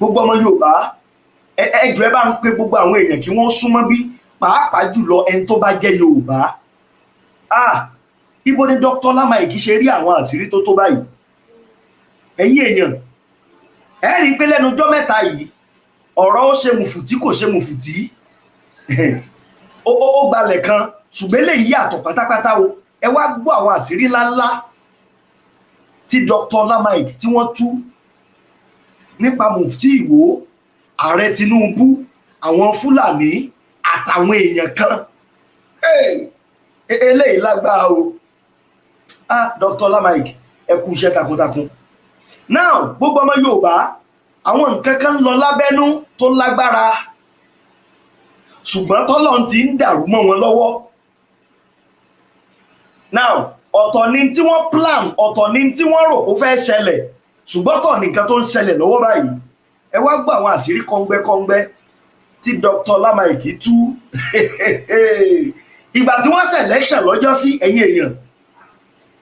gbogbo ọmọ Yorùbá ẹ jọ̀ọ́ ẹ bá ń pe gbogbo àwọn èèyàn kí wọ́n súnmọ́ bí pàápàá jùlọ ẹni tó bá jẹ́ Yorùbá. Ibo ni Dr. Lamayiki ṣe rí àwọn àṣírí tó báyìí? Ẹ̀yin èèyàn ẹ rí i pé lẹ́nu ọjọ́ mẹ́ta yìí ọ̀rọ̀ ó ṣe mùfùtí kò ṣe mùfùtí ó gbalẹ̀ kan ṣùgbọ́n eléyìí yàtọ̀ pátápátá o. Ẹ wá gbọ́ àwọn àṣírí ńláńlá tí Dr. Lamayiki tí wọ́n tú nípa mufti Ìwó, ààrẹ Tinubu, àwọn Fúlàní àtàwọn èèyàn kan. Eléyìí lágbára o. Dr. Lamayiki ẹ kú iṣẹ́ takuntakun. Now gbogbo ọmọ Yorùbá àwọn nǹkan kan ń lọ lábẹ́nú tó lágbára ṣùgbọ́n tọ́lọ́run ti ń dàrú mọ́ wọn lọ́wọ́. Now ọ̀tọ̀ ni tí wọ́n plan, ọ̀tọ̀ ni tí wọ́n rò ó fẹ́ ṣẹlẹ̀, ṣùgbọ́n ọ̀tọ̀ nìkan tó ń ṣẹlẹ̀ lọ́wọ́ báyìí. Ẹ wá gbọ́ àwọn àṣírí kọ́ngbẹ́kọ́ngbẹ́ tí Dr. Lamayiki tú. Ìgbà tí wọ́n selection lọ́jọ́ sí ẹ̀yin èèyàn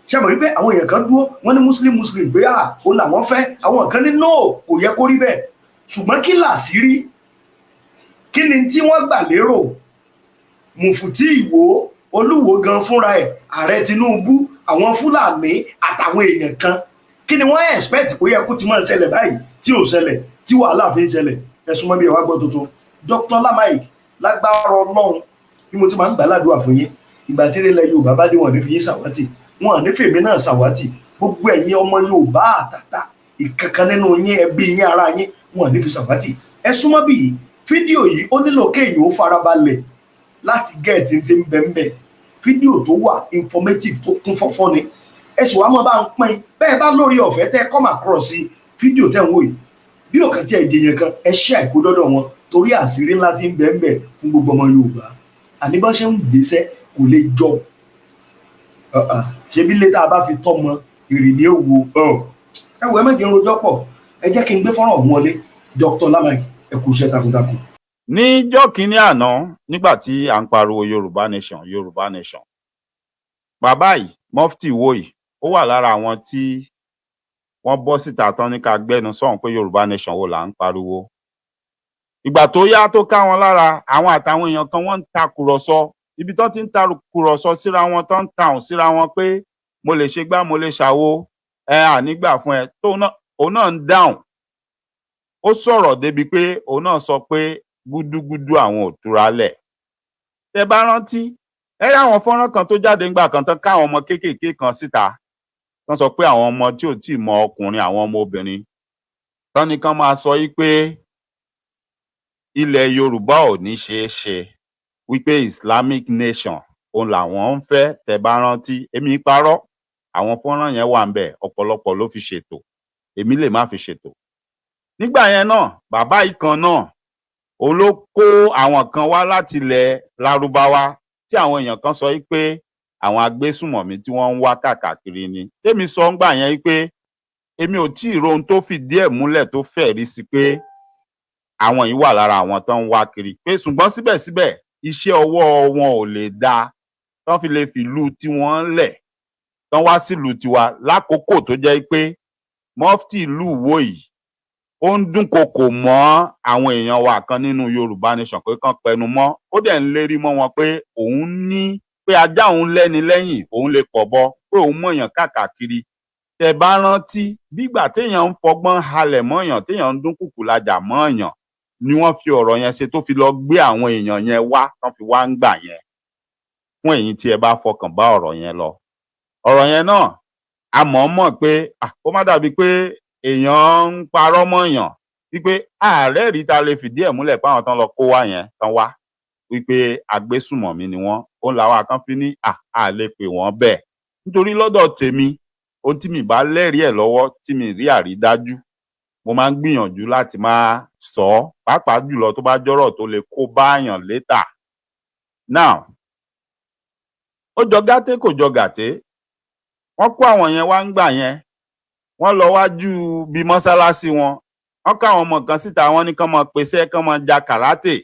ṣe mọ̀ wípé àwọn èèyàn kan dúró wọ́n ní muslim pé ó làwọn fẹ́, àwọn kan ní no kò yẹ kó rí bẹ́ẹ̀. Ṣùgbọ́n kí làṣírí, kí ni tí wọ́n gbà lérò? Mùfùtí Ìwó, Olúwo gan fúnra ẹ̀, ààrẹ Tinubu, àwọn Fúlàní àtàwọn èèyàn kan, kí ni wọ́n expect kó yẹ kó ti máa ṣẹlẹ̀ báyìí tí ò ṣẹlẹ̀, tí wàhálà fi ń ṣẹlẹ̀? Ẹ̀sùn mọ́ bí ẹ wá gbọ́ tuntun. Dr. Lamayiki lágbára Ọlọ́run bí mo ti máa ń gbàládùá fún yín, ìgbà tí ilẹ̀ Yorùbá bá dé wọn ní fi yín ṣàwátì, wọn ní fèmí náà ṣàwátì. Gbogbo ẹ̀yin ọmọ Yorùbá àtàtà ìkankan nínú yín, ẹbí yín, ara yín, wọn ní fi ṣàwátì. Ẹ súnmọ́ bí fídíò yìí ó nílò kéèyàn ó farabalẹ̀ láti gẹ̀ẹ́tì tí ń bẹ́ẹ̀ fídíò tó wà informative tó kún fọ́fọ́ ni. Ẹ sì wá mọ́ bá ń pín bẹ́ẹ̀ bá lórí ọ̀fẹ́ tẹ́ come across sí fídíò tẹ́ ń wò yìí, bí òkàn tí ẹ jẹyàn kan ẹ ṣe àìkú dọ́dọ̀ wọn torí àṣírí ńlá tí ń bẹ́ẹ̀ fún gbogbo ọmọ Yorùbá. Àní bá ṣe ń gbéṣẹ́ kò lè jọ ṣebí ilé tá a bá fi tọ́mọ èrè ní èwo. Ẹ wọ ẹ mẹ́jẹ ń rojọ́ pọ̀, ẹ jẹ́ kí n gbé fọ́nrán ọ̀hún wọlé. Dr. Lamayiki ẹ kú iṣẹ́ takuntakun. Níjọ́ kínní àná nígbà tí à ń pariwo Yorùbá nation Yorùbá nation, bàbá yìí mufti Ìwó yìí ó wà lára àwọn tí wọ́n bọ́ síta tán ní ká gbẹ́nu sọ̀hún pé Yorùbá nation wo là ń pariwo. Ìgbà tó yá tó ká wọn lára, àwọn àtàwọn èèyàn kan wọ́n ń takùrọ̀sọ, ibi tó ti ń takùrọ̀sọ síra wọn, tó ń tàùn síra wọn pé mo lè ṣe gbá mo lè ṣàwo, ànígbà fún ẹ, tó òun náà ń dáhùn. Ó sọ̀rọ̀ débi pé òun náà sọ pé gúdúgúdú àwọn ò túra lẹ̀. Tẹ́ bá rántí ẹ rí àwọn fọ́nrán kan tó jáde ńgbà kan tán káwọn ọmọ kéékèèké kan síta tán sọ pé àwọn ọmọ tí ò tí ì mọ ọkùnrin, àwọn ọmọ obìnrin tán ní kán máa sọ yí pé ilẹ̀ Yorùbá ò ní ṣeé ṣe, wípé Islamic nation òun làwọn ń fẹ́. Tẹ́ bá rántí, èmi parọ́, àwọn fọ́nrán yẹn wà ńbẹ̀, ọ̀pọ̀lọpọ̀ ló fi ṣètò, èmi lè má fi ṣètò. Nígbà yẹn náà bàbá yìí kan náà òun ló kó àwọn kan wá láti ilẹ̀ Lárúbáwá tí àwọn èèyàn kan sọ pé àwọn agbésùmọ̀mí tí wọ́n ń wá káàkiri ni. Tèmi sọ ńgbà yẹn pé èmi ò tí ì rohun tó fìdí ẹ̀ múlẹ̀ tó fẹ̀rí sí pé àwọn yìí wà lára àwọn tó ń wá kiri, pé ṣùgbọ́n síbẹ̀síbẹ̀ iṣẹ́ ọwọ́ wọn ò lè dáa tán fi lè fìlú tiwọn lẹ̀ tán wá sílùú tiwa lákòókò tó jẹ́ pé mufti ìlú Ìwó yìí ó ń dúnkokò mọ́ àwọn èèyàn wa kan nínú Yorùbá nation pé kán pẹnu mọ́, ó dẹ̀ ń lérí mọ́ wọn pé òun ní pé ajá òun lẹ́ni lẹ́yìn òun lè pọ̀bọ, pé òun mọ̀yàn káàkiri. Tẹ́ bá rántí bígbà téèyàn ń fọgbọ́n halẹ̀ mọ́yàn, téèyàn ń dúnkùkù lajà mọ́yàn ni wọ́n fi ọ̀rọ̀ yẹn ṣe tó fi lọ gbé àwọn èèyàn yẹn wá tán fi wá ń gbà yẹn. Fún èyí tí ẹ bá fọkàn bá ọ̀rọ̀ yẹn lọ, ọ̀rọ̀ yẹn náà a mọ̀ pé kó má dàbí pé èèyàn ń parọ́ mọ́yàn, wípé ààrẹ rí ta lè fìdí ẹ̀ múlẹ̀ páwọn tán lọ kó wá yẹn tán wá wípé agbésùmọ̀mí ni wọ́n. Òun làwọn kan fi ní a lè pè wọ́n bẹ́ẹ̀, nítorí lọ́dọ̀ tèmi ohun tí mi bá lẹ́rìí ẹ̀ lọ́wọ́ tí mi rí àrídájú, mo máa ń gbìyànjú láti máa sọ ọ́, pàápàá jùlọ tó bá jọ́rọ̀ tó lè kó báyàn létà. Now ó jọ gàté kò jọ gàté, wọ́n kó àwọn yẹn wá ń gbà yẹn, wọ́n lọ wájú bí mọ́sálásí wọn, wọ́n ká àwọn ọmọ kan síta, wọ́n ní kán máa pèsè kán máa ja kàràtè.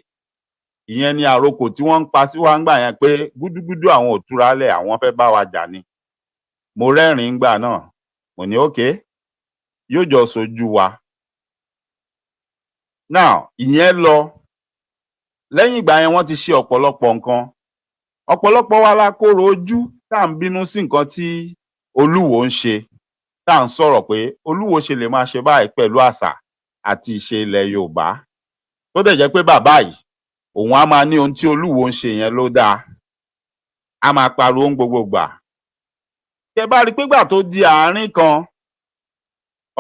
Ìyẹn ni àrokò tí wọ́n ń pa sí wa ń gbà yẹn pé gúdúgúdú àwọn ò túra lẹ̀, àwọn fẹ́ bá wa jà ni. Mo rẹ́rìn-ín gbà náà, mo ní okay, yóò jọ sojú wa. now ìyẹn lọ lẹ́yìn ìgbà yẹn wọ́n ti ṣe ọ̀pọ̀lọpọ̀ nǹkan. Ọ̀pọ̀lọpọ̀ wa la kóró ojú tá à ń bínú sí nǹkan tí Olúwo ń ṣe, tá à ń sọ̀rọ̀ pé Olúwo ṣe lè máa ṣe báyìí pẹ̀lú àṣà àti ìṣe ilẹ̀ Yorùbá, tó dẹ̀ jẹ́ pé bàbá yìí òun á máa ní ohun tí Olúwo ń ṣe yẹn ló dáa, á máa pariwo ń gbogbo gbà. Tẹ bá rí i pé gbà tó di àárín kan,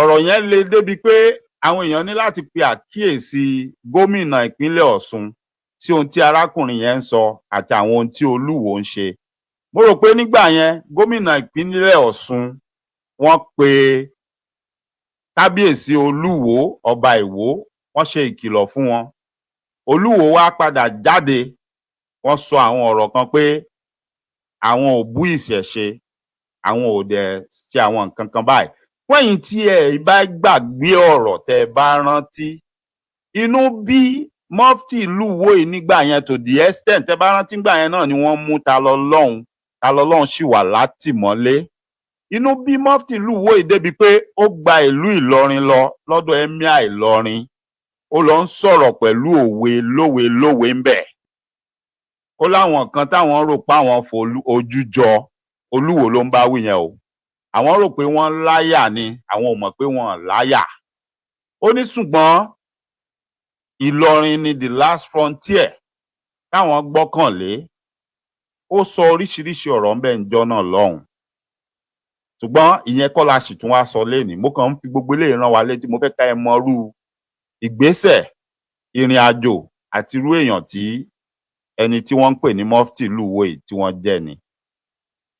ọ̀rọ̀ yẹn le débi pé àwọn èèyàn ní láti pe àkíyèsí gómìnà ìpínlẹ̀ Ọ̀ṣun sí ohun tí arákùnrin yẹn ń sọ àti àwọn ohun tí Olúwo ń ṣe. Mo rò pé nígbà yẹn gómìnà ìpínlẹ̀ Ọ̀ṣun wọ́n pe kábíyèsí Olúwo ọba Ìwó, wọ́n ṣe ìkìlọ̀ fún wọn. Olúwo wá padà jáde, wọ́n sọ àwọn ọ̀rọ̀ kan pé àwọn ò bú ìṣẹ̀ṣe, àwọn ò dẹ̀ ṣe àwọn nǹkan kan báyìí. Fẹ́yìn tí ẹ bá gbàgbé ọ̀rọ̀ tẹ́ bá rántí, inú bí mọ́fítì Lúwo yìí nígbà yẹn to the extent tẹ́ bá rántí nígbà yẹn náà ni wọ́n mú Talọ́lọ́hun sì wà látìmọ́lé. Inú bí mọ́fítì Lúwo yìí débi pé ó gba ìlú Ìlọrin lọ lọ́dọ̀ Emir Ìlọrin, ó lọ ń sọ̀rọ̀ pẹ̀lú òwe lówe ń bẹ̀. Ó láwọn kan táwọn rò pé àwọn fojú jọ Olúwo ló ń bá wí yẹn o, àwọn rò pé wọ́n láyà ni, àwọn ò mọ̀ pé wọ́n láyà. Ó ní ṣùgbọ́n Ìlọrin ni the last frontier táwọn gbọ́kànlé. Ó sọ oríṣiríṣi ọ̀rọ̀ ń bẹ ńjọ́ náà lọ́hùn, ṣùgbọ́n ìyẹn kọ́ la sì tún wá sọ lénìí. Mo kàn ń fi gbogbo eléyìí rán wa létí, mo fẹ́ ká ẹ mọrú ìgbésẹ̀, ìrìn àjò àti irú èèyàn tí ẹni tí wọ́n ń pè ní mọ́fítì Lúwo yìí tí wọ́n jẹ́ ni.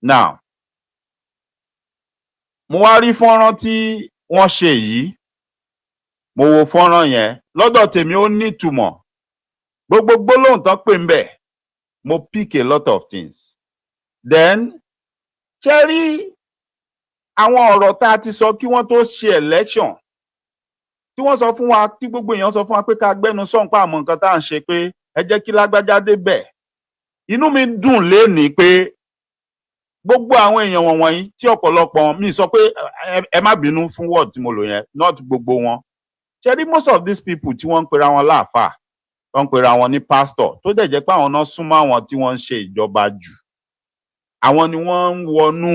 Now mo wá rí fọ́nrán tí wọ́n ṣe yìí, mo wo fọ́nrán yẹn, lọ́dọ̀ tèmi ó nítumọ̀. Gbogbo gbólóhùn tán pè ń bẹ̀, mo pick a lot of things. Then ṣe rí àwọn ọ̀rọ̀ tá a ti sọ kí wọ́n tó ṣe election, tí wọ́n sọ fún wa, tí gbogbo èèyàn sọ fún wa pé ká gbẹ́nu sọ̀hún pa àmọ́ nǹkan tá à ń ṣe, pé ẹ jẹ́ kí lágbájá débẹ̀. Inú mi dùn lénìí pé gbogbo àwọn èèyàn wọ̀nyí tí ọ̀pọ̀lọpọ̀ mi sọ pé ẹ má bínú fún word tí mo lò yẹn, not gbogbo wọn. Ṣé rí most of these people tí wọ́n ń pera wọn láàfáà, wọ́n ń pera wọn ní pastor, tó dẹ̀ jẹ́ pé àwọn náà súnmọ́ àwọn tí wọ́n ń ṣe ìjọba jù. Àwọn ni wọ́n ń wọnú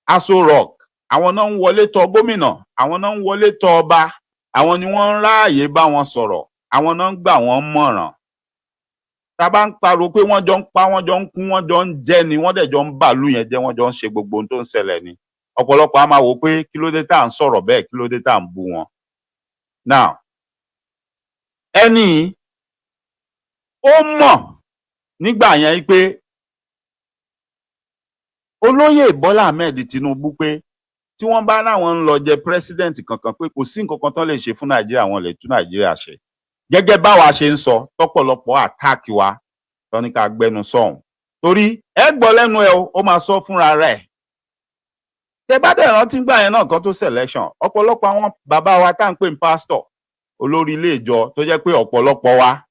Aso Rock, àwọn náà ń wọlé tọ̀ gómìnà, àwọn náà ń wọlé tọ̀ ọba, àwọn ni wọ́n ń ráàyè bá wọn sọ̀rọ̀, àwọn náà ń gbà wọ́n mọ̀ràn. Tá bá ń pariwo pé wọ́n jọ ń pa, wọ́n jọ ń kú, wọ́n jọ ń jẹ ni, wọ́n dẹ̀ jọ ń bàlú yẹn jẹ́, wọ́n jọ ń ṣe gbogbo ohun tó ń ṣẹlẹ̀ ni. Ọ̀pọ̀lọpọ̀ á máa wò pé kí ló dé tá à ń sọ̀rọ̀ bẹ́ẹ̀, kí ló dé tá à ń bú wọn. Now ẹni ó mọ̀ nígbà yẹn pé olóyè Bọ́lá Ahmed Tinubu pé tí wọ́n bá láwọn ń lọ jẹ president kankan pé kò sí nǹkan kan tán lè ṣe fún Nàìjíríà, wọn lè tún Nàìjíríà ṣe. Gẹ́gẹ́ báwa ṣe ń sọ, tọ́pọ̀lọpọ̀ attack wa tán ní ká gbẹnu sọ̀hún, torí ẹ gbọ́ lẹ́nu ẹ ó máa sọ fúnra rẹ̀. Tẹ bá dẹ̀ rántí gbà yẹn náà kan tó selection, ọ̀pọ̀lọpọ̀ àwọn bàbá wa tá à ń pè ní pastor, olórí ilé ìjọ, tó jẹ́ pé ọ̀pọ̀lọpọ̀ wa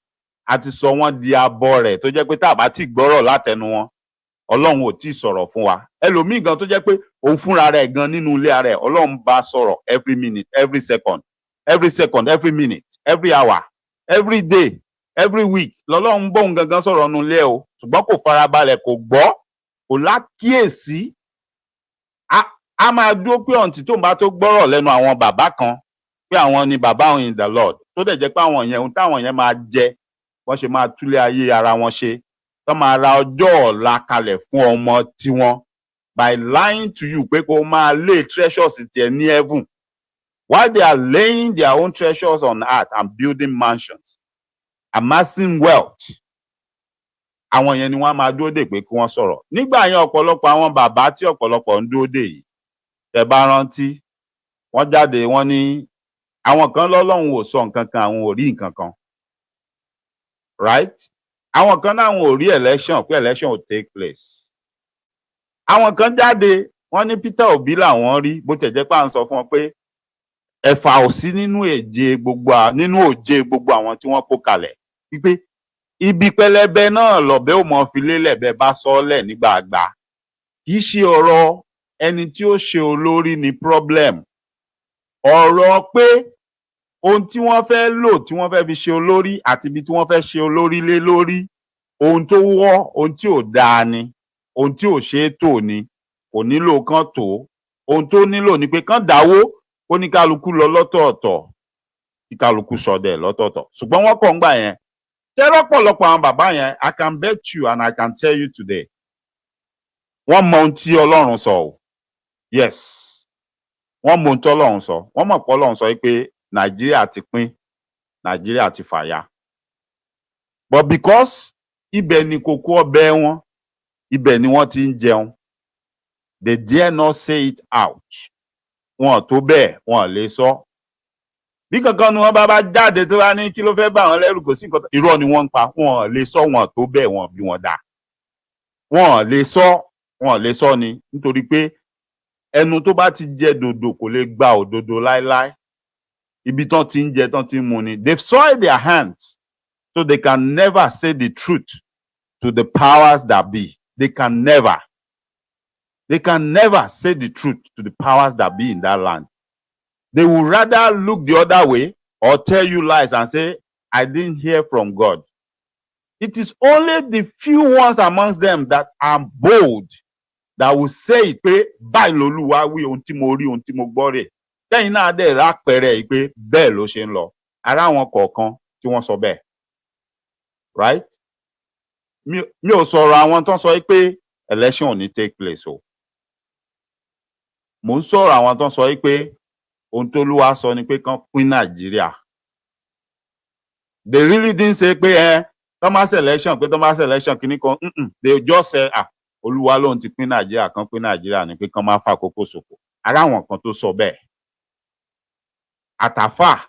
a ti sọ wọ́n di abọ́ rẹ̀, tó jẹ́ pé tá a bá ti gbọ́rọ̀ látẹnu wọn, Ọlọ́run ò tí ì sọ̀rọ̀ fún wa. Ẹlòmíì gan tó jẹ́ pé òun fúnra rẹ̀ gan nínú ilé rẹ̀, Ọlọ́run bá sọ̀rọ̀ every minute, every second, every minute, every hour, every day, every week. Lọ́lọ́run bóun gangan sọ̀rọ̀ nínú ilé o, ṣùgbọ́n kò farabalẹ̀, kò gbọ́, kò lákíyèsí. A máa dúró pé ọ̀ǹtí tóun bá tó gbọ́rọ̀ lẹ́nu àwọn bàbá kan pé àwọn ni bàbá òun in the Lord, tó dẹ̀ jẹ́ pé àwọn yẹn, ohun táwọn yẹn máa jẹ, wọ́n ṣe máa túlé ayé ara wọn ṣe, tó máa ra ọjọ́ ọ̀la kalẹ̀ fún ọmọ tiwọn by lying to you pé kó máa lay treasures tiẹ̀ ní heaven while they are laying their own treasures on earth and building mansions, amassing wealth. Àwọn yẹn ni wọ́n máa dúró dè pé kí wọ́n sọ̀rọ̀. Nígbà yẹn ọ̀pọ̀lọpọ̀ àwọn bàbá tí ọ̀pọ̀lọpọ̀ ń dúró dè yìí, tẹ́ bá rántí, wọ́n jáde, wọ́n ní àwọn kan lọ́lọ́run ò sọ nǹkan kan, àwọn ò rí nǹkan kan, right? Àwọn kan náà wọn ò rí election, pé election ò take place. Àwọn kan jáde, wọ́n ní Peter Obi làwọn rí, bó tẹ̀ jẹ́ pé à ń sọ fún wọn pé ẹ̀fà ò sí nínú òjé gbogbo àwọn tí wọ́n kó kalẹ̀, wípé ibi pẹlẹbẹ náà lọ̀bẹ ò mọ fi lélẹ̀ bẹ́ẹ̀ bá sọ́ọ́lẹ̀ nígbàgbà. Kì í ṣe ọ̀rọ̀ ẹni tí ó ṣe olórí ni problem. Ọ̀rọ̀ pé ohun tí wọ́n fẹ́ lò tí wọ́n fẹ́ fi ṣe olórí àti ibi tí wọ́n fẹ́ ṣe olórí lé lórí ohun tó wọ́ ohun tí ò dáa ni ohun tí ò ṣeé tò ni kò nílò kán tó ohun tó nílò ni pé kán dáwó ó ní kálukú lọ lọ́tọ̀ọ̀tọ̀ kí kálukú ṣọdẹ lọ́tọ̀ọ̀tọ̀ ṣùgbọ́n wọ́n kàn ń gbà yẹn tẹ́rọ pọ̀lọpọ̀ àwọn bàbá yẹn I can bet you and I can tell you today wọ́n mọ ohun tí Ọlọ́run sọ o yes wọ́n mọ ohun tí Ọlọ́run sọ wọ́n mọ̀ pé Ọlọ́run sọ pé Nàìjíríà ti pín Nàìjíríà ti fàya but because ibẹ̀ ni kókó ọbẹ̀ wọn ibẹ̀ ni wọ́n ti ń jẹun they dare not say it out wọn tó bẹ́ẹ̀ wọn lè sọ bí kankan ni wọ́n bá jáde tó bá ní kí ló fẹ́ bá wọn lẹ́rù kò sí nǹkan irọ́ ni wọ́n ń pa wọn lè sọ wọn tó bẹ́ẹ̀ wọn bí wọn dá wọn lè sọ ni nítorí pé ẹnu tó bá ti jẹ dòdò kò lè gba òdodo láéláé ibi tán ti ń jẹ tán ti ń mu ni they've soiled their hands so they can never say the truth to the powers that be they can never say the truth to the powers that be in that land. They would rather look the other way or tell you lies and say, I didn't hear from God. It is only the few ones amongst them that are bold that will say pé báyìí lolúwa wí ohun tí mo rí ohun tí mo gbọ́ rè. Lẹ́yìn náà dẹ̀ rápẹ̀rẹ̀ pé bẹ́ẹ̀ ló ṣe ń lọ. Ara àwọn kọ̀ọ̀kan tí wọ́n sọ bẹ́ẹ̀. Right? Mi ò sọ̀rọ̀ àwọn tó ń sọ pé election ò ní take place o. Mo ń sọ̀rọ̀ àwọn tó ń sọ pé ohun tó lúwa sọ ni pé kán pín Nàìjíríà. They really didn't say pé Thomas election kìíní kan they just say Olúwa lóhun ti pín Nàìjíríà kan pín Nàìjíríà ni pé kán má fà kókó ṣòfò. Ara àwọn kan tó sọ bẹ́ẹ̀. Àtàfà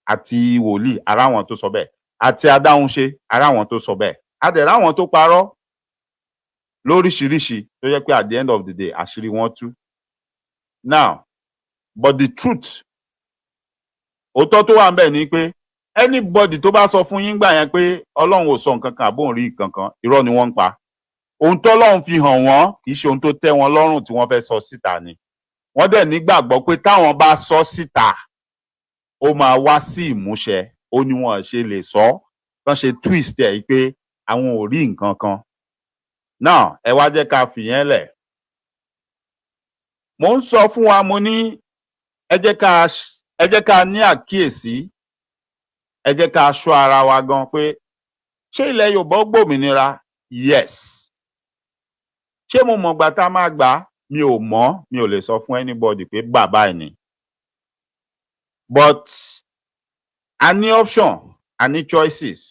àti wòlíì ara àwọn tó sọ bẹ́ẹ̀. Àti adáhunṣe ara àwọn tó sọ bẹ́ẹ̀. Adẹ̀rẹ̀ àwọn tó parọ́ lóríṣiríṣi tó jẹ́ pé at the end of the day àṣírí wọn tú. Now, but the truth, òótọ́ tó wà ńbẹ̀ ni pé anybody tó bá sọ fún yín gbà yẹn pé Ọlọ́run ò sọ nǹkan kan àbóhùn rí nǹkan kan, irọ́ ni wọ́n ń pa. Ohun tó Ọlọ́run fi hàn wọ́n kì í ṣe ohun tó tẹ́ wọn lọ́rùn tí wọ́n fẹ́ sọ síta ni. Wọ́n dẹ̀ nígbàgbọ́ pé táwọn bá sọ síta, ó máa wá sí ìmúṣẹ. Ó ní wọn ṣe lè sọ, kán ṣe twist ẹ̀ pé àwọn ò rí nǹkan kan. Now, ẹ wá jẹ́ ká fìyẹn lẹ̀. Mo ń sọ fún wa mo ní ẹ jẹ́ ká ní àkíyèsí ẹ jẹ́ ká ṣọ́ ara wa gan pé ṣé ilẹ̀ Yorùbá gbòmìnira yes ṣé mo mọ̀ gbà tá a máa gbà mi ò mọ̀ mi ò lè sọ fún anybody pé bàbá ẹ̀ ni but a ní option a ní choices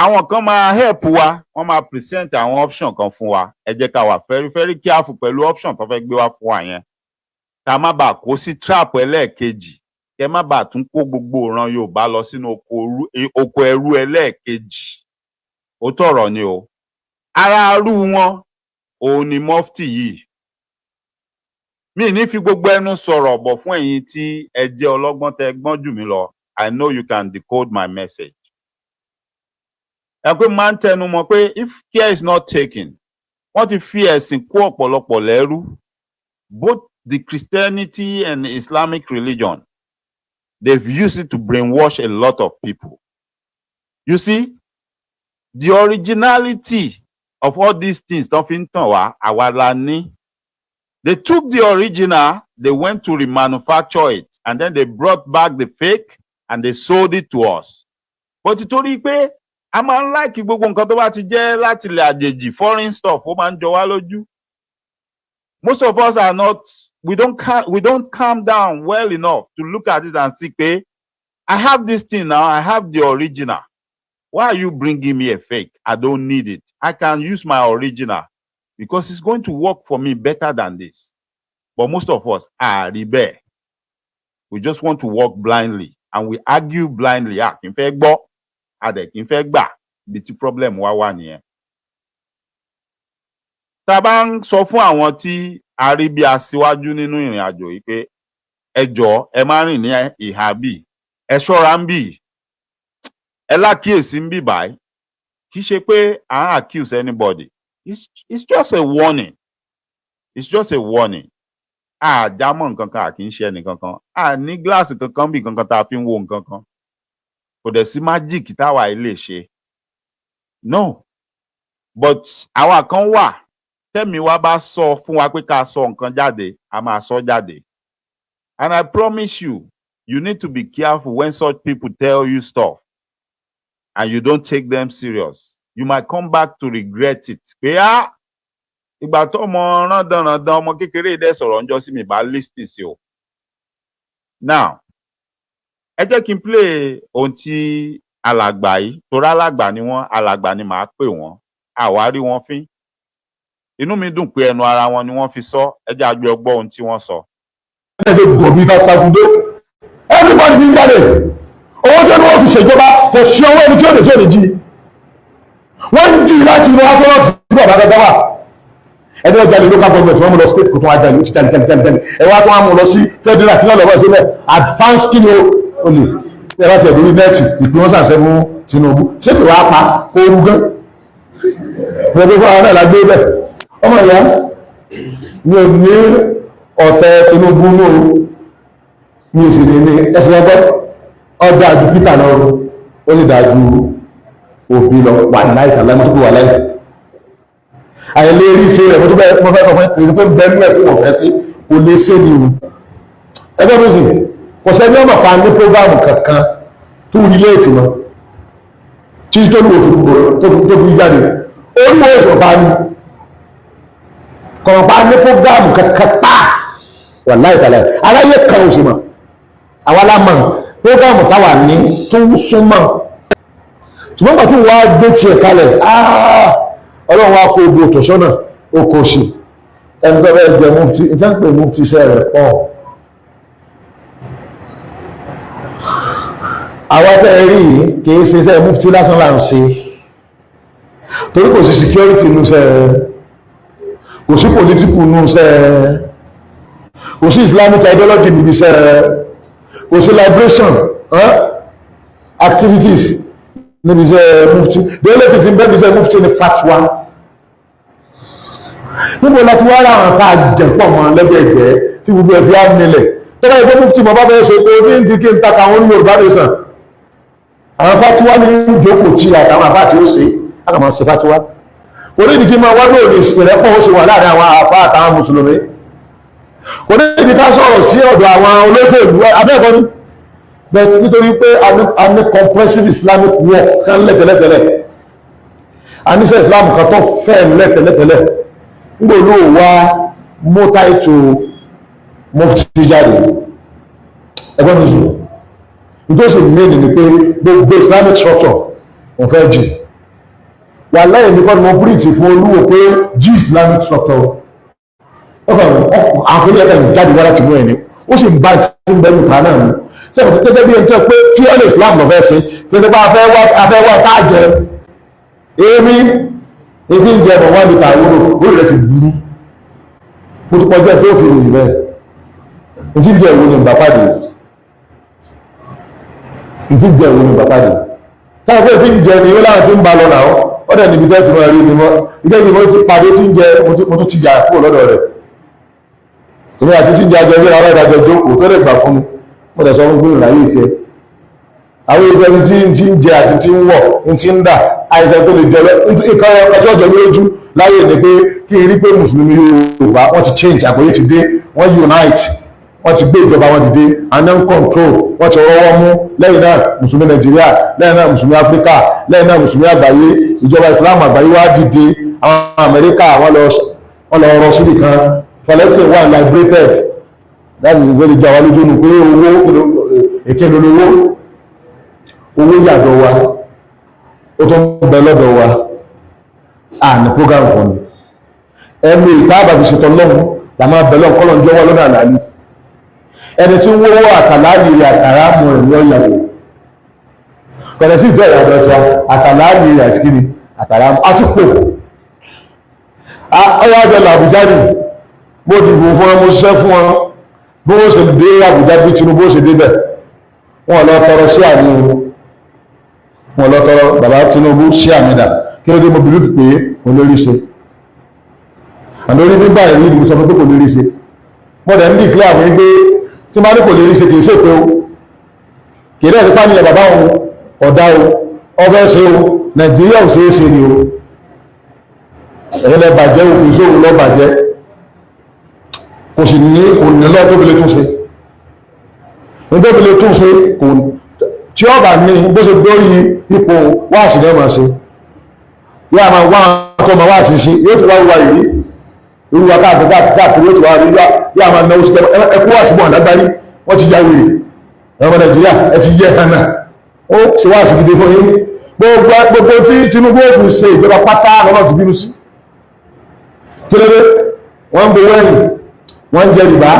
àwọn kan máa help wa wọ́n máa present àwọn option kan fún wa ẹ jẹ́ ká wà very very careful pẹ̀lú option tó fẹ́ gbé wá fún wa yẹn ká má bàa kó sí trap ẹlẹ́ẹ̀kejì kẹ má bàa tún kó gbogbo ìran Yorùbá lọ sínú oko ẹrú ẹlẹ́ẹ̀kejì ó tọ̀rọ̀ ni o ara arú wọn òun ni mọ́fítì yìí mi ní fi gbogbo ẹnu sọ̀rọ̀ bọ̀ fún ẹ̀yin tí ẹ jẹ́ ọlọ́gbọ́n tẹ́ gbọ́n jù mí lọ I know you can decode my message ẹ pé máa ń tẹnu mọ́ pé if care is not taken wọ́n ti fi ẹ̀sìn kó ọ̀pọ̀lọpọ̀ lẹ́rú both the Christianity and the Islamic religion they've used it to brainwash a lot of people. You see, the originality of all these things, they took the original, they went to remanufacture it, and then they brought back the fake and they sold it to us. But ìtorí pé a máa ń like gbogbo nǹkan tó bá ti jẹ́ láti ilẹ̀ àjèjì foreign stuff, ó máa ń jọ wá lójú. Most of us are not. We don't calm down well enough to look at it and see, hey, I have this thing now, I have the original. Why are you bringing me a fake? I don't need it. I can use my original because it's going to work for me better than this. But most of us are rebel. We just want to walk blindly and we argue blindly. In fact, the problem wá nìyẹn. Tá bá ń sọ fún àwọn tí a rí bí aṣíwájú nínú ìrìn àjò yìí pé ẹ jọ̀ọ́ ẹ má rìn ní ìhà bí ẹ ṣọ́ra ń bì ẹ lákíyèsí ń bì báyìí kì í ṣe pé à ń accuse anybody it's just a warning àjámọ́ nǹkan kan kì í ṣe ẹnì kankan à ní gíláàsì kankan bí kankan tá a fi ń wo nǹkan kan kò dẹ̀ sí magic táwa yìí lè ṣe no but àwa kan wà tẹ́mi wa bá sọ fún wa pé ká sọ nǹkan jáde a máa sọ jáde and I promise you need to be careful when such people tell you stuff and you don't take them serious you might come back to regret it pé ìgbà tó ọmọ rándanrandan ọmọ kékeré dẹ̀ sọ̀rọ̀ ńjọ́ sí mi bá listen sí o now ẹ jẹ́ kí n play ohun tí alàgbà yìí torí alàgbà ni wọ́n alàgbà ni màá pè wọ́n àwárí wọn fín inú mi dùn pé ẹnu ara wọn ni wọ́n fi sọ ẹ jẹ́ àgbẹ̀ ọgbọ́ ohun tí wọ́n sọ. everybody ní jáde owó tó ní wọ́n fi ṣèjọba kò sí owó ẹni tí ó lè jí wọ́n ń jí láti inú afọ́rọ́ tí bàbá gẹ́gẹ́ wà ẹni ọjà lè local government wọ́n mú lọ state kò tó wá jà ló ti tẹ́lẹ̀ ẹwà tó wọ́n mú lọ sí federal kí wọ́n lọ́wọ́ sílẹ̀ advance kí ni ó lè ẹwà tí ẹ̀dùn ní nẹ́ẹ̀tì ìpín wọn sàṣẹ fún Tinubu ṣé kí wàá pa ooru gan wọ́n tó fún àwọn náà lágbé bẹ́ẹ̀ ọmọ ìyá mi ò ní ọ̀tẹ̀ Tinubu ní o mi ò sì lè ní ẹsẹ̀ ọgbọ́n ọdọ àjù Peter lọ ó lè dájú Òbí lọ wà láì tàbí mọ́tò wà láì àìlè rí ṣe rẹ̀ mọ́tò bẹ́ẹ̀ mọ́fẹ́ fọ́fẹ́ èyí pé ń bẹ́ẹ̀ ní ẹ̀kọ́ ọ̀fẹ́ sí kò lè ṣe ní ìlú ẹgbẹ́ tó sì kò sẹ́ni ọmọ pa ní prógámù kankan tó rí léètì mọ́ títí tó ní òfin tó fi jáde orí ẹ̀sùn pa ní kọ̀ọ̀pá ní prógámù kankan pa wà láì tàbí aráyé kan oṣù mọ́ àwa lámọ̀ prógámù táwà ní tó ń súnmọ́ ṣùgbọ́n pàtó wá gbé tiẹ̀ kalẹ̀ ọlọ́run wá kó ogun òtòṣọ́nà oko sí ẹni tó bẹ́ẹ̀ jẹ mufti ìtẹ́ǹpẹ̀ mufti iṣẹ́ rẹ̀ pọ̀ àwọn tẹ́ rí kìí ṣe iṣẹ́ mufti lásán là ń ṣe torí kò sí security nù sẹ́ kò sí political nù sẹ́ kò sí Islamic ideology níbi sẹ́ kò sí liberation activities níbi iṣẹ́ mufti délé fi ti ń bẹ́ẹ̀ iṣẹ́ mufti ní fatwa níbo láti wá ra àwọn àjẹpọ̀ mọ́ lẹ́gbẹ̀ẹ́gbẹ́ tí gbogbo ẹ̀fí á nílẹ̀ tó bá ìgbẹ́ mufti mọ́ bá bẹ́ẹ̀ ṣe pé ní ìdíkí ń taka àwọn Yorùbá nation àwọn fatiwa ní ìjókòó tí àtàwọn àbá tí ó ṣe àkàmọ́ sí fatiwa kò ní ìdíkí máa wádùn òní ìrẹ́pọ̀ ó ṣe wà láàrin àwọn àfá àtàwọn mùsùlùmí kò ní ìdíkí ká sọ̀rọ̀ sí ọ̀dọ̀ àwọn olóṣèlú abẹ́ẹ̀kọ́ ní bẹ́ẹ̀ nítorí pé a ní comprehensive Islamic war kan lẹ́tẹ̀lẹ́tẹ̀lẹ́ a ní sẹ́ Islam kan tó fẹ́ lẹ́tẹ̀lẹ́tẹ̀lẹ́ nígbò ló wá mọ́tà ètò mufti jáde ẹgbẹ́ mi sùn nítòsí mẹ́rin ni pé gbogbo Islamic structure wọ́n fẹ́ jì wà lẹ́yìn nípa ni wọ́n bíríìtì fún olúwo pé jí Islamic structure àkórí ẹ̀ka jáde wá láti mú ẹni ó sì ń bá tí ń bẹ́rù ká náà mú sẹ́wọ̀n tó gẹ́gẹ́ bí ẹni tó pé kí ọ́nà Islam lọ fẹ́ sí gẹ́gẹ́ bá afẹ́wà táàjẹ èmi èdè ń jẹ ọmọ wá nípa àwọn orí rẹ̀ ti burú mo ti pọ̀jọ́ tó fi ròyìn bẹ́ẹ̀ ní tí ń jẹ ìwò ní ìbàpàdé ní tí ń jẹ ìwò ní ìbàpàdé táwọn pé tí ń jẹ ní ó láwọn tí ń ba lọ náà ó dẹ̀ níbi tẹ́ ti máa rí ni mọ́ ìjẹ́ ìgbìmọ̀ ti pàdé tí ń jẹ mo tún ti yà kúrò lọ́dọ̀ rẹ̀ èmi àti tí ń jẹ àjọ ìgbéra ọ̀rọ̀ ìdájọ́ jókòó tó lè gbà fún mi mo dẹ̀ sọ fún gbé ìráyè tiẹ̀ àwọn ìṣẹ́ tí ń jẹ àti tí ń wọ̀ tí ń dà àìsàn tó lè jọlọ ìkan ọjọ́ ọjọ́ lójú láyé ní pé kí n rí pé mùsùlùmí Yorùbá wọ́n ti change àgbáyé ti dé wọ́n unite wọ́n ti gbé ìjọba wọn dìde and then control wọ́n ti rọwọ́ mú lẹ́yìn náà mùsùlùmí Nàìjíríà lẹ́yìn náà mùsùlùmí Áfíríkà lẹ́yìn náà mùsùlùmí àgbáyé ìjọba Islam àgbáyé wá dìde àwọn Amẹ́ríkà wọ́n lọ rọ síbì kan Palestine wà liberated láti ìgbẹ́lẹ̀ jọ àwọn lójú nù pé owó èké lólówó owó yàdọ̀ wa ó tó ń bẹ lọ́dọ̀ wa ní program kan ni ẹnu ìtaàbà fi ṣètò lọ́hùn làmọ́ abẹ́lọ́ kọ́lọ̀ ń jọwọ́ lọ́dọ̀ àlàálì ẹni tí ń wówó àtàláàlì rẹ̀ àtàrà mú rẹ̀ ní ọ̀yàwó pẹ̀lẹ̀ sí ìjọ ìyàdọ̀ ọ̀tọ̀ àtàláàlì rẹ̀ àti kíni àtàrà mú àti pò ọyọ́ àjọlọ Àbújá ni mo dìbò fún wọn mo ṣiṣẹ́ fún wọn bí wọ́n ṣe dé Àbújá bí Tinubu ṣe débẹ̀ wọn lọ tọrọ sí àmì wọn lọ tọrọ bàbá Tinubu sí àmì dà kí ló dé mo bìlú pé kò lórí ṣe àlórí nígbà ìrí ìdìbò sọ pé kò lórí ṣe mo dẹ̀ ń bí ìkílẹ̀ àwọn ẹgbẹ́ tí máa ní kò lórí ṣe kìí ṣe pé ó kìí dẹ̀ nípa nílẹ̀ bàbá òun ọ̀dà o ọbẹ̀ ṣe o Nàìjíríà ò ṣeé ṣe ni o ẹ̀yìn lẹ bàjẹ́ o kò sóòrò lọ bàjẹ́ kò sì ní lọ tó fi lè tún ṣe ní tó fi lè tún ṣe kò tí ọba ní bó ṣe dórí ipò wáàsì náà máa ṣe yóò máa wá tó máa wáàsì sí yóò ti wá wá yìí irú wa káàkiri yóò ti wá rí yóò máa náwó sí ẹkú wáàsì bọ̀ lágbárí wọ́n ti já wèrè ọmọ Nàìjíríà ẹ ti yẹ hànà ó ṣe wáàsì gidi fún yín gbogbo tí Tinubu ó fi ṣe ìjọba pátá lọ́nà ti bínú sí kí ló dé wọ́n ń gbowó ẹ̀yìn wọ́n ń jẹ rìbá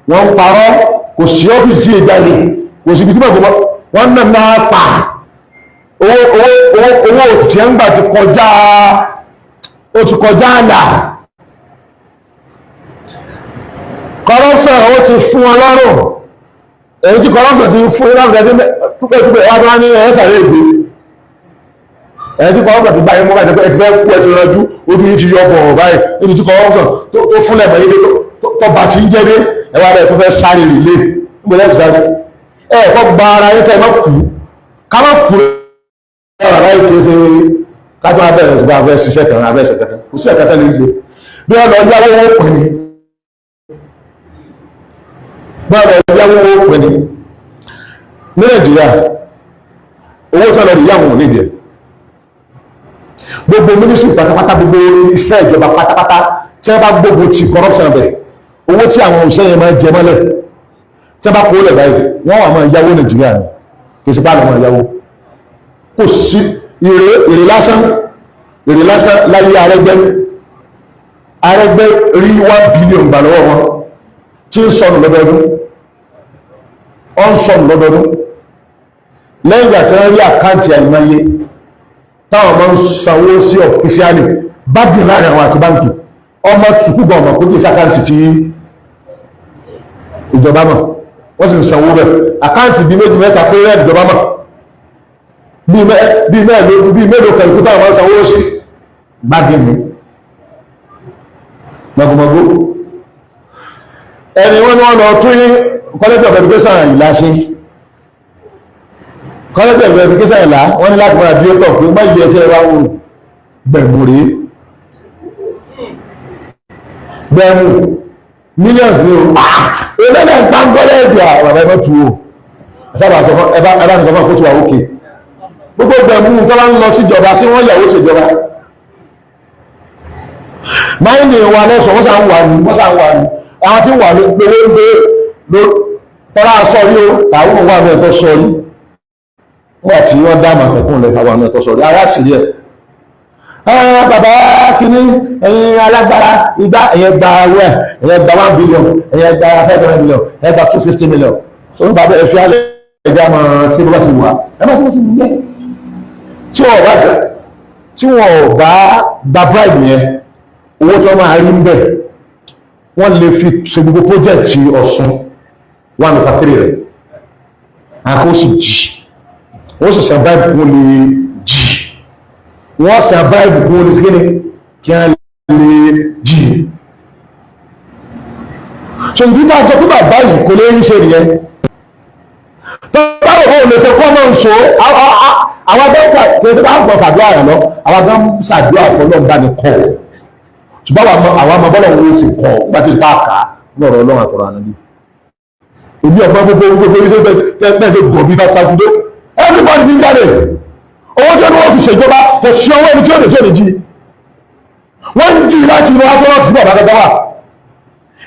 wọ́n ń parọ́ kò sí ọ́fíìsì tí ìjáde kò sí ibi tí wọ́n náà máa pa owó oṣù tí ẹ ń gbà ti kọjá àlà corruption ó ti fún wọn lọ́rùn èyí tí corruption ti fún lọ́rùn ẹ̀dín túpẹ̀túpẹ̀ wá tó wá ní ẹ̀ẹ́sàrẹ́ èdè ẹ̀yìn tí corruption ti bá yín mú báyìí ẹ ti fẹ́ kú ẹ ti rọjú ojú yìí ti yọ bọ̀ báyìí níbi tí corruption tó fúnlẹ̀ mọ̀ yìí tó bá ti ń jẹ́ dé ẹwà rẹ̀ tó fẹ́ sáré rìlé níbo lẹ́sì sáré ẹ̀ẹ̀kọ́ gba ara yín kẹ́ ẹ má kú ká má kú ẹ̀rọ ara yìí kì í ṣe kájú abẹ́rẹ́ ṣùgbọ́n abẹ́ ṣiṣẹ́ kan abẹ́ ṣẹ̀ kankan kò sí ẹ̀kẹ́tẹ́ lè ṣe bí wọ́n lọ yáwó wọn pè ní bí wọ́n lọ yáwó wọn pè ní Nàìjíríà owó tí wọ́n lọ rí yáwó wọn nídìí gbogbo mínísírì pátápátá gbogbo iṣẹ́ ìjọba pátápátá tí wọ́n bá gbogbo ti corruption bẹ̀ owó tí àwọn òṣìṣẹ́ yẹn máa jẹ mọ́lẹ̀ tí wọ́n bá kó lẹ̀ báyìí wọ́n wà máa yáwó Nàìjíríà ni kì í ṣe pààlọ́ máa yáwó kò sí èrè lásán láyé Arẹ́gbẹ́ rí 1 billion gbà lọ́wọ́ wọn tí ń sọnù lọ́dọọdún lẹ́yìn ìgbà tí wọ́n rí àkáǹtì àìmọye táwọn máa ń sanwó sí ọ̀fíṣíálì báńkì láàrin àwọn àti báńkì ọmọ tùkúgbọ̀n ọmọ kó kí sákáǹtì tí ìjọba mọ̀ wọ́n sì ń sanwó bẹ̀ àkáǹtì bí méjì mẹ́ta pé rẹ̀ ìjọba mọ̀ bí mélòó kan ìkútà àwọn sanwó sí gbágẹ̀mí mọ̀gbọ̀mọ̀gbó ẹni wọ́n ni wọ́n lọ tún college of education ìlà ṣe college of education ìlà wọ́n ní láti máa bí ó tọ̀ pé má yí ẹsẹ̀ wá wò gbẹ̀mù rí gbẹ̀mù millions ní o ẹlẹ́nà ń tán kọ́lẹ́ẹ̀dì àwọn ẹ̀bẹ̀ tù ó sábà ẹbá nìkan máa kó tó wà ókè gbogbo gbẹ̀mù tó bá ń lọ síjọba sí wọ́n yàwó ṣèjọba máìnì wa lọ́sọ̀ wọ́n sàn wà ní àwọn tí wà ní pé ń gbé tọ́lá sọ́rí ó tàwọn wà ní ẹ̀tọ́ sọ́rí wọ́n tí wọ́n dá àmọ̀tẹ́kùn lẹ̀ àwọn ẹ̀tọ́ sọ́rí ará sí ẹ̀ bàbá kìíní ẹ̀yin alágbára igbá ẹ̀yẹ gba awẹ́ ẹ̀yẹ gba 1 billion ẹ̀yẹ gba 500 million ẹ̀yẹ gba 250 million so ní bàbá ẹ̀fẹ́ alẹ́ ẹ̀já máa sí bá sí wà ẹ má sí bá sí wù yẹ tí wọ́n bá gba bribe yẹn owó tó máa rí ń bẹ̀ wọ́n lè fi ṣe gbogbo project Ọ̀ṣun 1/3 rẹ̀ àkó sì jì ó sì san bribe kún lè jì wọ́n san bribe kún lè sígínì kí a lè jì so ìdí náà sọ pé bàbá yìí kò lè rí ṣe nìyẹn tó bá rò ó lè ṣe kọ́ náà ń so àwọn dọ́kítà kì í ṣe bá gbọ́ fàdúrà rẹ̀ lọ àwọn gan ṣàdúrà pọ̀ náà bá ní kọ́ ṣùgbọ́n àwọn ọmọ bọ́lọ̀ wo sì kọ́ bá ti bá kà á lọ́rọ̀ ọlọ́run àkọ́rọ̀ àná bí òbí ọgbọ́n gbogbo iṣẹ́ tẹ́sẹ̀ gọ̀bí tàbí tó everybody ní jáde owó tí wọ́n fi ṣèjọba kò sí owó ẹni tí ó lè tí ò lè jí wọ́n ń jí láti inú wá fọ́nà fún bàbá gẹ́gẹ́ wà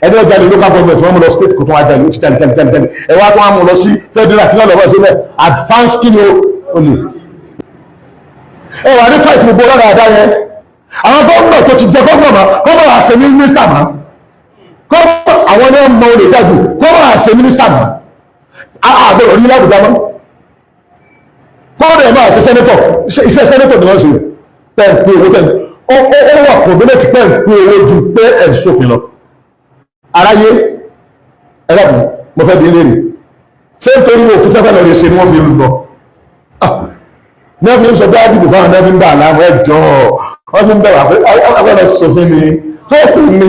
ẹni ọjà lè local government wọ́n mú lọ state kò tó wá jà ló ti tẹ́lẹ̀ ẹwà tó wá mú lọ sí federal kí wọ́n lọ́wọ́ sí advance kí ni ó lè ẹwà ní fight gbogbo lọ́dà àdá yẹn àwọn gómìnà tó ti jẹ gómìnà gómìnà àṣẹ ní mínísítà mọ́ àwọn ní ọmọ olè dájú gómìnà àṣẹ mínísítà mọ́ àgbẹ̀rẹ̀ orí lábùjá mọ́ gómìnà ẹ̀mọ́ àṣẹ sẹ́nẹ́tọ̀ iṣẹ́ sẹ́nẹ́tọ̀ ni wọ́n ṣe pẹ̀lú owó tẹ̀lú ó wà kòbínẹ̀tì pẹ̀lú owó ju pé ẹ̀ sófin lọ aráyé ẹlẹ́bùn mo fẹ́ bí léèrè ṣé nítorí òfin tẹ́fẹ́ lọ lè ṣe ni wọ́n fi ń lọ nẹ́fí ń sọ bí àdìbò fáwọn nẹ́fí ń dà láwọn ẹjọ́ wọ́n fi ń bẹ̀rẹ̀ àfẹ́lẹ́ sọfin ni tó fi ní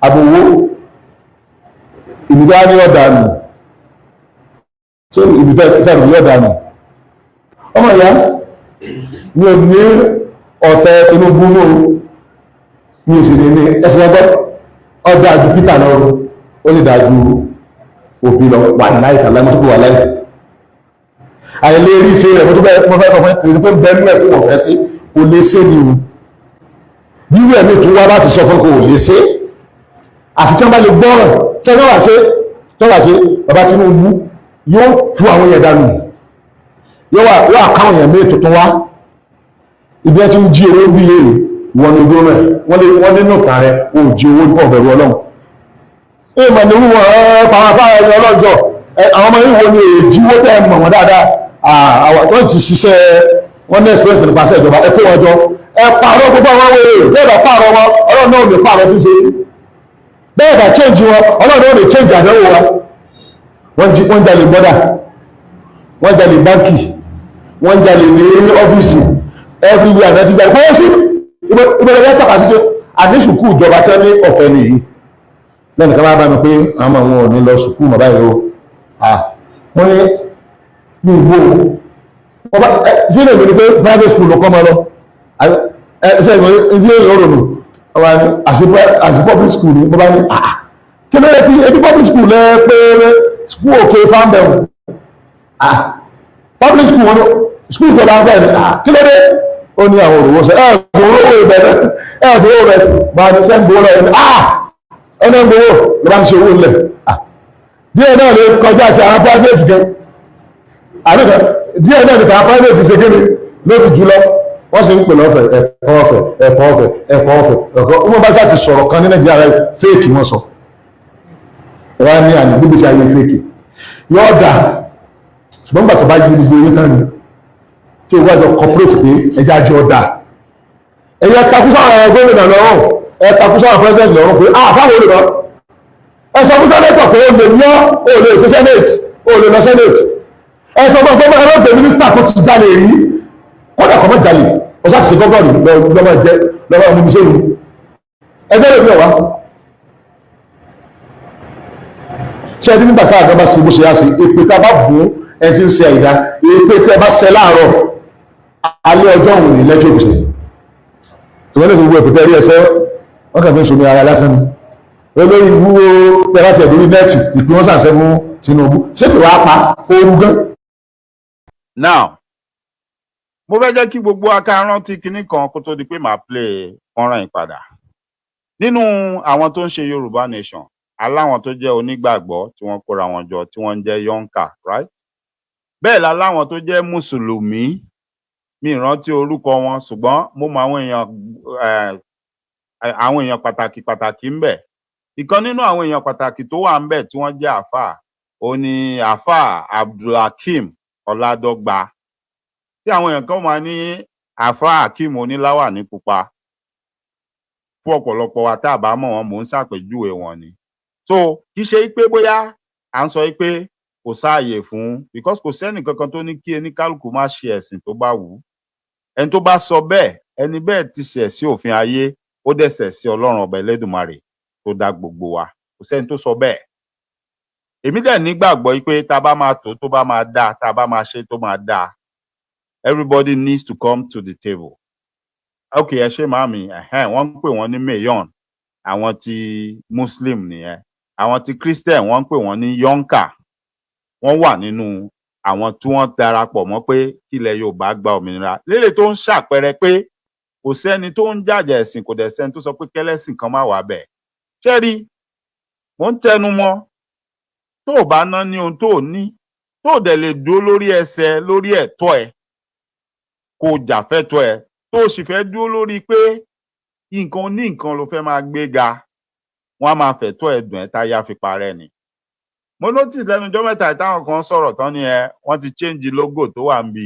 àbòwò ìbùdó ní ọ̀dà nù tó ìbùdó ìtàrí ọ̀dà nù ọmọ ìyá mi ò ní ọ̀tẹ̀ Tinubu ní o, mi ò sì ní ẹsẹ̀ ọgbọ́ ọdọ àjù Peter lọ, ó lè dájú Obi lọ, wà láì tàbí mọ́tò kò wà láì àìlérí ṣe rẹ̀ mọ́tò bẹ́ẹ̀ mọ́ fẹ́ fọ́ fẹ́ pé bẹ́ẹ̀ ní ẹ̀kú wọ̀n fẹ́ sí kò lè ṣe ni o bíwẹ̀ mi tó wá láti sọ fún kò lè ṣe àfi tí wọ́n bá lè gbọ́ràn tí wọ́n wà ṣe bàbá Tinubu yóò tú àwọn yẹn dànù, yóò àkáwọn yẹn mí tuntun wá ibi ẹ ti ń jí owó bí èrè wọn ni ojú rẹ̀ wọ́n nínú ìtàn rẹ̀ ò jí owó nípa ọ̀bẹ̀rù Ọlọ́run èèmọ̀ ni wọ́n pàwọn afárá ẹni ọlọ́jọ́ àwọn ọmọ yìí wo ni èjìwó tẹ́ mọ̀ wọ́n dáadáa wọ́n ti ṣiṣẹ́ wọ́n ní experience nípasẹ̀ ìjọba ẹ kó wọn jọ ẹ pààrọ̀ gbogbo àwọn wèrè bẹ́ẹ̀ bá pààrọ̀ wọn Ọlọ́run náà ò lè pààrọ̀ fi ṣe bẹ́ẹ̀ bá change wọn Ọlọ́run náà ò lè change àdánwò wa wọ́n jalè bọ́dà wọ́n jalè báńkì wọ́n jalè ní ọ́fíìsì everywhere àti ti jalè pọ́ sí ìbẹ̀rẹ̀ yẹn tọ́ka sí pé àdéṣùkú ìjọba tẹ́ ní ọ̀fẹ́ nìyí lẹ́nu kan bá mi pé àwọn ọmọ wọn ò ní lọ sùkúù mọ̀ báyìí o wọ́n ní ìgbò fílẹ̀ mi ni pé private school ló kọ́ mọ́ lọ ẹsẹ̀ ìwọ̀n ilé ìrọ̀rùn nù ọba ní àti public school ní bọ́bá ní kí ló yẹ kí ebi public school lẹ pé school òkè fáńbẹ̀wò public school wọn school ìjọba ń bẹ̀ ní kí ló dé ó ní àwọn òrùwọ́ sẹ ẹ̀ẹ́dùn ìbẹ̀rẹ̀ ẹ̀ẹ́dùn owó rẹ̀ máa ní sẹ́ńgbò rẹ̀ ní ọ̀nà gbowó ló bá ń ṣe owó ńlẹ̀ díẹ̀ náà lè kọjá sí àwọn private gan àríkà díẹ̀ náà lè kà private ṣe kéde lóbi jùlọ wọ́n sì ń pè lọ́fẹ̀ ẹ̀kọ́ wọ́n bá sá ti sọ̀rọ̀ kan ní Nàìjíríà rẹ̀ fake wọ́n sọ wọ́n ní àná gbígbé sí ayé fake yóò dà ṣùgbọ́n gbà tó bá yí gbogbo yín tán ni tí ó wájọ corporate pé ẹjá jọ dà ẹ̀yẹ takúsọ àwọn gómìnà lọ́rùn takúsọ àwọn president lọ́rùn pé fáwọn olùkọ́ ẹ̀sọ́ fún sẹ́nẹ̀tọ̀ pé ó lè yọ́ ó lè ṣe senate ó lè lọ senate ẹ̀sọ́ fún ọgbọ́n ẹlọ́gbẹ̀ mínísítà tó ti jalè rí kọ́dà kọ́mọ́ jalè ọ̀sá ti ṣe gọ́gọ́rì lọ́wọ́ jẹ́ lọ́wọ́ ọmọ iṣẹ́ yìí ẹgbẹ́ lè bí ọ̀wá tí ẹni nígbà tá àgbà bá ṣe bó ṣe yá sí èpè tá a bá bùn ẹ ti ń ṣe àìdá èpè tẹ bá ṣe láàárọ̀ alẹ́ ọjọ́ òun ní lẹ́jọ́ òṣèlú ìwọ́n lè fi gbogbo èpè tẹ́ rí ẹsẹ́ wọ́n kàn fi ń sọmi ara lásán ni olórí ìwúwo pẹ̀láti ẹ̀dùn nẹ́ẹ̀tì ìpín wọ́n sàṣẹ́ fún Tinubu ṣépè wàá pa ooru gan. now mo fẹ́ jẹ́ kí gbogbo aká rántí kinní kan kó tó di pé màá play ọ̀ràn yìí padà nínú àwọn tó ń ṣe Yorùbá nation aláwọn tó jẹ́ onígbàgbọ́ tí wọ́n kóra wọn jọ tí wọ́n ń jẹ́ yonka right bẹ́ẹ̀ la láwọn tó jẹ́ mùsùlùmí mi rántí orúkọ wọn ṣùgbọ́n mo mọ àwọn èèyàn pàtàkì ń bẹ ìkan nínú àwọn èèyàn pàtàkì tó wà ń bẹ tí wọ́n jẹ́ àáfàá ó ní àáfàá Abdulhakeem Ọládọ́gba tí àwọn èèyàn kan máa ní àáfàá Hakeem oníláwà ní pupa fún ọ̀pọ̀lọpọ̀ wa tá a bá mọ̀ wọn mò ń ṣàpèjúwe wọn ni so kì í ṣe pé bóyá à ń sọ pé kò sáàyè fún because kò sẹ́nì kankan tó ní kí oníkálukú má ṣe ẹ̀sìn tó bá wù ú ẹni tó bá sọ bẹ́ẹ̀ ẹni bẹ́ẹ̀ ti ṣẹ̀ sí òfin ayé ó dẹ̀ ṣẹ̀ sí Ọlọ́run ọba Ẹlẹ́dùmarè tó dá gbogbo wa kò sẹ́ni tó sọ bẹ́ẹ̀ èmi dẹ̀ nígbàgbọ́ pé tá a bá máa tó bá máa dáa tá a bá máa ṣe tó máa dáa everybody needs to come to the table okay ẹ ṣe màmí wọ́n ń pè wọ́n ní mayon àwọn ti Muslim nìyẹn àwọn ti Christian wọ́n ń pè wọ́n ní yonka wọ́n wà nínú àwọn tí wọ́n darapọ̀ mọ́ pé kílẹ̀ Yorùbá gba òmìnira lélẹ̀ tó ń ṣàpẹẹrẹ pé kò sẹ́ni tó ń jàjà ẹ̀sìn kò dẹ̀ sẹ́ni tó sọ pé kẹ́lẹ́sìn kan má wà bẹ́ẹ̀ ṣẹ́rí mo ń tẹnu mọ́ tó o bá ná ní ohun tó o ní tó o dẹ̀ lè dúró lórí ẹsẹ̀ lórí ẹ̀tọ́ ẹ kó o jà fẹ́tọ́ ẹ tó o sì fẹ́ dúró lórí pé nǹkan ní nǹkan ló fẹ́ máa gbé ga wọ́n á máa fẹ̀tọ́ ẹ dùn ẹ́ táyà fi parẹ́ ni mo notice lẹ́nu ọjọ́ mẹ́ta táwọn kan sọ̀rọ̀ tán ni wọ́n ti change logo tó wà níbi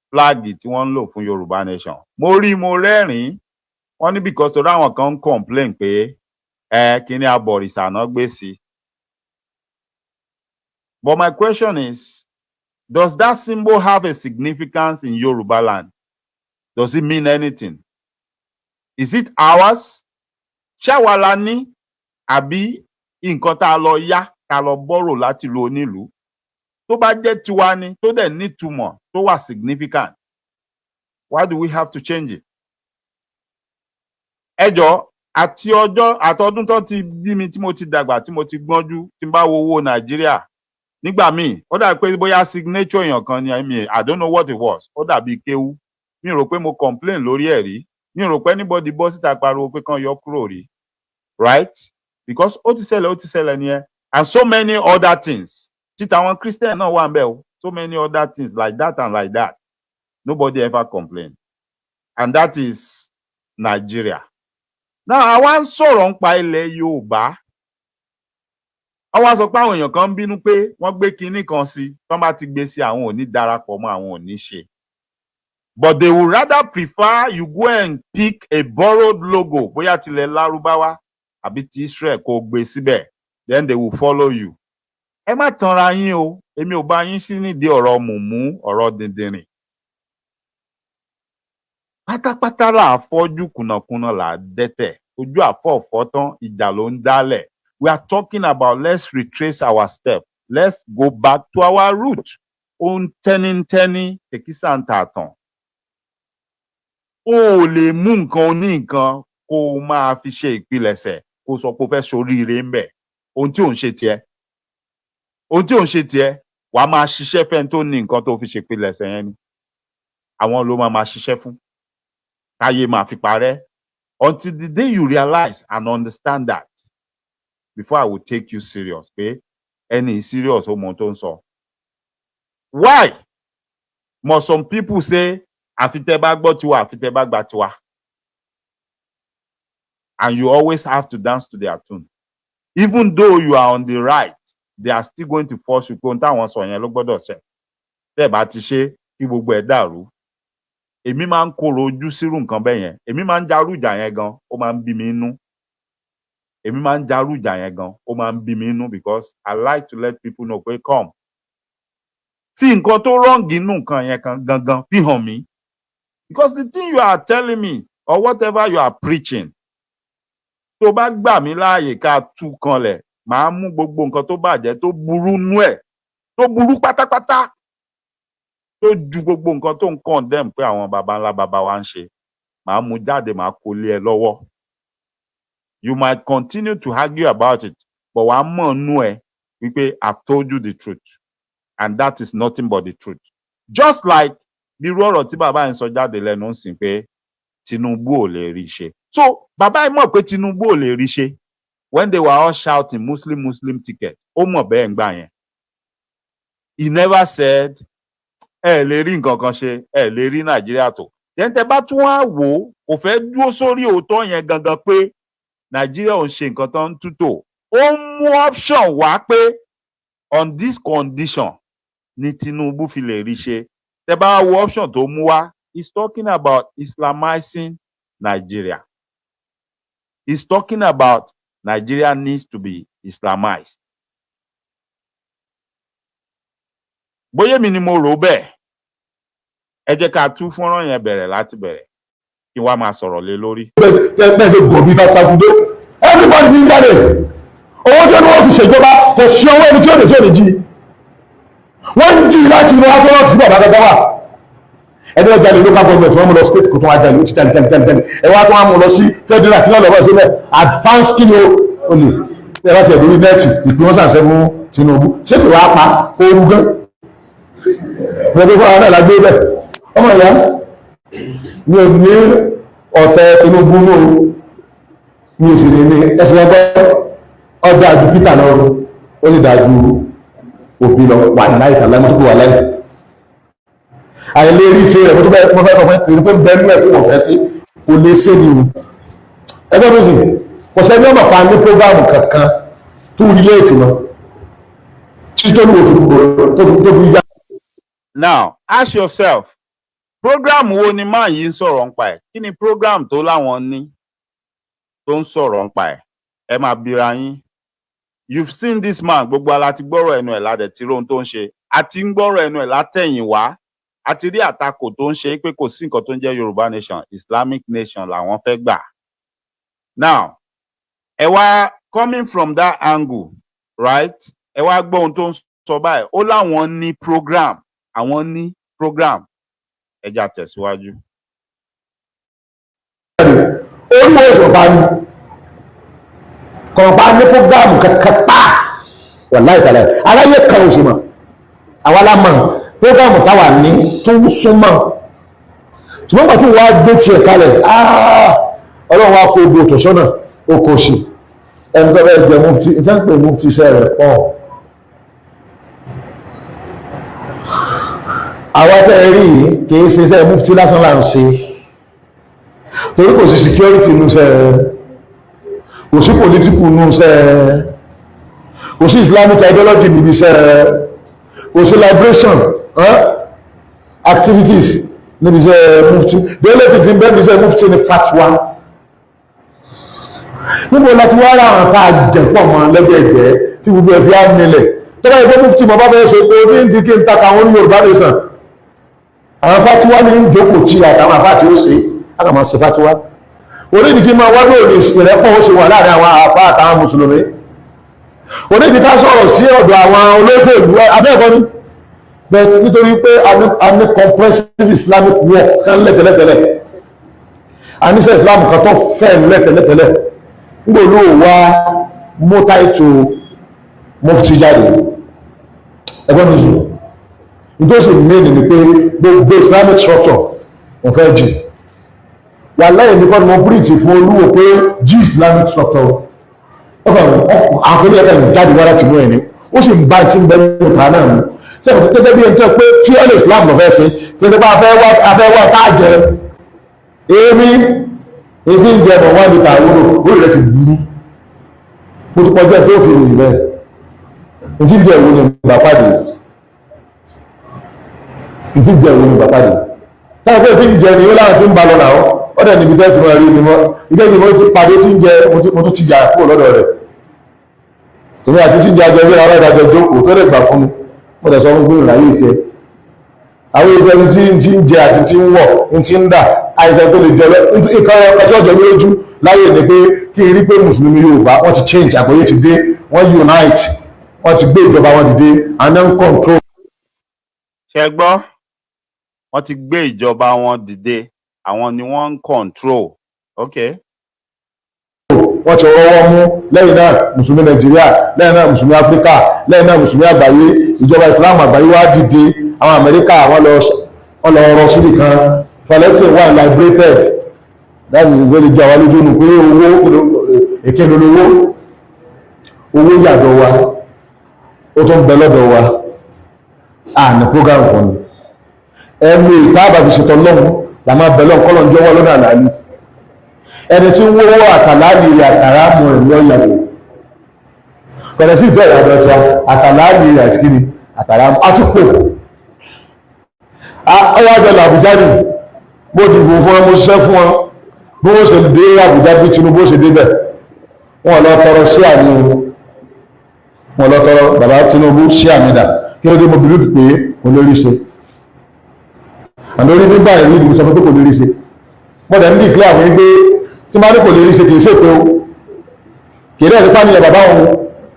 flag tí wọ́n ń lò fún Yorùbá nation mo rí mo rẹ́rìn-ín wọ́n ní because torí àwọn kan ń complain pé kíní abọ̀rìṣà náà gbé sí but my question is does that symbol have a significance in Yoruba land? Does it mean anything? Is it ours? Ṣáwa la ní àbí nǹkan tá a lọ yá ká lọ bọ́rò láti lu onílùú tó bá jẹ́ tiwa ni tó dẹ̀ nítumọ̀ tó wà significant, why do we have to change it? Ẹ jọ̀ọ́, àtọdún tó ti bí mi tí mo ti dàgbà tí mo ti gbọ́njú tí n bá wo owó Nàìjíríà nígbà míì ó dàbí pé bóyá signature èèyàn kan ni I don't know what it was, ó dàbí kéwú. Mi rò pé mo complain lórí ẹ̀ rí, mi rò pé anybody bọ́ síta pariwo pé kán yọ kúrò rí, right? Because ó ti ṣẹlẹ̀ nìyẹn, and so many other things. Tí tàwọn Christian náà wà ń bẹ̀ o, so many other things like that and like that. Nobody ever complained, and that is Nigeria. Now àwa ń sọ̀rọ̀ nípa ilẹ̀ Yorùbá. Àwa sọ pé àwọn èèyàn kan ń bínú pé wọ́n gbé kinní kan sí, tán bá ti gbé sí àwọn ò ní darapọ̀ mọ́, àwọn ò ní ṣe. But they would rather prefer you go and pick a borrowed logo, bóyá tilẹ̀ Lárúbáwá àbí ti Israel kó gbé síbẹ̀, then they will follow you. Ẹ má tanra yín o, èmi ò bá yín sí nídìí ọ̀rọ̀ mùmú, ọ̀rọ̀ dìndìnrìn. Pátápátá là fọ́jú, kùnàkùnà là dẹ́tẹ̀, ojú àfọ̀fọ́ tán ìjà ló ń dálẹ̀. We are talking about let's retrace our step, let's go back to our root. Ó ń tẹ́nítẹ́ní èkísà ń ta àtàn. O ò lè mú nǹkan oní nǹkan kó o máa fi ṣe ìpilẹ̀ṣẹ̀ kó o sọ pé o fẹ́ ṣoríire ń bẹ̀. Ohun tí ò ń ṣe tiẹ̀, ohun tí ò ń ṣe tiẹ̀, wàá máa ṣiṣẹ́ fẹ́ni tó ní nǹkan tó fi ṣe ìpilẹ̀ṣẹ̀ yẹn ni. Àwọn ló máa ṣiṣẹ́ fún. Táyé máa fi parẹ́. Until the day you realize and understand that, before I will take you serious, pé ẹni serious ó mọ tó ń sọ. Why must some people say àfi tẹ́ bá gbọ́ tiwa, àfi tẹ́ bá gbà tiwa? And you always have to dance to their tune. Even though you are on the right, they are still going to force you. Kóhun táwọn sọ yẹn ló gbọ́dọ̀ ṣẹ. Tẹ́ bá ti ṣe kí gbogbo ẹ̀ dàrú. Èmi máa ń kóró ojú sírú nǹkan bẹ́ẹ̀ yẹn. Èmi máa ń jarú ìjà yẹn gan, ó máa ń bí mi inú. Èmi máa ń jarú ìjà yẹn gan, ó máa ń bí mi inú because I like to let people know pé come. Fi nǹkan tó wrong inú nǹkan yẹn kan gangan fi hàn mí. Because the thing you are telling me or whatever you are preaching, tó bá gbà mí láàyè ká tú kanlẹ̀, màá mú gbogbo nǹkan tó bàjẹ́ tó burú nú ẹ̀, tó burú pátápátá, tó ju gbogbo nǹkan tó ń condemn pé àwọn baba ńlá baba wa ń ṣe, màá mú jáde, màá kó lé ẹ lọ́wọ́. You might continue to argue about it, but wàá mọ̀ nú ẹ wípé I've told you the truth, and that is nothing but the truth. Just like bí irú ọ̀rọ̀ tí bàbá yẹn sọ jáde lẹ́nu ń sìn pé Tinubu ò lè rí ṣe. So bàbá yẹn mọ̀ pé Tinubu ò lè rí ṣe when they were all shouting Muslim ticket. Ó mọ̀ bẹ́ẹ̀ ń gbà yẹn. He never said ẹ lè rí nǹkan kan ṣe, ẹ lè rí Nàìjíríà tó. Then tẹ́ bá tún wá wò ó, kò fẹ́ dúró sórí òótọ́ yẹn gangan pé Nàìjíríà ò ń ṣe nǹkan tó ń tútò. Ó mú option wá pé on this condition ni Tinubu fi lè rí ṣe. Tẹ́ bá wo option tó mú wá, he's talking about Islamizing Nigeria. He's talking about Nigeria needs to be Islamized. Bóyá mi ni mo rò bẹ́ẹ̀, ẹ jẹ́ ká tú fọ́nrán yẹn bẹ̀rẹ̀ láti bẹ̀rẹ̀ kí wá máa sọ̀rọ̀ lé lórí. bẹ́ẹ̀ ṣe gòbí tàkàtúndé everybody ní jáde owó tó ní wọ́n fi ṣèjọba kò sí owó ẹni tí ò lè jí wọ́n ń jí láti inú afẹ́rọ́ tí bàbá gẹ́gẹ́ wà ẹni ọjà lè local government wọ́n mú lọ state kò tó wá jalè ó ti jalè ẹ wá tó wá mú lọ sí federal kí lọ́lọ́wọ́ sílẹ̀ advance kí ni ó lè ẹ bá tiẹ̀ lórí nẹ́ẹ̀tì ìpín wọn sàṣẹ fún Tinubu ṣé kò wá pa ooru gan gbogbo fún àwọn náà gbé bẹ́ẹ̀ ọmọ ìyá mi ò ní ọ̀tẹ̀ Tinubu ní o mi ò sì lè ní ẹsẹ̀ wọn gbọ́ ọ̀dà ju Peter lọ ó lè dájú òbí lọ wà láì tàbí mọ́tò wà láì àìlérí ṣe rẹ̀ mọ́tò bẹ́ẹ̀ mọ́fẹ́ sọ fún pé ń bẹ́ẹ̀ ní ẹ̀kú wọ̀n fẹ́ sí kò lè ṣe ni o ẹgbẹ́ tó sì kò sẹ́ni ọmọ pa ní prógámù kankan tó rí léètì lọ tí tó ní òfin tó fi yá. Now ask yourself, program wo ni máa yìí ń sọ̀rọ̀ nípa ẹ̀? Kí ni program tó láwọn ní tó ń sọ̀rọ̀ nípa ẹ̀? Ẹ máa bira yín. You've seen this man, gbogbo ala ti gbọ́rọ̀ ẹnu ẹ̀ ládẹ̀ tí rohun tó ń ṣe. A ti ń gbọ́rọ̀ ẹnu ẹ̀ látẹ̀yìn wá. A ti rí àtakò tó ń ṣe pé kò sí nǹkan tó ń jẹ́ Yorùbá nation, Islamic nation làwọn fẹ́ gbà. Now, ẹ wá coming from that angle, right? Ẹ wá gbọ́ ohun tó ń sọ báyìí ó láwọn ní program àwọn ní program ẹja tẹ̀síwájú. Olúwo ìṣọ̀bá ni kọ̀ọ̀bá ní prógámù kankan pa wàláhì tàlá aráyé kan ò sì mọ̀ àwa la mọ̀ prógámù táwa ní tó ń súnmọ́ ṣùgbọ́n pàtó wàá gbé tiẹ̀ kalẹ̀ ọlọ́run wa kó gbogbo tó sọ́nà ó kò sí ẹni tó bẹ́ẹ̀ jẹ mufti ìtẹ́ ń pè mufti iṣẹ́ rẹ̀ pọ̀ àwa tẹ́ ẹ rí yìí kì í ṣe iṣẹ́ mufti lásán là ń ṣe torí kò sí security nù sẹ́ kò sí political nù sẹ́ kò sí Islamic ideology níbi sẹ́ kò sí liberation activities níbi sẹ́ mufti the only thing tí ń bẹ́ẹ̀ níbi sẹ́ mufti ni fatwa níbo láti wá ra àwọn tá a jẹ̀pọ̀ mọ́ lẹ́gbẹ̀ẹ́gbẹ́ tí gbogbo ẹ̀fí á nílẹ̀ tó bá yẹ kó mufti mọ́ bá fẹ́ ṣe pé ní ìdí kí n taka àwọn oní Yorùbá nation àwọn fatiwa ní ìjókòó tí àtàwọn àfáà tí ó ṣe àkàmọ́ sí fatiwa onídìí kí máa wádùn òní ìrẹ́pọ̀ ó ṣe wà láàrin àwọn àfáà àtàwọn mùsùlùmí onídìí ká sọ̀rọ̀ sí ọ̀dọ̀ àwọn olóṣèlú abẹ́ẹ̀kọ́ ní bẹ́ẹ̀ nítorí pé a ní comprehensive Islamic work kan lẹ́tẹ̀lẹ́tẹ̀lẹ̀ a ní sẹ́ Islam kan tó fẹ́ lẹ́tẹ̀lẹ́tẹ̀lẹ̀ nígbà olóò wá mọ́tàìtò mufti jáde ẹgbẹ́ mi sùn ìtòsí mẹ́rin ni pé gbogbo Islamic structure wọ́n fẹ́ jì wà lẹ́yìn nípa ni mo bíríìtì fún Olúwo pé jí Islamic structure àkọlé ẹ̀ka jáde wá láti mú ẹni ó sì ń bá ti ń bẹ nínú ta náà mú sẹ́yìn tó gẹ́gẹ́ bí ẹni tó pé kí ọ́ lè Islam lọ fẹ́ ṣe kí ẹni bá afẹ́ wá tá a jẹ èmi èmi ń jẹ ọmọ wá níta àwòrò orí rẹ ti burú mo ti pọjá tó fi rèé bẹ́ẹ̀ ìtí jẹ́ ìwé ni bàbá dé ìtí jẹ́ ìwé ni bàbá dé táwọn pé tí ń jẹ ni ó láwọn tí ń ba lọ náà ọ̀dẹ̀ níbi tẹ́ ti máa rí ni mọ́ ìkejì mo ti pàdé tí ń jẹ mo tún ti jà kúrò lọ́dọ̀ rẹ̀ èmi àti tí ń jẹ àjọ ìwé ara ìdájọ́ jókòó tó lè gbà fún mi mo tẹ̀ sọ fún gbé ìráyè tiẹ̀ àwọn iṣẹ́ tí ń jẹ àti tí ń wọ̀ ní tí ń dà àìsàn tó lè jọ ìkan ọjọ́ ọjọ́ lójú láyé ni pé kí n rí pé mùsùlùmí Yorùbá wọ́n ti change àgbáyé ti dé wọ́n unite wọ́n ti gbé ìjọba wọn dìde and then control. ṣe gbọ́ wọ́n ti gbé ìjọba wọn dìde àwọn ni wọ́n ń control ok. wọ́n ti rọwọ́ mú lẹ́yìn náà mùsùlùmí Nàìjíríà lẹ́yìn náà mùsùlùmí Áfíríkà lẹ́yìn náà mùsùlùmí àgbáyé ìjọba Islam àgbáyé wá dìde àwọn Amẹ́ríkà wọ́n lọ rọ síbì kan Farasin wà liberated láti ìgbẹ́lẹ̀ jọ àwọn lójú nù pé owó èké lólówó owó yàdọ̀ wa ó tó ń bẹ lọ́dọ̀ wa ní program kan ni ẹnu ìtaàbà fi ṣètò lọ́hùn la máa bẹ lọ́hùn kọ́lọ̀ ń jọwọ́ lọ́nà àlàálì ẹni tí ń wọ́wọ́ àtàláàlì rẹ̀ àtàrà mọ̀ ẹ̀mí ọ̀yàwó kọ̀dẹ̀ sí ìtẹ́ ìyàdọ̀ ọ̀tọ̀ àtàláàlì rẹ̀ àti kíni àtàrà àti pò ọwọ́ àjọlọ̀ Àbújá ni mo dìbò fún ọ mo ṣiṣẹ́ fún ọ bí wọ́n ṣe dé Àbújá bí Tinubu ṣe débẹ̀ wọ́n lọ tọrọ sí àmì wọ́n lọ tọrọ bàbá Tinubu sí àmì dà kí ló dé mo bìrì pé kò lórí ṣe àmì orí nígbà ìlú ìdìbò sọ pé kò lórí ṣe wọ́n dẹ̀ ń dì pé àwọn ẹgbẹ́ tí máa ní kò lórí ṣe kì í ṣe pé o kì í dẹ̀ nípa níyàn bàbá òun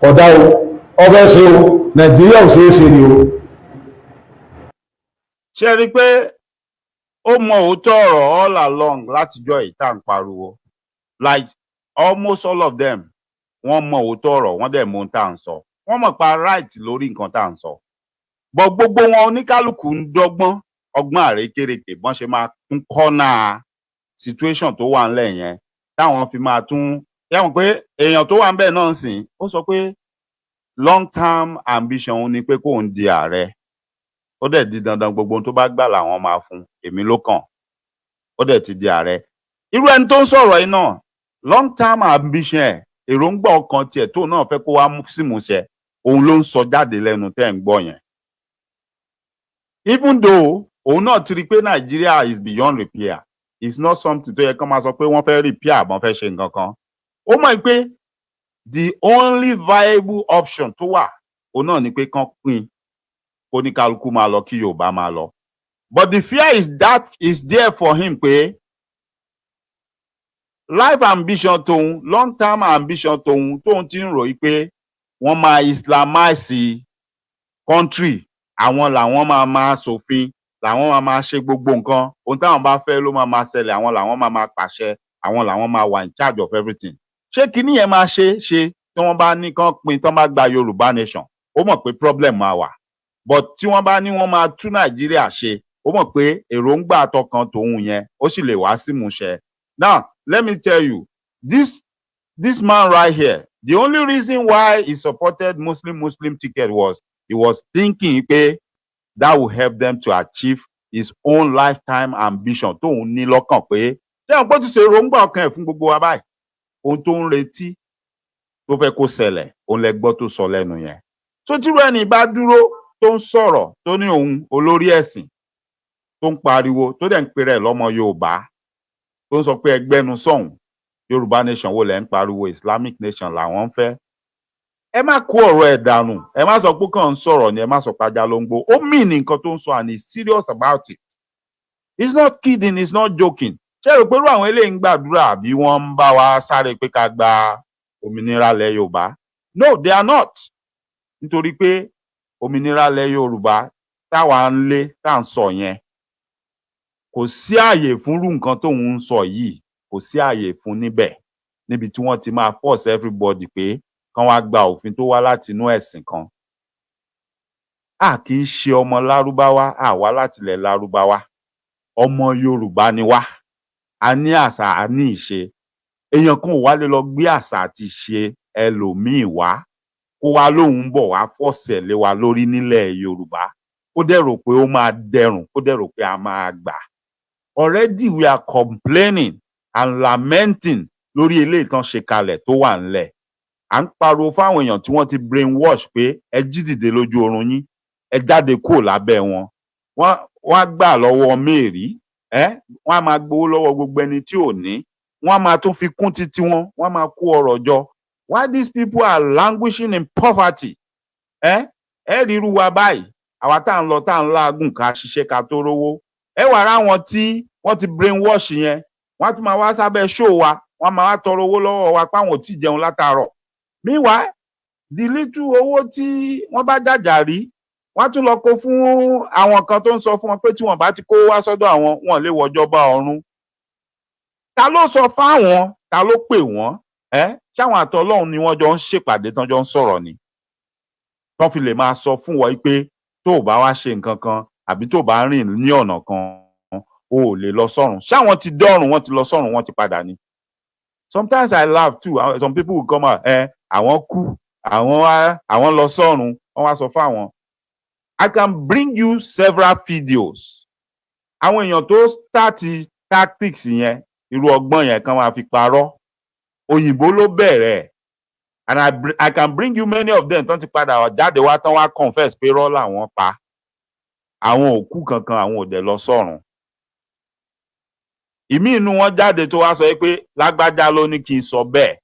ọ̀dá o ọbẹ̀ ṣe o Nàìjíríà ò ṣe é ṣe ni o. ṣe rí i pé ó mọ òótọ́ ọ̀rọ̀ all along látijọ́ ìta ń pariwo like almost all of them wọ́n mọ òótọ́ ọ̀rọ̀ wọ́n dẹ̀ mọ ohun tá à ń sọ wọ́n mọ̀ pa right lórí nǹkan tá à ń sọ but gbogbo wọn oníkálukú ń dọ́gbọ́n ọgbọ́n àrékérekè bọ́n ṣe máa tún kọ́nà situation tó wà ńlẹ̀ yẹn táwọn fi máa tún yẹ́wọ̀n pé èèyàn tó wà ń bẹ̀ náà sìn ó sọ pé long term ambition ni pé kóun di ààrẹ ó dẹ̀ di dandan gbogbo ohun tó bá gbà làwọn máa fún èmi ló kàn ó dẹ̀ ti di ààrẹ irú ẹni tó ń sọ̀rọ̀ yìí náà long term ambition ẹ̀ èròǹgbà ọkàn tiẹ̀ tó náà fẹ́ kó wá símúṣẹ òun ló ń sọ jáde lẹ́nu tẹ́ ń gbọ́ yẹn even though òun náà ti rí i pé Nàìjíríà is beyond repair it's not something tó yẹ kán máa sọ pé wọ́n fẹ́ repair àbọ̀n fẹ́ ṣe nǹkan kan ó mọ̀ pé the only viable option tó wà òun náà ni pé kán pín kó ní kálukú máa lọ kí Yorùbá máa lọ but the fear is there for him pé life ambition tóun long term ambition tóun ti ń ròyìn pé wọ́n máa islamize country àwọn làwọn máa ṣòfin làwọn máa ṣe gbogbo nǹkan ohun táwọn bá fẹ́ ló máa ṣẹlẹ̀ àwọn làwọn máa pàṣẹ àwọn làwọn máa wà in charge of everything ṣé kinní yẹn máa ṣe tí wọ́n bá ní kán pín tán bá gba Yorùbá nation ó mọ̀ pé problem máa wà but tí wọ́n bá ní wọ́n máa tú Nàìjíríà ṣe ó mọ̀ pé èròǹgbà àtọkàn tòun yẹn ó sì lè wá símúṣẹ. Now let me tell you this man right here, the only reason why he supported Muslim ticket was he was thinking pé that will help them to achieve his own lifetime ambition tóun ní lọ́kàn pé ṣé àwọn pé ti ṣe èròǹgbà ọkàn ẹ̀ fún gbogbo wa báyìí ohun tó ń retí tó fẹ́ kó ṣẹlẹ̀ òun lẹ gbọ́ tó sọ lẹ́nu yẹn. tó tírú ẹni bá dúró tó ń sọ̀rọ̀ tó ní òun olórí ẹ̀sìn tó ń pariwo tó dẹ̀ ń pèrè ẹ̀ lọ́mọ Yorùbá tó ń sọ pé ẹgbẹ́nu sọ̀hún Yorùbá nation wo lẹ̀ ń pariwo Islamic nation làwọn ń fẹ́. ẹ má kó ọ̀rọ̀ ẹ̀ dànù ẹ má sọ pé kàn ń sọ̀rọ̀ ni ẹ má sọ pé ajá ló ń gbó ó mì ní nǹkan tó ń sọ and he's serious about it. He's not kidding, he's not joking. ṣé rò pé irú àwọn eléyìí ń gbàdúrà àbí wọ́n ń bá wa sáré pé ká gba òmìnira ilẹ̀ Yorùbá? No, they are not. nítorí pé òmìnira ilẹ̀ Yorùbá táwa ń lé tá à ń sọ yẹn kò sí ààyè fúnrú nǹkan tóun ń sọ yìí kò sí ààyè fún níbẹ̀ níbi tí wọ́n ti máa force everybody pé kán wá gba òfin tó wá láti inú ẹ̀sìn kan. a kì í ṣe ọmọ Lárúbáwá a wá láti ilẹ̀ Lárúbáwá ọmọ Yorùbá ni wá a ní àṣà a ní ìṣe èèyàn kan ò wá lè lọ gbé àṣà àti ìṣe ẹlòmíì wá kó wá lóun bọ̀ wá fọ̀sẹ̀ lé wa lórí nílẹ̀ Yorùbá kó dẹ̀ rò pé ó máa dẹrùn kó dẹ̀ rò pé a máa gbà. Already we are complaining and lamenting lórí eléyìí tán ṣe kalẹ̀ tó wà ńlẹ̀. à ń pariwo fáwọn èèyàn tí wọ́n ti brainwash pé ẹ jí dìde lójú oorun yín ẹ jáde kúrò lábẹ́ wọn. wọ́n á gbà lọ́wọ́ mẹ́rì wọ́n á máa gbowó lọ́wọ́ gbogbo ẹni tí ò ní wọ́n á máa tún fi kún títí wọn wọ́n á máa kó ọrọ̀ jọ. Why these people are languishing in poverty? ẹ rí irú wa báyìí àwa tá à ń lọ tá à ń láàgùn ká ṣiṣẹ́ ká tó rówó ẹ wà rá wọn tí wọ́n ti brainwash yẹn wọ́n á tún máa wá sábẹ́ show wa wọ́n á máa wá tọrọ owó lọ́wọ́ wa páwọn ò tí ì jẹun látàárọ̀. Meanwhile the little owó tí wọ́n bá jàjà rí wọ́n á tún lọ kó fún àwọn kan tó ń sọ fún wọn pé tí wọ́n bá ti kó wá sọ́dọ̀ àwọn wọn lè wọjọba ọ̀run. ta ló sọ fáwọn ta ló pè wọ́n ṣáwọn àtọlọ́hun ni wọ́n jọ ń ṣèpàdé tán jọ ń sọ̀rọ̀ ni tán fi lè máa sọ fún wọn pé tó o bá wá ṣe nǹkan kan àbí tó o bá rìn ní ọ̀nà kan o ò lè lọ sọ́run. ṣáwọn ti dọ́run wọ́n ti lọ sọ́run wọ́n ti padà ni. Sometimes I laugh too. Some people will come out àwọn kú àwọn lọ sọ́run wọ́n wá sọ fáwọn. I can bring you several videos. àwọn èèyàn tó start tactics yẹn irú ọgbọ́n yẹn kan máa fi parọ́ òyìnbó ló bẹ̀rẹ̀ and I can bring you many of them tán ti padà jáde wá tán wá confess pé rọ́ làwọn pa àwọn òkú kankan àwọn ò dẹ̀ lọ sọ́run. ìmí inú wọn jáde tó wá sọ pé lágbájá ló ní kí n sọ bẹ́ẹ̀.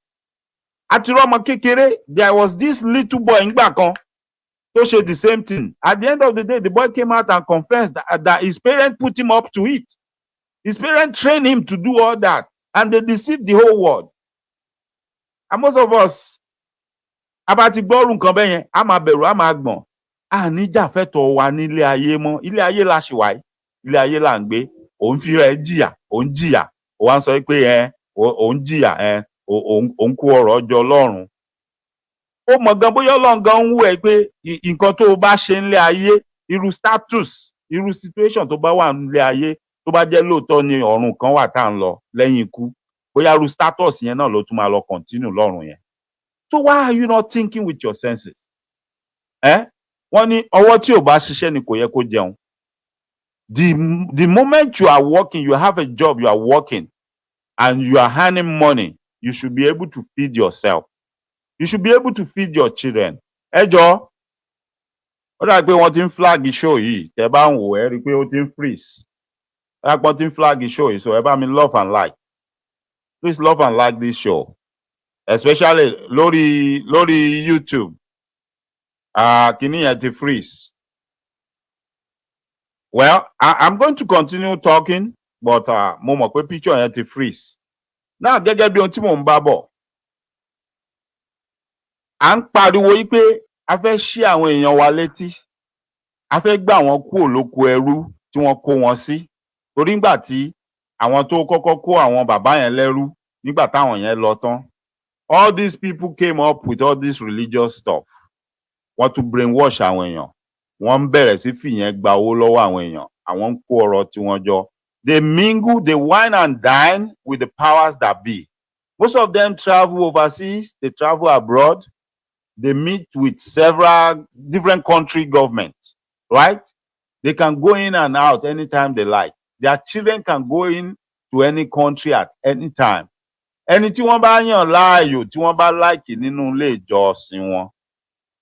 àti rọ́mọ kékeré there was this little boy ńgbà kan tó ṣe the same thing. At the end of the day the boy came out and confessed that his parents put him up to it. His parents trained him to do all that and they deceived the whole world. And most of us abati gbọ́rù nǹkan bẹ́ẹ̀ yẹn a máa bẹ̀rù a máa gbọ̀n a níjà fẹ́tọ̀ wa nílé ayé mọ́ ilé ayé la ṣì wáyé ilé ayé là ń gbé òun fi rẹ̀ jìyà òun jìyà òun wá ń sọ pé òun jìyà òun kó ọrọ̀ jọ lọ́run. ó mọ̀ gan bóyá Ọlọ́run gan ń wù ẹ́ pé nǹkan tó o bá ṣe nílé ayé irú status irú situation tó bá wà nílé ayé tó bá jẹ́ lóòótọ́ ni ọ̀run kan wà tá à ń lọ lẹ́yìn ikú bóyá irú status yẹn náà ló tún máa lọ continue lọ́run yẹn. So why are you not thinking with your senses? wọ́n ní ọwọ́ tí ò bá ṣiṣẹ́ ni kò yẹ kó jẹun. The moment you are working, you have a job, you are working, and you are earning money, you should be able to feed yourself. You should be able to feed your children. Ẹ jọ̀ọ́, ó dà pé wọ́n ti ń flag show yìí, tẹ́ bá ń wò ẹ́ rí i pé ó ti ń freeze. Ó dà pé wọ́n ti ń flag show yìí, so ẹ bá mi love and like. Please love and like this show, especially lórí YouTube. Kìíní yẹn ti freeze. Well, I'm going to continue talking, but mo mọ̀ pé picture yẹn ti freeze. Now, gẹ́gẹ́ bí ohun tí mò ń bá bọ̀, à ń pariwo yí pé a fẹ́ ṣí àwọn èèyàn wa létí a fẹ́ gbà wọ́n kúrò lóko ẹrú tí wọ́n kó wọn sí torí ńgbà tí àwọn tó kọ́kọ́ kó àwọn bàbá yẹn lẹ́rú nígbà táwọn yẹn lọ tán all these people came up with all this religious stuff wọ́n tún brainwash àwọn èèyàn wọ́n ń bẹ̀rẹ̀ sí fìyẹn gba owó lọ́wọ́ àwọn èèyàn àwọn ń kó ọrọ̀ tiwọn jọ they mingle they wine and dine with the powers that be most of them travel overseas they travel abroad they meet with several different country governments right they can go in and out anytime they like their children can go in to any country at any time ẹni tí wọ́n bá yàn láàyò tí wọ́n bá láìkì nínú ilé ìjọsìn wọn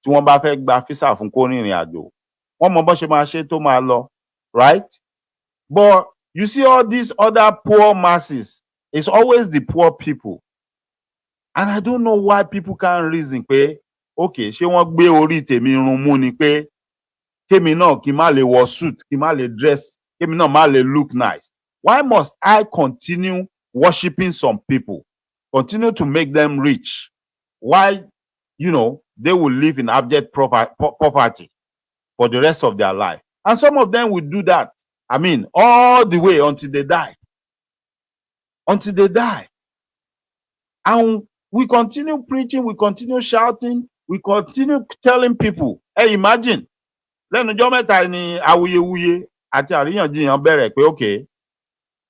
tí wọ́n bá fẹ́ gba físà fún kó rìnrìn àjò wọ́n mọ bó ṣe máa ṣe tó máa lọ right but you see all these other poor masses it's always the poor people and I don't know why people can't reason pé okay ṣé wọ́n gbé orí tèmi run mú ni pé kémi náà kí n má lè wọ suit kí n má lè dress kémi náà má lè look nice why must I continue worshiping some people continue to make them rich why they will live in abject poverty for the rest of their life and some of them will do that I mean all the way until they die and we continue preaching we continue shouting we continue telling people hey imagine lẹ́nujọ́ mẹ́ta ni awuyewuye àti àríyànjiyàn bẹ̀rẹ̀ pé okay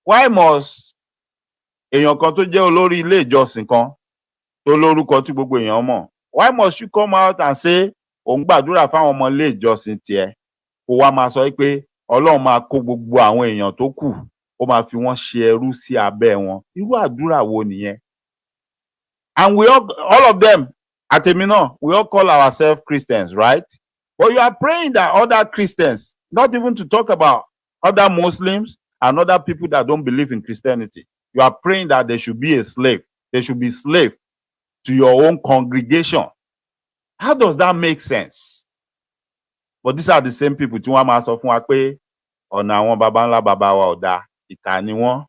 why must èèyàn kan tó jẹ́ olórí ilé ìjọsìn kan tó lórúkọ tí gbogbo èèyàn mọ̀ why must you come out and say òun gbàdúrà fáwọn ọmọ ilé ìjọsìn tiẹ̀ kó wá máa sọ pé Ọlọ́run máa kó gbogbo àwọn èèyàn tó kù ó máa fi wọ́n ṣe ẹrú sí abẹ́ wọn irú àdúrà wo nìyẹn and we all of them àtèmi náà we all call ourselves Christians right but you are praying that other Christians not even to talk about other Muslims and other people that don't believe in Christianity you are praying that they should be a slave they should be slave to your own congregation how does that make sense but these are the same people tí wọ́n máa sọ fún wa pé ọ̀nà àwọn baba ńlá baba wa ò dáa ìkà ni wọ́n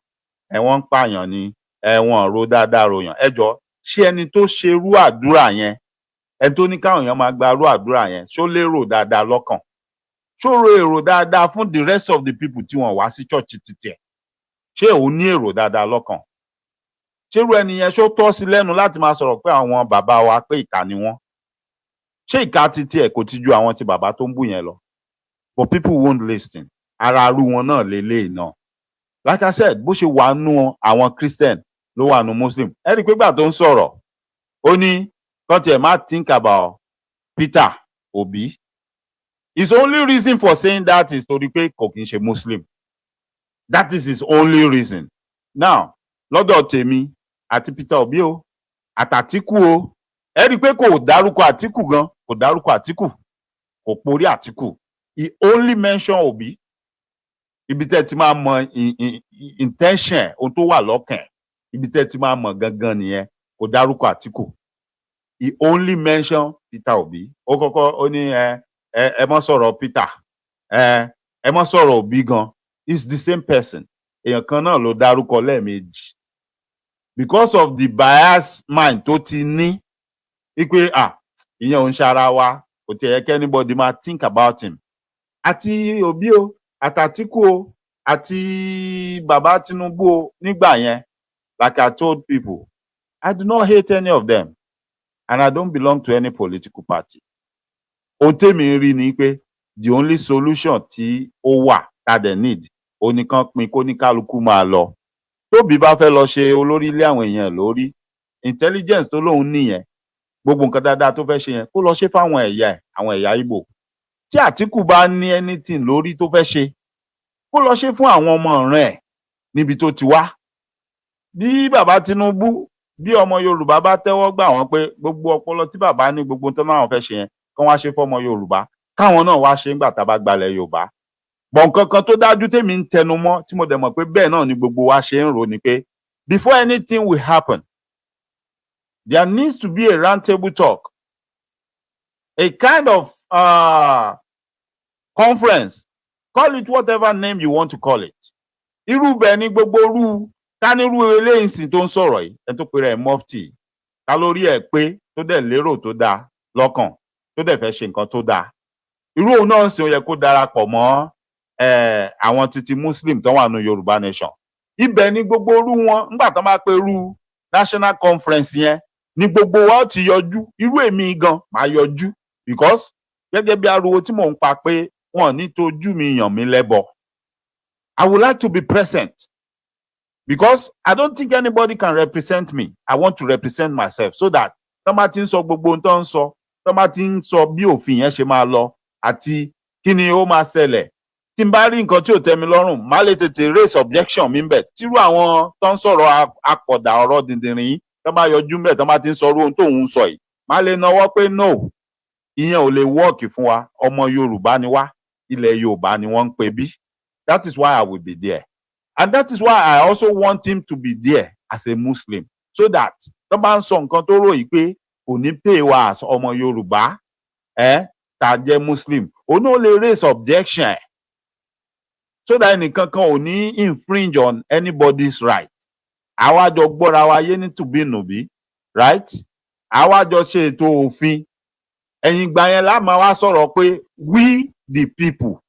ń pààyàn ni wọ́n ro dáadáa ròyàn ẹjọ́ ṣé ẹni tó ṣerú àdúrà yẹn ẹni tó ní káwọn èèyàn máa gba irú àdúrà yẹn ṣó lérò dáadáa lọ́kàn ṣó ro èrò dáadáa fún the rest of the people tí wọ́n wá sí church títí ẹ̀ ṣé òun ní èrò dáadáa lọ́kàn ṣérú ẹni yẹn ṣó tọ́ sí lẹ́nu láti máa sọ̀rọ̀ pé àwọn bàbá wa pé ìkà ni wọ́n ṣé ìkà títí ẹ̀ kò ti ju àwọn ti bàbá tó ń bù yẹn lọ but people won't listen ara arú wọn náà lélẹ́yìí náà like I said bó ṣe wà nù àwọn Christian ló wà nù Muslim ẹ rí i pé gbà tó ń sọ̀rọ̀ ó ní kàn tiẹ̀ má think about Peter Obi his only reason for saying that is torí pé kò kí n ṣe Muslim that is his only reason now lọ́dọ̀ tèmi àti Peter Obi o àtàtìkù o ẹ rí i pé kò dárúkọ Àtìkù gan kò dárúkọ Àtìkù kò porí Àtìkù he only mention Obi ibi tẹ́ ti máa mọ intention ohun tó wà lọ́kàn ibi tẹ́ ti máa mọ gangan nìyẹn kò dárúkọ Àtìkù he only mention Peter Obi ó kọ́kọ́ ó ní ẹ mọ́ sọ̀rọ̀ Peter ẹ mọ́ sọ̀rọ̀ Obi gan it's the same person èèyàn kan náà ló dárúkọ lẹ́ẹ̀mejì because of the bias mind tó ti ní wípé ìyẹn ò ń ṣara wa kò tiẹ̀ yẹ kí anybody máa think about him àti Obi o àtàtìkù o àti bàbá Tinubu o nígbà yẹn like I told people I do not hate any of them and I don't belong to any political party ohun tèmi rí ni pé the only solution tí ó wà tá dẹ̀ need oníkan pin kó ní kálukú máa lọ tóbi bá fẹ́ lọ ṣe olórí ilé àwọn èèyàn lórí intelligence tó lóun nìyẹn gbogbo nǹkan dáadáa tó fẹ́ ṣe yẹn kó lọ ṣe fáwọn ẹ̀yà àwọn ẹ̀yà Ìgbò tí Àtìkù bá ní anything lórí tó fẹ́ ṣe kó lọ ṣe fún àwọn ọmọ ọ̀ràn ẹ̀ níbi tó ti wá bí bàbá Tinubu bí ọmọ Yorùbá bá tẹ́wọ́ gbà wọ́n pé gbogbo ọpọlọ tí bàbá ní gbogbo tó náà fẹ́ ṣe yẹn kán wá ṣe fọ́mọ Yorùbá káwọn náà wá ṣe ńgbà tá a bá gbalẹ̀ Yorùbá bọ̀ nǹkan kan tó dájú tèmi ń tẹnu mọ́ tí mo dẹ̀ mọ̀ pé bẹ́ẹ̀ náà ni gbogbo wa ṣe ń rò ni pé before anything will happen there needs to be a round table talk a kind of conference call it whatever name you want to call it irú bẹ́ẹ̀ ni gbogbo rú ká nírú eléyìí sìn tó ń sọ̀rọ̀ yìí ẹ tó pèrè ẹ̀ mọ́fìtì ká lórí ẹ̀ pé tó dẹ̀ lérò tó dáa lọ́kàn tó dẹ̀ fẹ́ ṣe nǹkan tó dáa irú òun náà sì ó yẹ kó darapọ̀ mọ́ àwọn títí muslim tó wà ní Yorùbá nation. Ibẹ̀ ni gbogbo irú wọn nígbà tó máa pe irú national conference yẹn ni gbogbo wa ó ti yọjú. Irú èmi gan máa yọjú because gẹ́gẹ́ bí ariwo tí mò ń pa pé wọn ní tójú mi yàn mí lẹ́bọ. I would like to be present because I don't think anybody can represent me. I want to represent myself so that tó bá ti ń sọ gbogbo ohun tó ń sọ, tó bá ti ń sọ bí òfin yẹn ṣe máa lọ àti kí ni ó máa ṣẹlẹ̀. Tí n bá rí nǹkan tí ò tẹ́ mi lọ́rùn, má lè tètè raise objection mi ńbẹ̀. Tírú àwọn tó ń sọ̀rọ̀ àpọ̀dà ọ̀rọ̀ dìndìnrín tó bá yọjú ńbẹ̀ tó bá ti ń sọ ohun tó ń sọ yìí, má lè nawọ́ pé no, ìyẹn ò lè work fún wa. Ọmọ Yorùbá ni wá, ilẹ̀ Yorùbá ni wọ́n ń pè bí. That is why I will be there. And that is why I also want him to be there as a Muslim. So that tó bá ń sọ nǹkan tó ròyìn pé kò ní pay wa as ọmọ Yorùbá, tá jẹ́ Muslim, òun náà lè raise objection. So that ẹnìkan kan ò ní infringe on anybody's right. Àwa jọ gbọ́ra wa yé ní tùbínùbí, right? Àwa jọ ṣe ètò òfin. Ẹ̀yìn ìgbà yẹn la máa wá sọ̀rọ̀ pé we the people,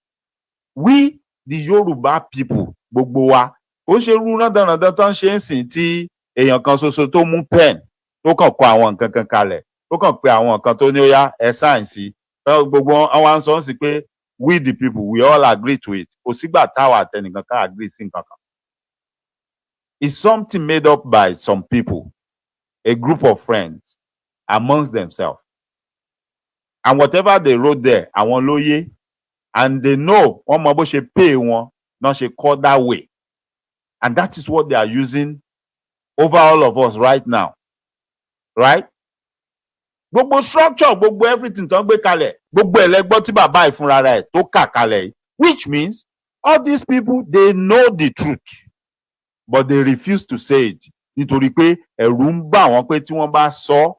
we the Yoruba people, gbogbo wa. Ó ṣe rú rándanrandan tó ń ṣe ń sìn tí èèyàn kan ṣoṣo tó mú pen tó kàn kọ àwọn nǹkan kan kalẹ̀, tó kàn pé àwọn nǹkan tó ní ó yá ẹ sáyẹ̀nsì. Gbogbo àwọn sọ ń sí pé we the people, we all agree to it. Kò sígbà táwa àtẹnìkan ká agree sí nǹkan kan. It's something made up by some people, a group of friends amongst themselves. And whatever they wrote there, àwọn lóye, and they know wọ́n mọ bó ṣe pay wọn, náà ṣe call that way. And that is what they are using over all of us right now. Right? Gbogbo structure, gbogbo everything tó ń gbé kalẹ̀, gbogbo ẹlẹ́gbọ́n tí bàbá ìfúnra rẹ̀ tó kà kalẹ̀, which means all these people, they know the truth, but they refuse to say it. Nítorí pé ẹ̀rù ń bà wọ́n pé tí wọ́n bá sọ,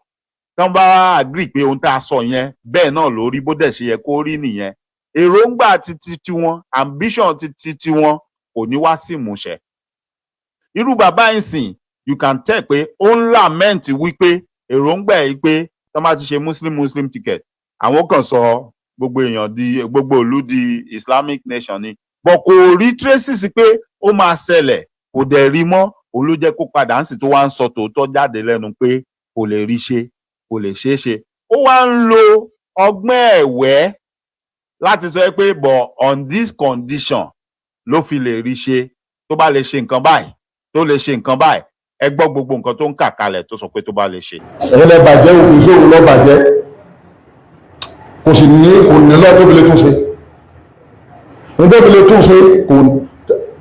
tí wọ́n bá agree pé ohun tá a sọ yẹn bẹ́ẹ̀ náà lórí bó dẹ̀ ṣe yẹ kó rí nìyẹn. Èròǹgbà títí tiwọn, ambition títí tiwọn kò ní wá sí ìmúṣẹ. Irú bàbá ìsìn, you can tell pé ó ń lament wípé èròǹgbà yìí pé tó máa ti ṣe Muslim ticket, àwọn kan sọ gbogbo èèyàn di gbogbo ìlú di Islamic nation ni. But kò rí traces pé ó máa ṣẹlẹ̀, kò dẹ̀ rí mọ́. Òun ló jẹ́ kó padà ń sì tó wá ń sọ tòótọ́ jáde lẹ́nu pé kò lè rí ṣe, kò lè ṣeé ṣe. Ó wá ń lo ọgbọ́n ẹ̀wẹ́ láti sọ pé but on this condition ló fi lè rí ṣe. Tó bá lè ṣe nǹkan báyìí, tó lè ṣe nǹkan báyìí, ẹ gbọ́ gbogbo nǹkan tó ń kà kalẹ̀ tó sọ pé tó bá lè ṣe. ẹ̀yin lẹ bàjẹ́ òkú ìṣòro lọ bàjẹ́, kò sì ní lọ tó fi lè tún ṣe. Ní tó fi lè tún ṣe kò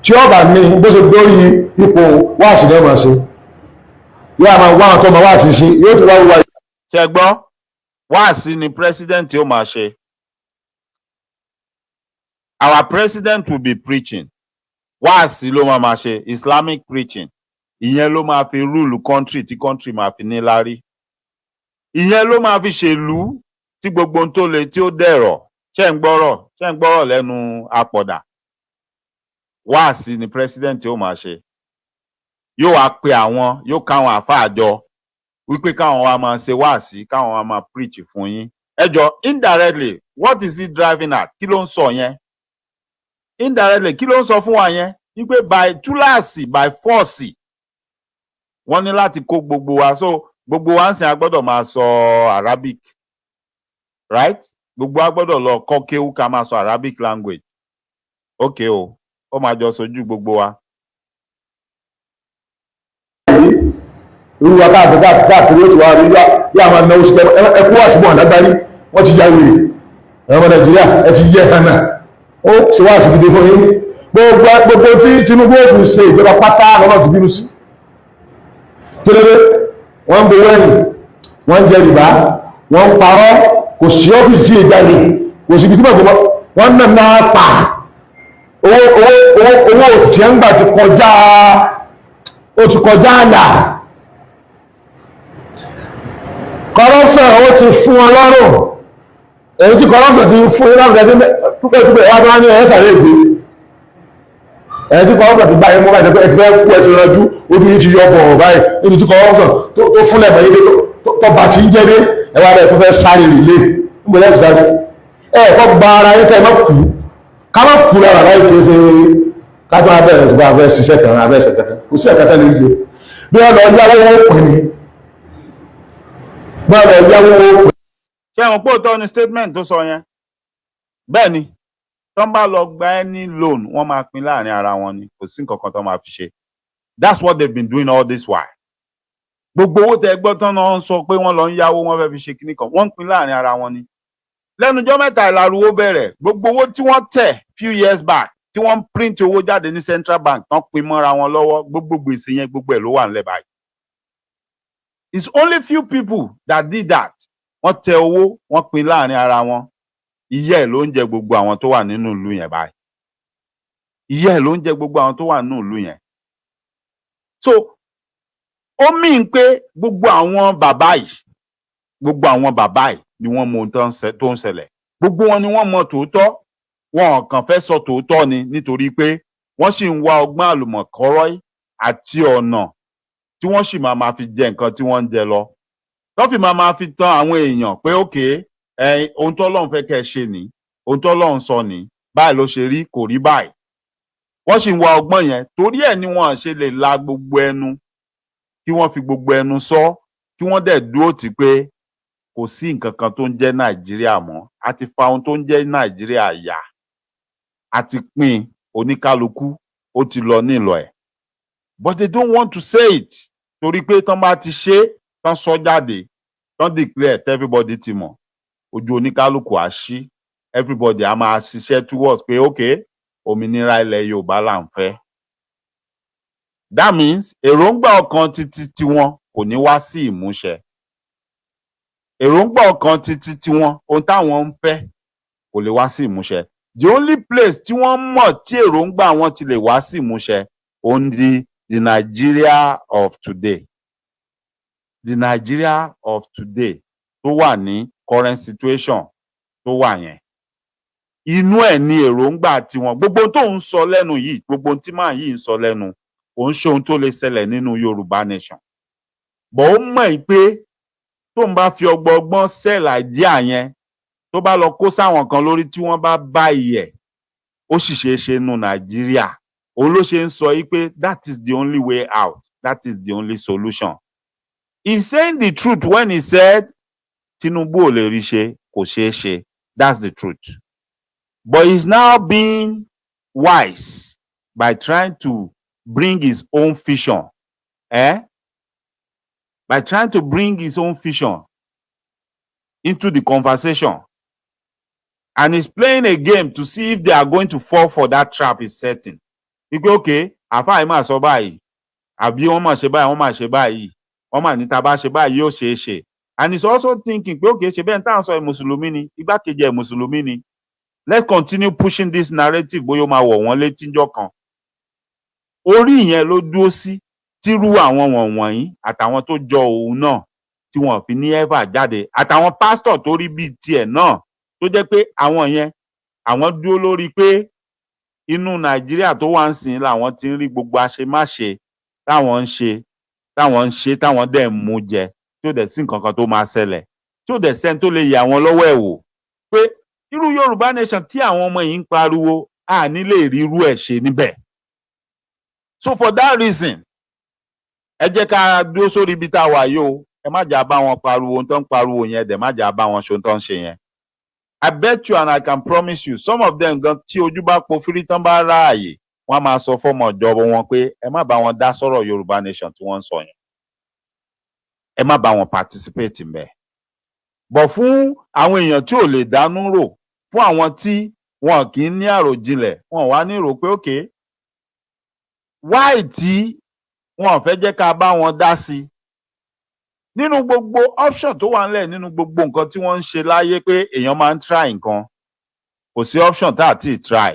tí ó bá ní bó ṣe dórí ipò wáàsí náà máa ṣe. Yóò máa wá àwọn tó máa wáàsí sí, yóò ti wá wá. Ṣé gbọ́? Wáàsí ni president yóò máa ṣe. Our president will be preaching. Wáàsí ló máa ṣe, Islamic preaching. Ìyẹn ló máa fi rule country tí country máa fi ní lárí. Ìyẹn ló máa fi ṣèlú tí gbogbo ohun tó le tí ó dẹ̀rọ̀. Ṣé ń gbọ́rọ̀ lẹ́nu àpọ̀dà. Wáàsí ni president yóò máa ṣe. Yóò wá pe àwọn, yóò káwọn àfáà jọ wípé káwọn wá máa ṣe wáàsí, káwọn wá máa preach fún yín. Ẹ jọ̀ọ́, indirectly, what is he driving at? Kí ló ń sọ yẹn? Indirectly, kí ló ń sọ fún wa yẹn? Wípé by túláàsì, by force, wọ́n ní láti kó gbogbo wa. So gbogbo wa ń sìn a gbọ́dọ̀ máa sọ Arabic, right? Gbogbo wa gbọ́dọ̀ lọ kọ́ kéwú ká máa sọ Arabic language. Okay o, ó máa jọ sojú gbogbo wa. Irú wa káàkiri ó ti wá rí yá máa náwó sílẹ̀ ẹkú àti bọ̀ lágbárí wọ́n ti já wèrè. Ọmọ Nàìjíríà ẹ ti yẹ hànà. Ó ṣe wá sí gidi fún yín. Gbogbo tí Tinubu ó fi ṣe ìjọba pátá lọ́nà ti bínú sí. Kílódé wọ́n ń gbowó ẹ̀yìn, wọ́n ń jẹ rìbá, wọ́n ń parọ́, kò sí ọ́fíìsì tí ìjáde, kò sí ibi tí wọ́n náà pa. Owó òṣìṣẹ́ ń gbà ti kọjá àlà. Corruption ó ti fún wọn lọ́rùn. Èyí tí corruption ti fún yín láwùjọ túpẹ́ wá tó wá ní ẹ̀yẹ́ sàrẹ́ èdè. Èyí tí corruption ti bá yín mú báyìí pé ẹ ti fẹ́ kú ẹ ti rọjú ojú yìí ti yọ bọ̀ báyìí níbi tí corruption tó fúnlẹ̀ mọ́ yín tó bá ti ń jẹ́ dé ẹwà rẹ̀ tó fẹ́ sáré rìlé níbo lẹ́sìn sáré kọ́ gba ara yín kẹ́ ẹ má kú ká má kú lára láì kí ẹ ṣe ká tó abẹ́rẹ́ ṣùgbọ́n abẹ́ ṣiṣẹ́ kan abẹ́ ṣe kankan kò sí ẹ̀kẹ́tẹ́ lè ṣe bí wọ́n lọ yáwó wọn pè ní bí wọ́n lọ yáwó wọn pè. ṣé àwọn pòótọ́ ni statement tó sọ yẹn bẹ́ẹ̀ ni tó ń bá lọ gba any loan wọ́n máa pín láàrin ara wọn ni kò sí nǹkan kan tó máa fi ṣe. That's what they've been doing all this while. Gbogbo owó tẹ gbọ́ tán náà ń sọ pé wọ́n lọ ń yáwó wọ́n fẹ́ fi ṣe kíní kan wọ́n ń pín láàrin ara wọn ni. Lẹ́nujọ́ mẹ́ta ìlàrúwó bẹ̀rẹ̀ gbogbo owó tí wọ́n tẹ̀ few years back tí wọ́n ń print owó jáde ní Central Bank tán pín mọ́ra wọn lọ́wọ́ gbogbo gbèsè yẹn gbogbo ẹ̀ ló wà nílẹ̀ báyìí. It's only few people that did that. Wọ́n tẹ owó wọ́n pín láàrin ara wọn. Ìyẹ́ ẹ̀ ló ń jẹ gbogbo àwọn tó wà nínú ìlú yẹn báyìí. Ìyẹ́ ẹ̀ ló ń jẹ gbogbo àwọn tó wà nínú ìlú yẹn. So ó mean pé gbogbo àwọn bàbá yìí ni wọ́n mọ ohun tó ń ṣẹlẹ̀. Gbogbo wọn ni wọ́n mọ tòótọ́. Wọn kàn fẹ́ sọ tòótọ́ ni nítorí pé wọ́n sì ń wá ọgbọ́n àlùmọ̀kọ́rọ́ àti ọ̀nà tí wọ́n sì máa fi jẹ nǹkan tí wọ́n ń jẹ lọ. Tó fi máa fi tan àwọn èèyàn pé okay ohun tó Ọlọ́run fẹ́ kẹ́ ẹ ṣe ni ohun tó Ọlọ́run sọ ni báyìí ló ṣe rí kò rí báyìí. Wọ́n sì ń wá ọgbọ́n yẹn torí ẹ̀ ni wọ́n ṣe lè la gbogbo ẹnu kí wọ́n fi gbogbo ẹnu sọ kí wọ́n dẹ̀ dúró tì pé kò sí nǹkan kan tó ń jẹ́ Nàìjíríà mọ́ a ti fa ohun tó ń jẹ́ Nàìjíríà yà a ti pín oníkálukú ó ti lọ nílò ẹ̀. But they don't want to say it torí pé tán bá ti ṣe tán sọ jáde tán declare everybody ti mọ̀ ojú oníkálukú á ṣí everybody á máa ṣiṣẹ́ towards pé okay òmìnira ilẹ̀ Yorùbá là ń fẹ́. That means èròǹgbà ọkàn títí tiwọn kò ní wá sí ìmúṣẹ. Èròǹgbà ọkàn títí tiwọn ohun táwọn ń fẹ́ kò lè wá sí ìmúṣẹ. The only place tí wọ́n mọ̀ tí èròǹgbà wọn ti lè wá sí ìmúṣẹ òun ni the Nigeria of today. The Nigeria of today tó wà ní current situation tó wà yẹn. Inú ẹ̀ ni èròǹgbà tiwọn. Gbogbo tó ń sọ lẹ́nu yìí gbogbo tí màá yìí ń sọ lẹ́nu òun ṣe ohun tó lè ṣẹlẹ̀ nínú Yorùbá nation. But ó mọ̀ pé tó ń bá fi ọgbọ́n sell idea yẹn tó bá lọ kó sáwọn kan lórí tí wọ́n bá bá iyẹ̀ ó sì ṣeé ṣe nínú Nàìjíríà. Òun ló ṣe ń sọ pé that is the only way out. That is the only solution. He's saying the truth when he said Tinubu ò lè rí ṣe kò ṣeé ṣe. That's the truth. But he's now being wise by trying to bring his own vision. By trying to bring his own vision into the conversation. And he's playing a game to see if they are going to fall for that trap he's setting. Because okay, àfáà yìí máa sọ báyìí, àbí wọ́n máa ṣe báyìí, wọ́n máa ṣe báyìí, wọ́n máa ní tá bá ṣe báyìí yóò ṣeé ṣe. And he's also thinking pé okay, ṣe bẹ́ẹ̀ ní táwọn sọ Mùsùlùmí ni, igbákejì ẹ̀ Mùsùlùmí ni. Let's continue pushing this narrative bóyá ó máa wọ̀ wọ́n létí ńjọ́ kan. Orí yẹn ló dúró sí tírú àwọn wọ̀nyí àtàwọn tó jọ òun náà tí wọ́n fi ní ever jáde àtàwọn pásítọ̀ tó rí bíi tiẹ̀ náà tó jẹ́ pé àwọn yẹn àwọn dúró lórí pé inú Nàìjíríà tó wà ń sìn làwọn ti ń rí gbogbo àṣemáṣe táwọn ń ṣe táwọn dẹ̀ ń mú jẹ tí ó dẹ̀ sí nǹkan kan tó máa ṣẹlẹ̀ tí ó dẹ̀ sẹ́ni tó lè yà wọ́n lọ́wọ́ ẹ̀ wò pé irú Yorùbá nation tí àwọn ọmọ yìí ń pariwo à ní lè rí irú ẹ̀ ṣe níbẹ̀. So for that reason ẹ jẹ́ ká dúró sórí ibi tá a wà yìí o ẹ má jà bá wọn pariwo ohun tó ń pariwo yẹn dẹ̀ má jà bá wọn ṣe ohun tó ń ṣe yẹn. I bet you and I can promise you some of them gan tí ojú bá po fírí tán bá ráàyè wọ́n á máa sọ fọ́mọ ìjọba wọn pé ẹ má bá wọn dá sọ̀rọ̀ Yorùbá nation tí wọ́n ń sọ yẹn. Ẹ má bá wọn participate ń bẹ̀. But fún àwọn èèyàn tí ò lè dánú rò fún àwọn tí wọn kì í ní àròjinlẹ̀ wọn wá ní rò pé okay why tí wọn fẹ́ jẹ́ ká bá wọn dá sí nínú gbogbo option tó wà nílẹ̀ nínú gbogbo nǹkan tí wọ́n ń ṣe láyé pé èèyàn máa ń try nǹkan kò sí option tá à tí ì try.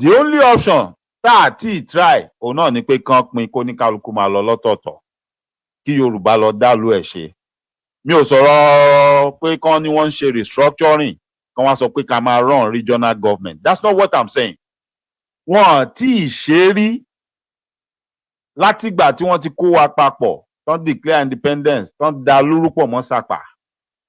The only option tá à tí ì try òun náà ni pé kán pín kó ní kálukú máa lọ lọ́tọ̀ọ̀tọ̀ kí Yorùbá lọ dálú ẹ̀ ṣe. Mi ò sọ̀rọ̀ pé kán ní wọ́n ń ṣe restructuring kán wá sọ pé ká máa run regional government. That's not what I'm saying. Wọ́n tí ì ṣe rí látìgbà tí wọ́n ti kó wa papọ̀ tán declare independence tán da lórúpọ̀ mọ́ Sàpà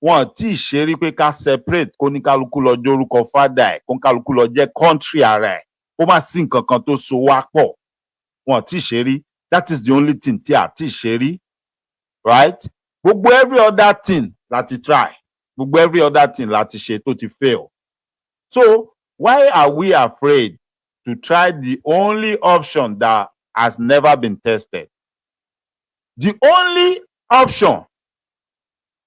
wọn tí ṣe rí pé ká separate kó ní kálukú lọ jẹ́ orúkọ fádà ẹ̀ kó ní kálukú lọ jẹ́ country ara ẹ̀ kó má sí nǹkan kan tó so wá pọ̀ wọn tí ṣe rí. That is the only thing tí a tí ṣe rí, right? Gbogbo every other thing láti try, gbogbo every other thing láti ṣe tó ti fail. So why are we afraid to try the only option that has never been tested? The only option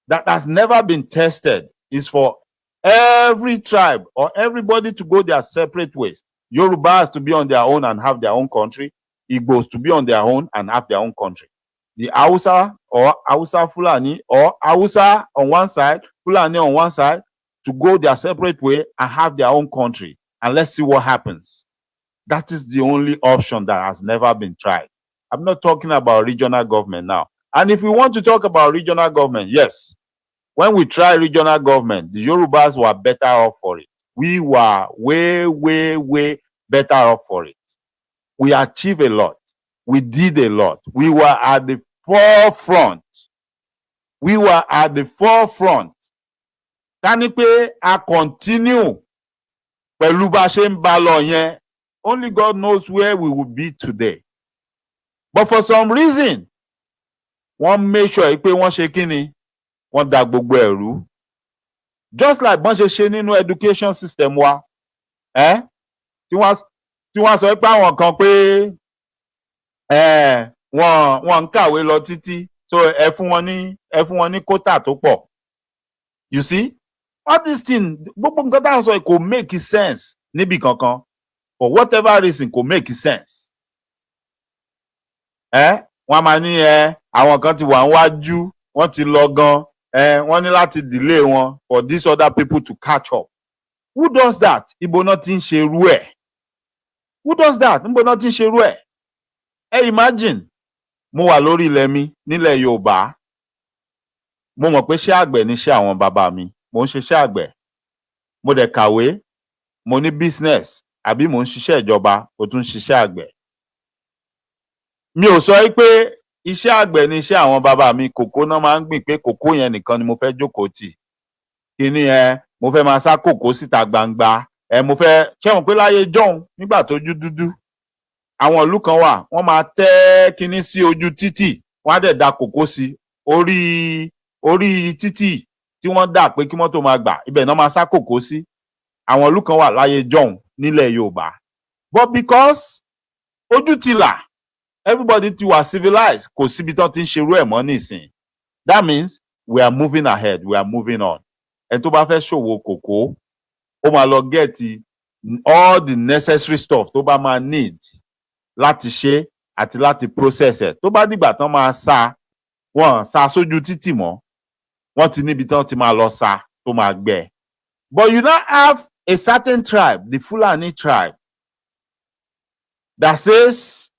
that has never been tested is for every tribe or everybody to go their separate ways. Yoruba has to be on their own and have their own country. Igbos to be on their own and have their own country. The Hausa or Hausa Fulani or Hausa on one side, Fulani on one side, to go their separate way and have their own country. And let's see what happens. That is the only option that has never been tried. I'm not talking about regional government now. And if we want to talk about regional government, yes, when we try regional government, the Yorubas were better off for it. We were way, way, way better off for it. We achieved a lot. We did a lot. We were at the forefront. We were at the forefront. Ká ní pé a continue pẹ̀lú bá ṣe ń bá lọ yẹn, only God knows where we would be today. But for some reason, wọ́n make sure pé wọ́n ṣe kíni, wọ́n dà gbogbo ẹ̀rú. Just like bọ́n ṣe nínú education system wa, tí wọ́n sọ pé àwọn kan pé wọ́n ń kàwé lọ títí, so ẹ fún wọn ní quota tó pọ̀. You see, all these things, gbogbo nǹkan tá à ń sọ kò make sense níbi kankan. For whatever reason kò make sense. Wọ́n máa ní àwọn kan ti wà níwájú, wọ́n ti lọ gan, wọ́n ní láti delay wọn for these other people to catch up. Who does that? Ibo náà ti ń ṣe irú ẹ̀. Who does that? Ibo náà ti ń ṣe irú ẹ̀. Imagine, mo wà lórí ilẹ̀ mi nílẹ̀ Yorùbá. Mo mọ̀ pé iṣẹ́ àgbẹ̀ ni iṣẹ́ àwọn bàbá mi. Mo ń ṣe iṣẹ́ àgbẹ̀. Mo dẹ̀ kàwé. Mo ní business. Àbí mo ń ṣiṣẹ́ ìjọba. Mo tún ń ṣiṣẹ́ àgbẹ̀. Mi ò sọ pé iṣẹ́ àgbẹ̀ ni iṣẹ́ àwọn bàbá mi. Kòkó náà máa ń gbìn pé kòkó yẹn nìkan ni mo fẹ́ jókòó tì. Kíní mo fẹ́ máa sá kòkó síta gbangba. Mo fẹ́ ṣé mo pé láyé jọ́hun nígbà tójú dúdú. Àwọn ìlú kan wà, wọ́n máa tẹ́ kíní sí ojú títì. Wọ́n á dẹ̀ da kòkó sí orí títì tí wọ́n dà pé kí mọ́tò máa gbà. Ibẹ̀ náà máa sá kòkó sí. Àwọn ìlú kan wà láyé jọ́hun nílẹ̀ Yorùbá. But because ojú ti là, everybody ti wà civilized, kò síbi tán ti ń ṣerú ẹ̀ mọ́ nísìn. That means we are moving ahead, we are moving on. Ẹni tó bá fẹ́ ṣòwò kòkó, ó máa lọ get all the necessary stuff tó bá máa need láti ṣe àti láti process ẹ̀. Tó bá dìgbà tán máa sá, wọ́n sá sójú títì mọ́, wọ́n ti níbi tán ti máa lọ sá tó máa gbẹ. But you now have a certain tribe, the Fulani tribe, that says,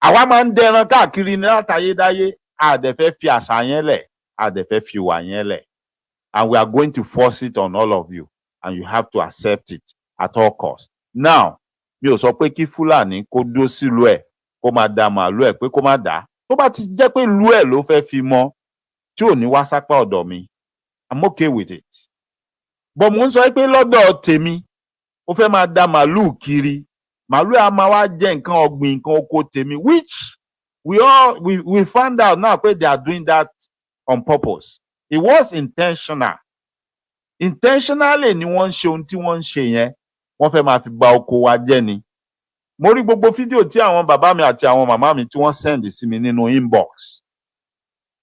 àwa máa ń dẹran káàkiri ní látayédáyé, a dẹ̀ fẹ́ fi àṣà yẹn lẹ̀, a dẹ̀ fẹ́ fi ìwà yẹn lẹ̀. And we are going to force it on all of you, and you have to accept it at all costs. Now, mi ò sọ pé kí Fulani kó dó sílùú ẹ̀, kó máa da màálù ẹ̀ pé kó má dà. Tó bá ti jẹ́ pé ìlú ẹ̀ ló fẹ́ fi mọ́, tí ò ní wá sápá ọ̀dọ̀ mi, I'm okay with it. But mo ń sọ pé lọ́dọ̀ tèmi, ó fẹ́ máa da màálù kiri. Màálù á máa wá jẹ́ nǹkan ọ̀gbìn, nǹkan oko tèmi, which we found out now pé they are doing that on purpose. It was intentional. Intentionally ni wọ́n ń ṣe ohun tí wọ́n ń ṣe yẹn. Wọ́n fẹ́ máa fi ba oko wa jẹ́ ni. Mo rí gbogbo fídíò tí àwọn bàbá mi àti àwọn màmá mi tí wọ́n send sí mi nínú inbox.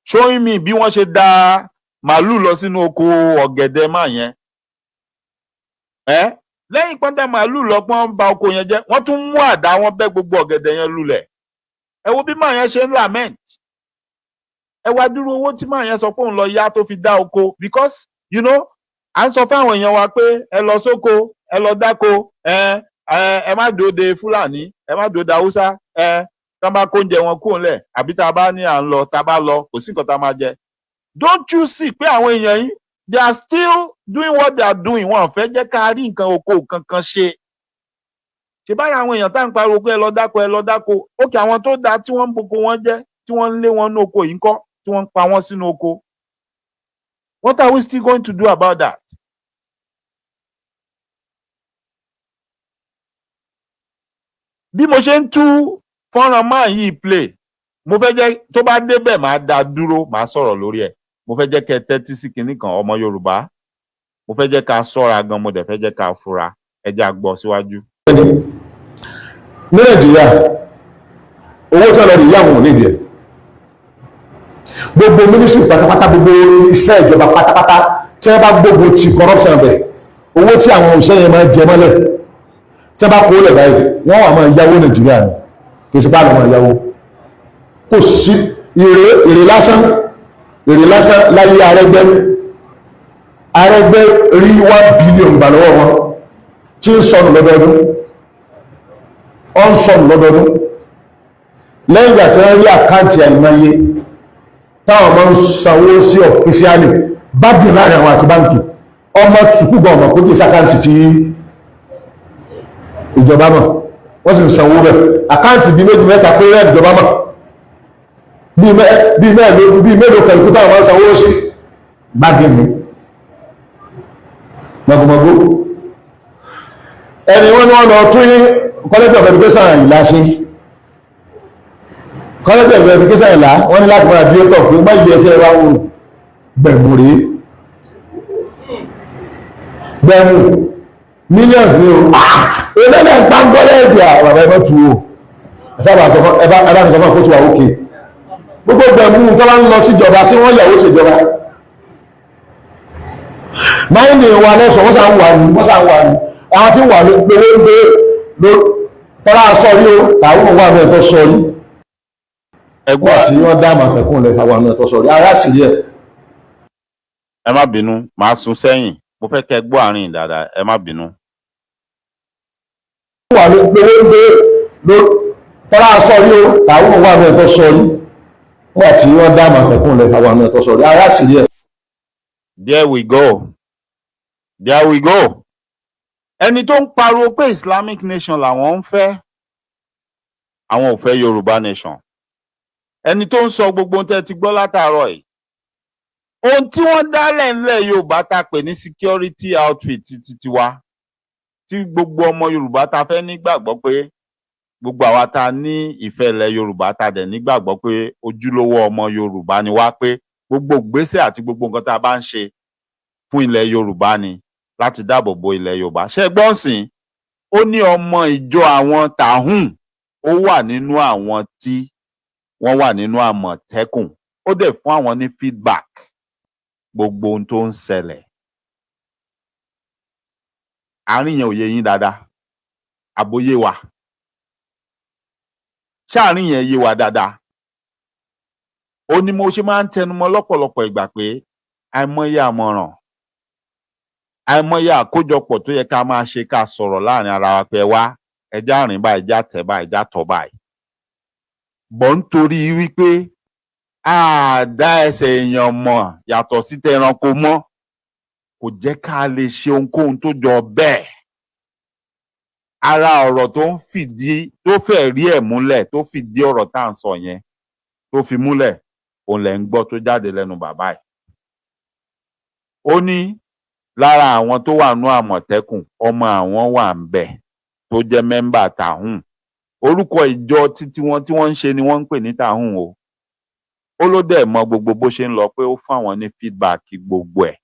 Showing me bí wọ́n ṣe da màálù lọ sínú oko ọ̀gẹ̀dẹ̀ máa yẹn. Lẹ́yìn pọ́n dá màálù lọ pọ́n ba oko yẹn jẹ́, wọ́n tún mú àdá wọn bẹ́ gbogbo ọ̀gẹ̀dẹ̀ yẹn lulẹ̀. Ẹ wo bí màá yẹn ṣe ń lament. Ẹ wá dúró owó tí màá yẹn sọ pé òun lọ yá tó fi dá oko, because you know, à ń sọ fáwọn èèyàn wa pé ẹ lọ sóko, ẹ lọ dáko, ẹ má dòde Fúlàní, ẹ má dòde Haúsá, tá bá kó oúnjẹ wọn kúrò ńlẹ̀, àbí tá bá ní à ń lọ, tá bá lọ, kò sí nǹkan tá máa jẹ. Don't you see pé àwọn èèyàn yìí, they are still doing what they are doing. Wọ́n fẹ́ jẹ́ ká rí nǹkan oko kankan ṣe. Ṣé báyìí àwọn èèyàn tá ń pariwo pé ẹ lọ dáko, ẹ lọ dáko. Ókè àwọn tó dáa tí wọ́n ń boko wọn jẹ́, tí wọ́n ń lé wọn ní oko yìí ńkọ́, tí wọ́n ń pa wọ́n sínú oko. What are we still going to do about that? Bí mo ṣe ń tú fọ́nrán máa yìí play, mo fẹ́ jẹ́ tó bá débẹ̀ máa dá dúró, máa sọ̀rọ̀ lórí ẹ̀. Mo fẹ́ jẹ́ kẹ́ tẹ́tí sí kinní kan ọmọ Yorùbá. Mo fẹ́ jẹ́ ká ṣọ́ra gan, mo dẹ̀ fẹ́ jẹ́ ká fura. Ẹ jẹ́ á gbọ́ síwájú. Ní Nàìjíríà, owó tí wọ́n lọ rí yá wọn ò ní ìdí ẹ̀. Gbogbo mínísírì pátápátá, gbogbo iṣẹ́ ìjọba pátápátá tí wọ́n bá gbógun ti corruption bẹ̀, owó tí àwọn òṣìṣẹ́ yẹn máa jẹ mọ́lẹ̀ tí wọ́n bá kó lẹ̀ báyìí wọ́n wà máa yáwó Nàìjíríà ni kì í ṣe bá lọ́ máa yáwó. Kò sí èrè lásán láyé Arẹ́gbẹ́ rí 1 billion gbà lọ́wọ́ wọn tí ń sọnù lọ́dọọdún lẹ́yìn ìgbà tí wọ́n rí àkáǹtì àìmọye táwọn máa ń sanwó sí ọ̀fíṣíálì báńkì láàrin àwọn àti báńkì ọmọ tùkúgbọ̀n ọmọ kó kí sákáǹtì tí ìjọba mọ̀ wọ́n sì ń sanwó rẹ̀ àkáǹtì bí méjì mẹ́ta pé rẹ̀ ìjọba mọ̀ bí mélòó kan ìkú táwọn máa ń sanwó sí báńkì mi mọ̀gbọ̀mọ̀gbọ̀ ẹni wọ́n ní wọ́n lọ tún College of Education ìlà ṣe College of Education ìlà wọ́n ní láti máa bí ó tọ̀ pé má yí ẹsẹ̀ wá wọn gbẹ̀mù rí gbẹ̀mù millions ní o ẹlẹ́nà ń pán kọ́lẹ́ẹ̀jì àwọn ẹ̀bẹ̀ tu o sábà ẹbá nìkan máa kó tí wà ókè gbogbo gbẹ̀mù tó bá ń lọ síjọba sí wọ́n yàwó ṣèjọba máìnì wa lẹ́sọ̀ wọ́n sàn wà ní àwọn tí wà lówó ń gbé tọ́lá sọ́rí o tàwọn wà ní ẹ̀tọ́ sọ́rí ẹgbọ́n àti wọ́n dá àmọ̀tẹ́kùn lẹ̀ àwọn ẹ̀tọ́ sọ́rí ara sì rí ẹ̀. Ẹ má bínú, màá sún sẹ́yìn, mo fẹ́ kẹ́ gbọ́ àárín dáadáa, ẹ má bínú. Wà lówó ń gbé tọ́lá sọ́rí o tàwọn wà ní ẹ̀tọ́ sọ́rí ẹgbọ́n àti wọ́n dá àmọ̀tẹ́kùn lẹ̀ àwọn ẹ̀tọ́ sọ́rí ara sì rí ẹ̀. There we go. Ẹni tó ń pariwo pé Islamic nation làwọn ń fẹ́, àwọn ò fẹ́ Yorùbá nation. Ẹni tó ń sọ gbogbo tẹ́ ti gbọ́ látàárọ̀ yìí. Ohun tí wọ́n dálẹ̀ ńlẹ̀ Yorùbá ta pè ní security outfit tiwa, tí gbogbo ọmọ Yorùbá ta fẹ́ nígbàgbọ́ pé gbogbo àwa ta ní ìfẹ́ ilẹ̀ Yorùbá ta dẹ̀ nígbàgbọ́ pé ojúlówó ọmọ Yorùbá ni wá, pé gbogbo ìgbésẹ̀ àti gbogbo nǹkan tá a bá ń ṣe fún ilẹ̀ Yorùbá ni láti dáàbò bo ilẹ̀ Yorùbá. Ṣé gbọ́n sìn, ó ní ọmọ ìjọ àwọn tàhùn ó wà nínú àwọn tí wọ́n wà nínú Àmọ̀tẹ́kùn, ó dẹ̀ fún àwọn ní feedback gbogbo ohun tó ń ṣẹlẹ̀. Àárín yẹn ò yé yín dáadáa, àbóyé wa ṣáàrin yẹn yé wa dáadáa. Ó ní mo ṣe máa ń tẹnumọ́ lọ́pọ̀lọpọ̀ ìgbà pé àìmọye àmọ̀ràn, àìmọye àkójọpọ̀ tó yẹ ká máa ṣe, ká sọ̀rọ̀ láàrin ara wa pé wá ẹjá rìn báyìí, ẹjá tẹ̀ báyìí, ẹjá tọ̀ báyìí. Bọ̀ nítorí wípé àdá ẹsẹ̀ èèyàn mọ̀ yàtọ̀ sí tẹranko mọ́, kò jẹ́ ká lè ṣe ohunkóhun tó jọ bẹ́ẹ̀. Ara ọ̀rọ̀ tó ń fìdí, tó fẹ́ rí ẹ̀ múlẹ̀, tó fìdí ọ̀rọ̀ tá à ń sọ yẹn tó fi múlẹ̀, òun lẹ̀ ń gbọ́ tó jáde lẹ́nu bàbá ẹ̀. Ó ní lára àwọn tó wà nú Àmọ̀tẹ́kùn, ọmọ àwọn wà ń bẹ̀ tó jẹ́ mẹ́mbà tàhùn. Orúkọ ìjọ tí wọ́n ń ṣe ni wọ́n ń pè ní tàhùn o. Ó ló dẹ̀ mọ gbogbo bó ṣe ń lọ, pé ó fún àwọn ní feedback gbogbo ẹ̀.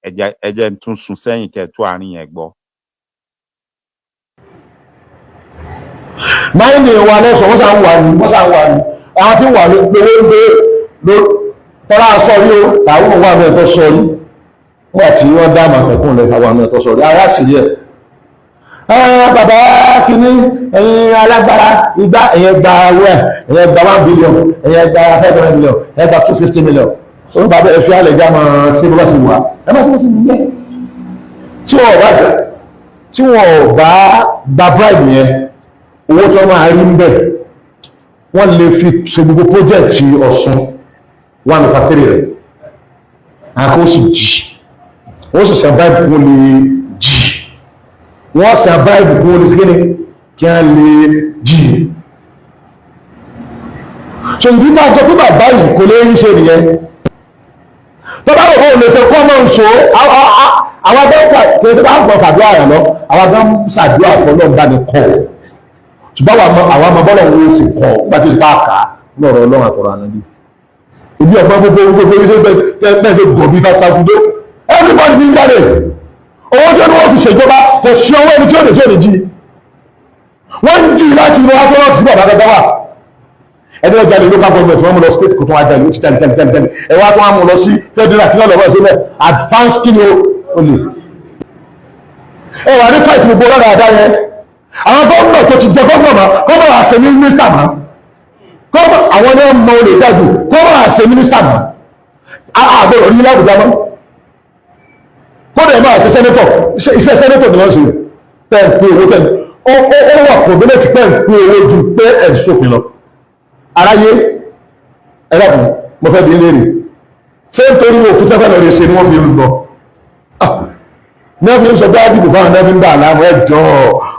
Ẹ jẹ́ ń tún sún sẹ́yìn kẹ́ tú àárín yẹn gbọ́. Máìnì wa lẹ́sọ̀ wọ́n sàn wà ní àwọn tí wà lówó ń gbé tọ́lá sọ́rí o tàwọn wà ní ẹ̀tọ́ sọ́rí wọ́n àti wọ́n dá àmọ̀tẹ́kùn lẹ̀ àwọn ẹ̀tọ́ sọ́rí ara sì rí ẹ̀. Bàbá kìíní ẹ̀yin alágbára igbá ẹ̀yẹn gba owó ẹ̀ ẹ̀yẹn gba 1 billion ẹ̀yẹn gba 500 million ẹ̀yẹn gba 250 million so ń bàbá ẹ̀fí alẹ̀ já máa ṣe bó bá ti wà ẹ má ṣe bó ti wù yẹ. Tí wọ́n bá gba bribe yẹn, owó tó máa rí ń bẹ̀ wọ́n lè fi ṣe gbogbo pọ́jẹ́ẹ̀tì Ọ̀ṣun 1/3 rẹ̀ àkó sì jì wọ́n sì survive kó lè jì wọ́n survive kó lè sígẹ́ni kí a lè jì. So ìdí náà jọ pé bàbá yìí kò lè ń ṣe nìyẹn tó bá rò pé òun lè ṣe common so àwọn agbẹ́ǹkà kì í ṣe bá ń gbọ́ fàdúrà rẹ̀ lọ àwọn agbẹ́ǹkà ṣàdúrà pọ̀ náà bá ní kọ́ ṣùgbọ́n àwọn ọmọ bọ́lọ̀ wo sì kọ́ bá ti bá kà á lọ́rọ̀ ọlọ́run àkọ́rọ̀ ànábì ìbí ọ̀pọ̀ gbogbo iṣẹ́ bẹ́ẹ̀ ṣe gọ̀bí takudó everybody ní jáde owó tí ó ní wọ́n fi ṣèjọba kò sí owó ẹni tí ó lè tí ò lè jí wọ́n ń jí láti inú afẹ́rọ́ tí bàbá gẹ́gẹ́ wà ẹni ọjà lè local government wọ́n mú lọ state kò tó wá jáde ó ti tẹ́lẹ̀ ẹwà tó wá mú lọ sí federal kí lọ́lọ́wọ́ sílẹ̀ advance kí ni ó lè ẹwà ní fight gbogbo lọ́dọ̀ àdá yẹn àwọn gómìnà tó ti jẹ gómìnà gómìnà àṣẹ ní mínísítà mọ́ gómìnà àwọn ní ọmọ olè dájú gómìnà àṣẹ mínísítà mọ́ àgbọ̀rọ̀ ní lábùjá mọ́ kódà máa ṣe sẹ́nẹ́tọ̀ iṣẹ́ sẹ́nẹ́tọ̀ ni wọ́n ṣe tẹ́ ń pé owó tẹ́ ó wà kọ̀ọ̀bẹ́lẹ́tì pẹ́ ń pé owó ju pé ẹ̀ ń ṣòfin lọ aráyé ẹlẹ́kùn mo fẹ́ bí léèrè ṣé nítorí òfin tẹ́fẹ́ lọ rẹ̀ ṣe ni wọ́n fi ń lọ nẹ́ẹ̀fì ń sọ bí ádìbò fáwọn nẹ́ẹ̀fì ń dà láàmú ẹjọ́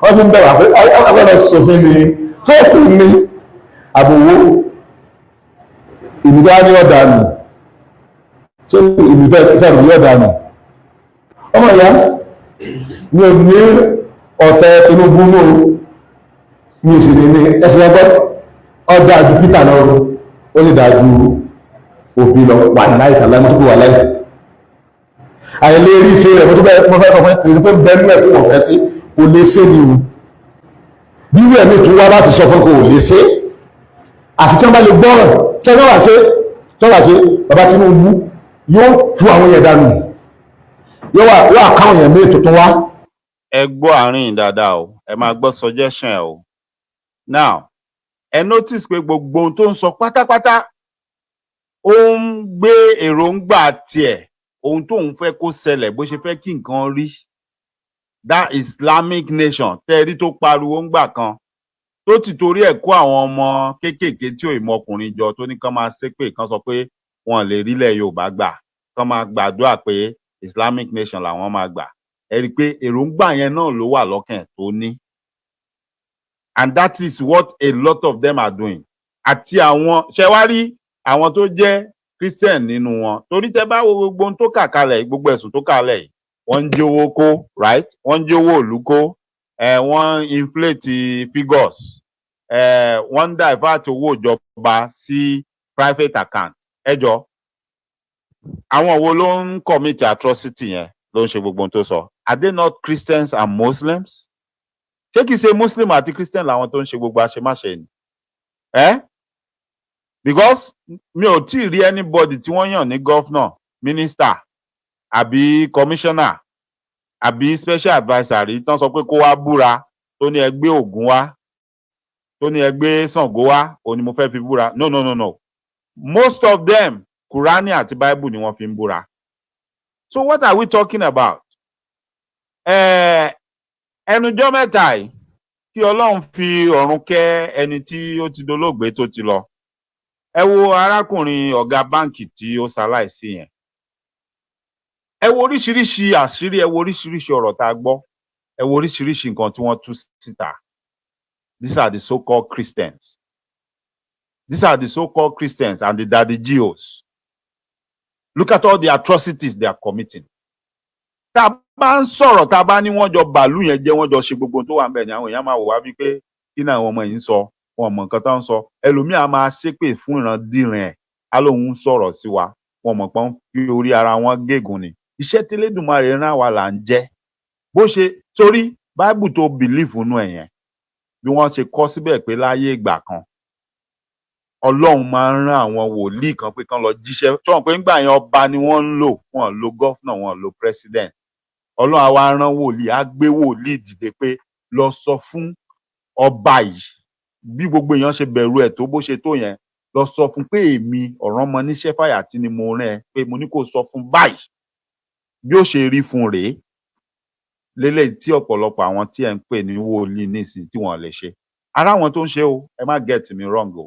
wọ́n fi ń bẹ̀rẹ̀ pé ọgbẹ́lẹ̀ ṣòfin ni tó fún mi àbòwò ìbùdó á ní ọ̀dà nù ṣé ìbùdó ìtẹ̀rù ní ọ̀dà nù ọmọ ìyá mi ò ní ọ̀tẹ̀ Tinubu ní o mi ò sì lè ní ẹsẹ̀ ọgbọ́n ọdá ju Peter lọ́rọ̀ ó lè dájú òbí lọ wà láì tàbí mọ́ tó kò wà láì àìlè rí ṣe rẹ̀ mọ́ tó bẹ́ẹ̀ mọ́ fẹ́ fọ́fẹ́ kìí pé bẹ́ẹ̀nú ẹ̀ kó wọ́n fẹ́ sí kò lè ṣe ni o bí rẹ̀ mi tó wá láti sọ fún kò lè ṣe àfi tí wọ́n bá lè gbọ́ràn tí wọ́n wà ṣe bàbá Tinubu yóò tú àwọn yẹn dànù yóò àkáwọn yẹn mí tuntun wá. ẹ gbọ́ àárín dáadáa o ẹ máa gbọ́ suggestion ẹ o now ẹ notice pé gbogbo ohun tó ń sọ pátápátá ó ń gbé èròǹgbà tiẹ̀ ohun tó ń fẹ́ kó ṣẹlẹ̀ bó ṣe fẹ́ kí nǹkan rí that Islamic nation tẹ́rí tó pariwo ńgbà kan tó ti torí ẹ̀ kó àwọn ọmọ kéékèèké tí ò ìmọkùnrin jọ tó ní kán máa ṣépè kán sọ pé wọn lè rílẹ̀ Yorùbá gbà kán máa gbàdúrà pé Islamic nation làwọn máa gbà ẹ rí i pé èròǹgbà yẹn náà ló wà lọ́kàn tó ní. And that is what a lot of them are doing. Àti àwọn ṣẹwárí àwọn tó jẹ́ Christian nínú wọn torí tẹ́ bá wo gbogbo ohun tó kà kalẹ̀ gbogbo ẹ̀sùn tó kalẹ̀ yìí wọ́n ń jẹ́ owó kó right wọ́n ń jẹ́ owó òlú kó wọ́n inflate figures wọ́n ń divert owó ìjọba sí private account ẹ jọ àwọn wo ló ń commit atrocity yẹn ló ń ṣe gbogbo ohun tó sọ are they not Christians and Muslims? Ṣé kìí ṣe Muslim àti Christian làwọn tó ń ṣe gbogbo àṣemáṣe ni because mi ò tí ì rí anybody tí wọ́n yàn ní governor minister àbí commissioner àbí special adviser rí tán sọ pé kó wá búra tó ní ẹgbẹ́ Ògún wá tó ní ẹgbẹ́ Ṣàngó wá òun ni mo fẹ́ fi búra no most of them Kùránì àti Bible ni wọ́n fi ń búra so what are we talking about? Ẹnujọ́ mẹ́ta yìí kí Ọlọ́run fi ọ̀run kẹ́ ẹni tí ó ti dolóògbé tó ti lọ ẹ wo arákùnrin ọ̀gá báǹkì tí ó ṣaláìsí yẹn ẹ wo oríṣiríṣi àṣírí ẹ wo oríṣiríṣi ọ̀rọ̀ tá a gbọ́ ẹ wo oríṣiríṣi nǹkan tí wọ́n tú síta these are the so-called Christians and the daddy geos look at all the atrocities they are committing. Tá a bá ń sọ̀rọ̀ tá a bá ní wọ́n jọ bàálù yẹn jẹ́ wọ́n jọ ṣe gbogbo tó wà ń bẹ̀ ni àwọn èèyàn máa wò wá wípé kí ni àwọn ọmọ yìí ń sọ wọn mọ̀ nǹkan tó ń sọ ẹlòmíì á máa ṣépè fún ìrandíran ẹ̀ á lóun ń sọ̀rọ̀ sí wa wọn mọ̀ pé ń fi orí ara wọn gégùn ni iṣẹ́ tí Elédùmarè rán wa là ń jẹ́ bó ṣe torí báìbù tó bìlífù nú ẹ̀ yẹn bí wọ́n ṣe kọ́ síbẹ̀ pé láyé ìgbà kan Ọlọ́run máa ń rán àwọn wòlíì kan pé kán lọ jíṣẹ́ tí wọ́n pé ńgbà yẹn ọba ni wọ́n ń lò wọ́n lo gọ́fúnà wọ́n lo president Ọlọ́run á wá rán wòlíì á gbé wòlíì dìde pé lọ sọ fún ọba yìí bí gbogbo èèyàn ṣe bẹ̀rù ẹ̀ tó bó ṣe tó yẹn lọ sọ fún pé èmi Ọ̀rànmọníṣẹ́ Fáyàtì ni mo rán ẹ pé mo ní kó sọ fún báyìí bí ó ṣe rí fún rèé lélẹ́yìí tí ọ̀pọ̀lọpọ̀ àwọn tí ẹ̀ ń pè ní wòlíì nísìnyí tí wọ́n lè ṣe ara àwọn tó ń ṣe o ẹ má get me wrong o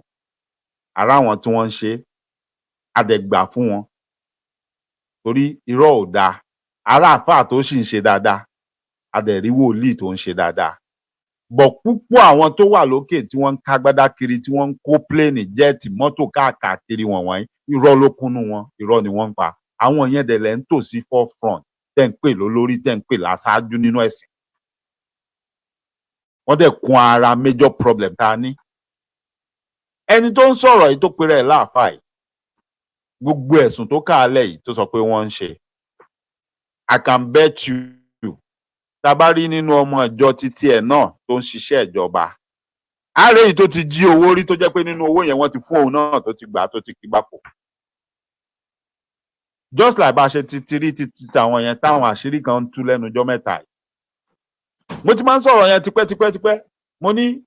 ara àwọn tí wọ́n ń ṣe àdẹ̀gbà fún wọn torí irọ́ ò dáa ara àfáà tó sì ń ṣe dáadáa àdẹ̀rí wòlíì tó ń ṣe dáadáa bọ̀ púpọ̀ àwọn tó wà lókè tí wọ́n ń kágbádá kiri tí wọ́n ń kó pléènì jẹ́ẹ̀tì mọ́tò káàkiri wọ̀nyí irọ́ ló kúnnú wọn irọ́ ni wọ́n ń pa àwọn yẹn dẹ̀ lẹ́ ń tò sí forefront tẹ́ ń pè lólórí tẹ́ ń pè láṣáájú nínú ẹ̀sìn. Wọ́n dẹ̀ kún ara major problem tá a ní. Ẹni tó ń sọ̀rọ̀ yìí tó pèrè ẹ̀ láàfáà yìí, gbogbo ẹ̀sùn tó kàálẹ̀ yìí tó sọ pé wọ́n ń ṣe, I can bet you tá a bá rí nínú ọmọ ìjọ títí ẹ̀ náà tó ń ṣiṣẹ́ ìjọba, ààrẹ yìí tó ti jí owó rí tó jẹ́ pé nínú owó yẹn wọ́n ti fún òun náà tó ti gbà tó ti kí gbapò. Just like bá a ṣe ti rí títí àwọn yẹn táwọn àṣírí kan ń tú lẹ́nu ọjọ́ mẹ́ta yìí. Mo ti máa ń sọ̀rọ̀ yẹn tipẹ́tipẹ́. Mo ní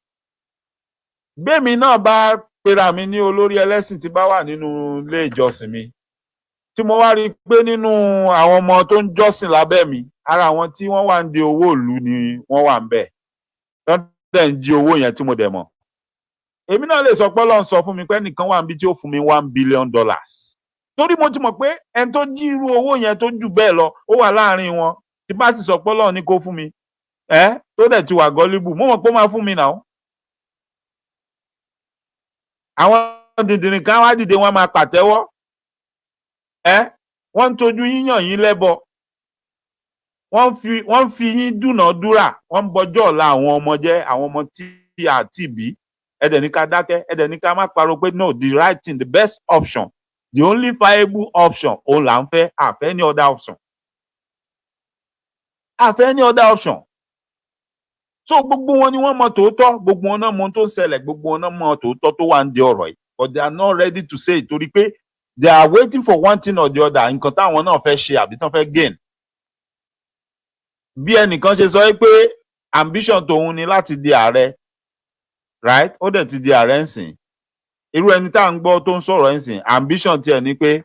bẹ́ẹ̀mi náà bá pera mi ní olórí ẹlẹ́sìn tí bá wà nínú ilé ìjọsìn mi, tí mo wá rí i pé nínú àwọn ọmọ tó ń jọ́sìn lábẹ́ mi, ara àwọn tí wọ́n wà ń de owó ìlú ni wọ́n wà ń bẹ̀. Dẹ̀ ń jí owó yẹn tí mo dẹ̀ mọ̀. Èmi náà lè sọ pé Ọlọ́run sọ fún mi pé ẹnìkan wà níbi tí ó fún mi $1 billion. Torí mo ti mọ̀ pé ẹni tó jí irú owó yẹn tó jù bẹ́ẹ̀ lọ ó wà láàrin wọn. Tí bá sì sọ pé Ọlọ́run ní kó fún mi, tó dẹ̀ ti wà gọ́líbù, mo mọ̀ pé ó máa fún mi náà. Àwọn dìndìnrín kan wá dìde wọn máa pàtẹ́wọ́. Wọ́n ń tojú yíyàn yín lẹ́bọ. Wọ́n fi yín dúnàádúrà, wọ́n ń bọjọ́ ọ̀la àwọn ọmọ jẹ́, àwọn ọmọ tí a ti bí. Ẹ̀dẹ̀ ní ká dákẹ́, ẹ̀dẹ̀ ní ká má parọ́ pé no, the right thing, the best option, the only viable option, òun là ń fẹ́, àfẹ́ ní other option. Àfẹ́ ní other option. So gbogbo wọn ni wọ́n mọ tòótọ́, gbogbo wọn náà mọ tó ń ṣẹlẹ̀, gbogbo wọn náà mọ tòótọ́ tó wà ń di ọ̀rọ̀ yìí. But they are not ready to say it torí pé they are waiting for one thing or the other, nǹkan táwọn náà fẹ́ ṣe àbí tán fẹ́ gain. Bí ẹnìkan ṣe sọ pé ambition tòun ni láti di ààrẹ, right? Ó dẹ̀ ti di ààrẹ ńsìn. Irú ẹni tá à ń gbọ́ tó ń sọ̀rọ̀ ńsìn, ambition tiẹ̀ ni pé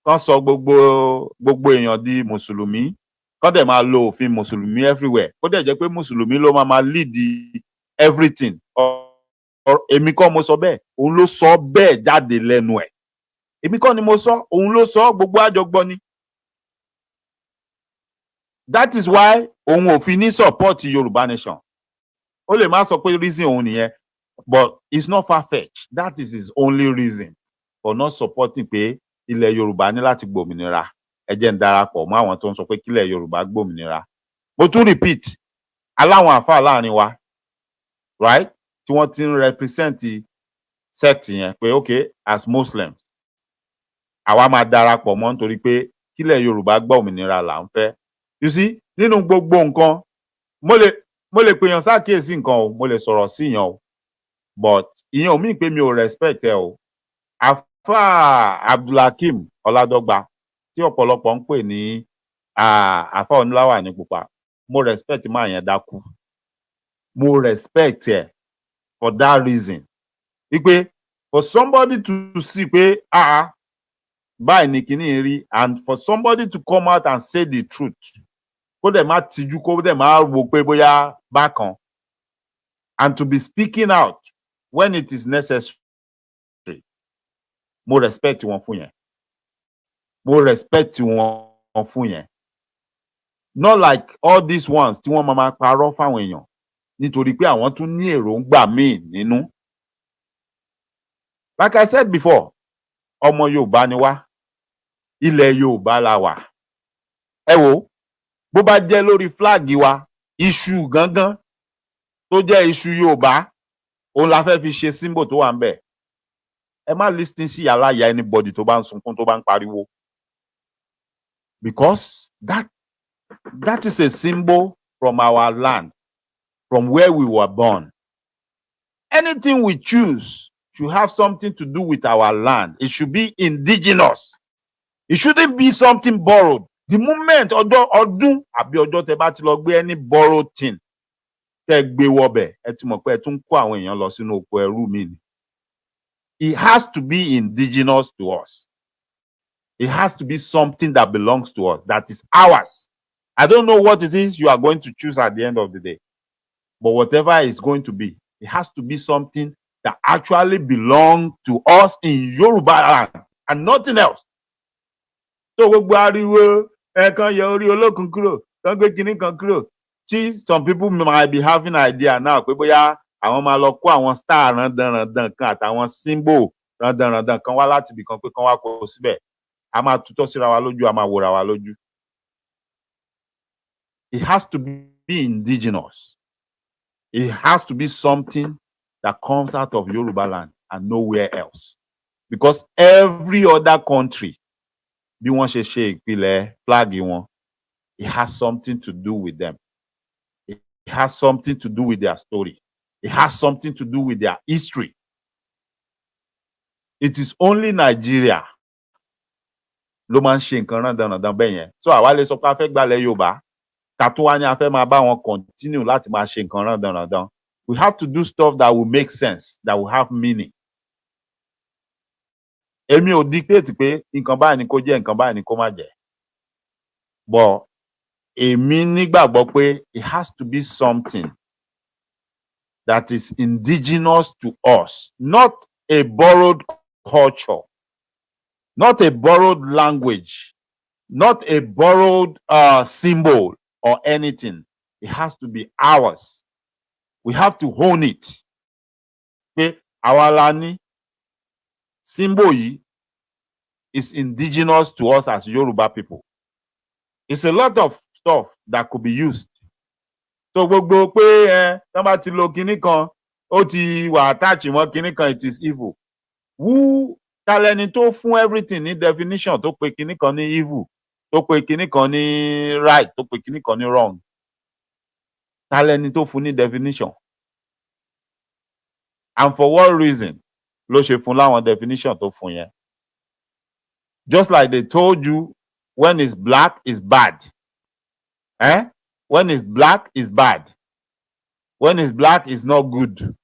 kán sọ gbogbo èèyàn di mùsùlùmí, kán dẹ̀ máa lo òfin mùsùlùmí everywhere. Ó dẹ̀ jẹ́ pé mùsùlùmí ló máa lead everything. Èmi kọ́ mo sọ bẹ́ẹ̀, òun ló sọ bẹ́ẹ̀ jáde lẹ́nu ẹ̀. Èmi kọ́ ni mo sọ, òun ló sọ, gbogbo àjọgbọ́ ni. That is why òun ò fi ní support Yoruba nation. Ó lè má sọ pé reason òun nìyẹn, but it's not far-fetched. That is his only reason for not supporting pé ilẹ̀ Yorùbá ní láti gbòmìnira. Ẹ jẹ́ ń darapọ̀ mọ́ àwọn tó ń sọ pé kílẹ̀ Yorùbá gbòmìnira. Mo tún repeat, aláwọn àfáà láàrin wa, right? Tí wọ́n ti ń represent sect yẹn pé okay, as Muslims, àwa máa darapọ̀ mọ́ nítorí pé kílẹ̀ Yorùbá gbòmìnira là ń fẹ́. You see, nínú gbogbo nǹkan, mo lè pèèyàn ṣàkíyèsí nǹkan o, mo lè sọ̀rọ̀ sí yàn o, but ìyẹn ò mí pé mi ò respect ẹ o. Àfáà Abdulhakeem Ọládọ́gba tí ọ̀pọ̀lọpọ̀ ń pè ní àfáà oníláwà ní pupa, mo respect máa yẹn dákú. Mo respect ẹ for that reason. Wípé for somebody to see pé báyìí ni kìíní rí, and for somebody to come out and say the truth, kó dẹ̀ má tijú, kó dẹ̀ má wò pé bóyá bákan, and to be speaking out when it is necessary, mo respect wọn fún yẹn. Mo respect wọn fún yẹn. Not like all these ones tí wọ́n máa parọ́ fáwọn èèyàn nítorí pé àwọn tún ní èròǹgbà míì nínú. Like I said before, ọmọ Yorùbá ni wá, ilẹ̀ Yorùbá la wà. Ẹ wo, bó bá jẹ́ lórí flag wa, iṣu gangan tó jẹ́ iṣu Yorùbá, òun la fẹ́ fi ṣe symbol tó wà ń bẹ̀. Ẹ má listen sí aláya anybody tó bá ń sunkún, tó bá ń pariwo. Because that is a symbol from our land, from where we were born. Anything we choose should have something to do with our land. It should be indigenous. It shouldn't be something borrowed. The moment ọdún àbí ọjọ́ tẹ́ bá ti lọ gbé any borrowed thing tẹ́ gbé wọbẹ̀, ẹ ti mọ̀ pé ẹ tún kó àwọn èèyàn lọ sínú oko ẹrú mi ni. It has to be indigenous to us. It has to be something that belongs to us, that is ours. I don't know what it is you are going to choose at the end of the day, but whatever it's going to be, it has to be something that actually belongs to us in Yoruba land and nothing else. So gbogbo ariwo kan yọ orí olókun kúrò, kan gbé kinní kan kúrò. See, some people might be having idea now pé bóyá àwọn máa lọ kó àwọn star randanrandan kan àtàwọn symbol randanrandan kan wá láti ibì kan pé kan wá kó síbẹ̀. a máa tutọ́ síra wa lójú, a máa wòra wa lójú. It has to be indigenous. It has to be something that comes out of Yoruba land and nowhere else. Because every other country, bí wọ́n ṣe ṣe ìpìlẹ̀ flag wọn, it has something to do with them. It has something to do with their story. It has something to do with their history. It is only Nigeria ló máa ń ṣe nǹkan rándanràndan bẹ́ẹ̀ yẹn. So àwa lè sọ pé a fẹ́ gbàlẹ̀ Yorùbá, ká tó wá ní a fẹ́ máa bá wọn continue láti máa ṣe nǹkan rándanràndan. We have to do stuff that will make sense, that will have meaning. Èmi ò dictate pé nǹkan báyìí ni kó jẹ́, nǹkan báyìí ni kó má jẹ́. But èmi nígbàgbọ́ pé it has to be something that is indigenous to us, not a borrowed culture, not a borrowed language, not a borrowed symbol or anything. It has to be ours. We have to own it. Pé àwa la ní symbol yìí is indigenous to us as Yoruba people. It's a lot of stuff that could be used. So gbogbo pé tán bá ti lo kinní kan, ó ti wà attach mọ́ kinní kan, it is evil. Who talẹ́ni tó fún everything ní definition, tó pe kinní kan ní evil, tó pe kinní kan ní right, tó pe kinní kan ní wrong? Talẹ́ni tó fún ní definition? And for what reason ló ṣe fún láwọn definition tó fún yẹn? Just like they told you, when it's black, it's bad. When it's black, it's bad. When it's black, it's not good.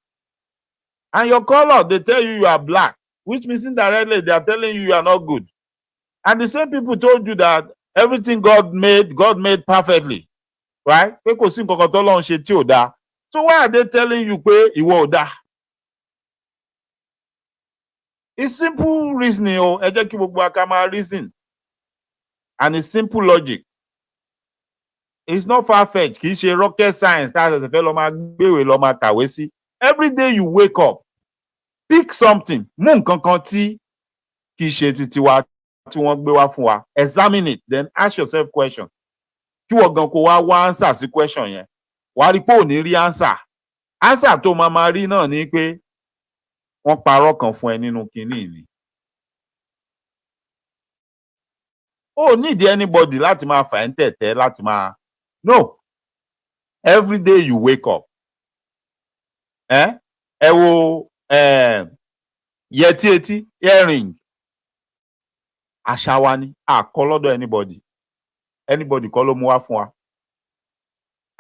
And your color, they tell you are black, which means indirectly they are telling you are not good. And the same people told you that everything God made perfectly. Right? Pé kò sí nǹkan kan t'Ọlọ́run ṣe tí ò dáa. So why are they telling you pé ìwọ ò dáa? It's simple reasoning. Ẹ jẹ́ kí gbogbo wa ká máa reason. And it's simple logic. It's not far-fetched. Kì í ṣe rocket science tá a ṣẹ̀ṣẹ̀ fẹ́ lọ máa gbéwèé lọ máa kàwé sí. Every day you wake up, pick something, mú nǹkan kan tí kì í ṣe titi wa tí wọ́n gbé wá fún wa. Examine it, then ask yourself question. Kí wọ́n gan kó wá answer sí question yẹn. Wàá rí pé ò ní rí answer. Answer tó máa rí náà ni pé wọ́n parọ́ kan fún ẹ nínú kinní ni. Oh, need anybody láti máa fà ń tẹ̀tẹ̀ láti máa. No. Every day you wake up. Ẹ wo yẹtí etí, earring. Àṣà wa ni, àkọ́ lọ́dọ̀ anybody. Anybody kọ́ ló mú wá fún wa.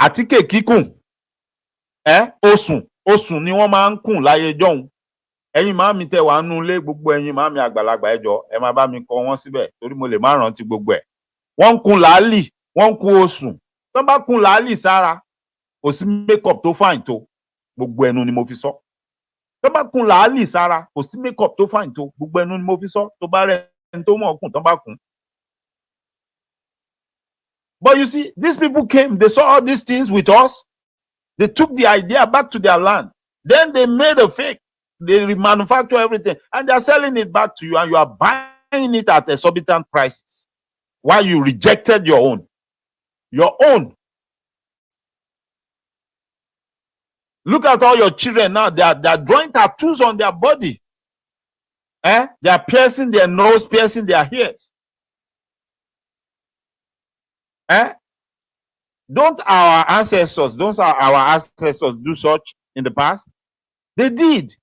Àtíkè kíkùn. Osùn ni wọ́n máa ń kùn láyé jọ́hun. Ẹ̀yin màámi tẹ́ wà nú ilé, gbogbo ẹ̀yin màámi àgbàlagbà ẹ jọ̀ọ́, ẹ máa bá mi kọ wọ́n síbẹ̀ torí mo lè má rántí gbogbo ẹ̀. Wọ́n ń kun làálì, wọ́n ń kun osùn. Tán bá kun làálì sára, kò sí makeup tó fine tó, gbogbo ẹnu ni mo fi sọ. Tán bá kun làálì sára, kò sí makeup tó fine tó, gbogbo ẹnu ni mo fi sọ. Tó bá rẹ̀ ẹni tó mọ̀ kùn tán bá kùn. But you see, these people came, they saw all these things with us. They took the idea back to their land. Then they made a fake. They remanufacture everything and they are selling it back to you, and you are buying it at exorbitant prices while you rejected your own. Your own. Look at all your children now. They are drawing tattoos on their body. They are piercing their nose, piercing their ears. Don't our ancestors do such in the past? They did.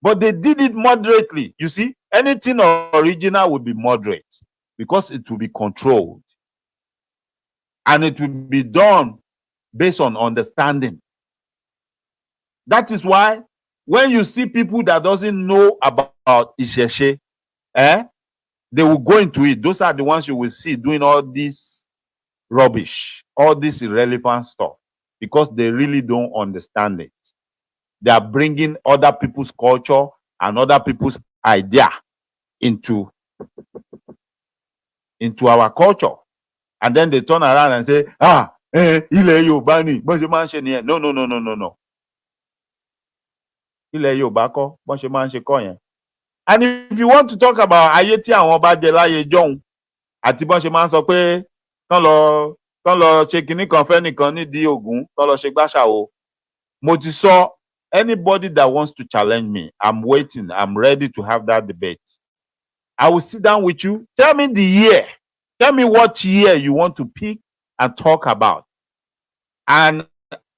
But they did it moderately. You see, anything original would be moderate because it will be controlled. And it will be done based on understanding. That is why when you see people that doesn't know about Isheshe, they will go into it. Those are the ones you will see doing all this rubbish, all this irrelevant stuff, because they really don't understand it. They are bringing other people's culture and other people's idea into our culture. And then they turn around and say, ilẹ̀ Yorùbá ni, bọ́n ṣe máa ń ṣe nìyẹn. No. Ilẹ̀ Yorùbá kọ́, bọ́n ṣe máa ń ṣe kọ́ yẹn. And if you want to talk about ayé tí àwọn ọba jẹ láyé jọ́hun, àti bọ́n ṣe máa ń sọ pé kán lọ ṣe kinní kan fẹ́nìkan nídìí Ògún kán lọ ṣe gbàṣàwò. Mo ti sọ, anybody that wants to challenge me, I'm waiting, I'm ready to have that debate. I will sit down with you. Tell me the year. Tell me what year you want to pick and talk about. And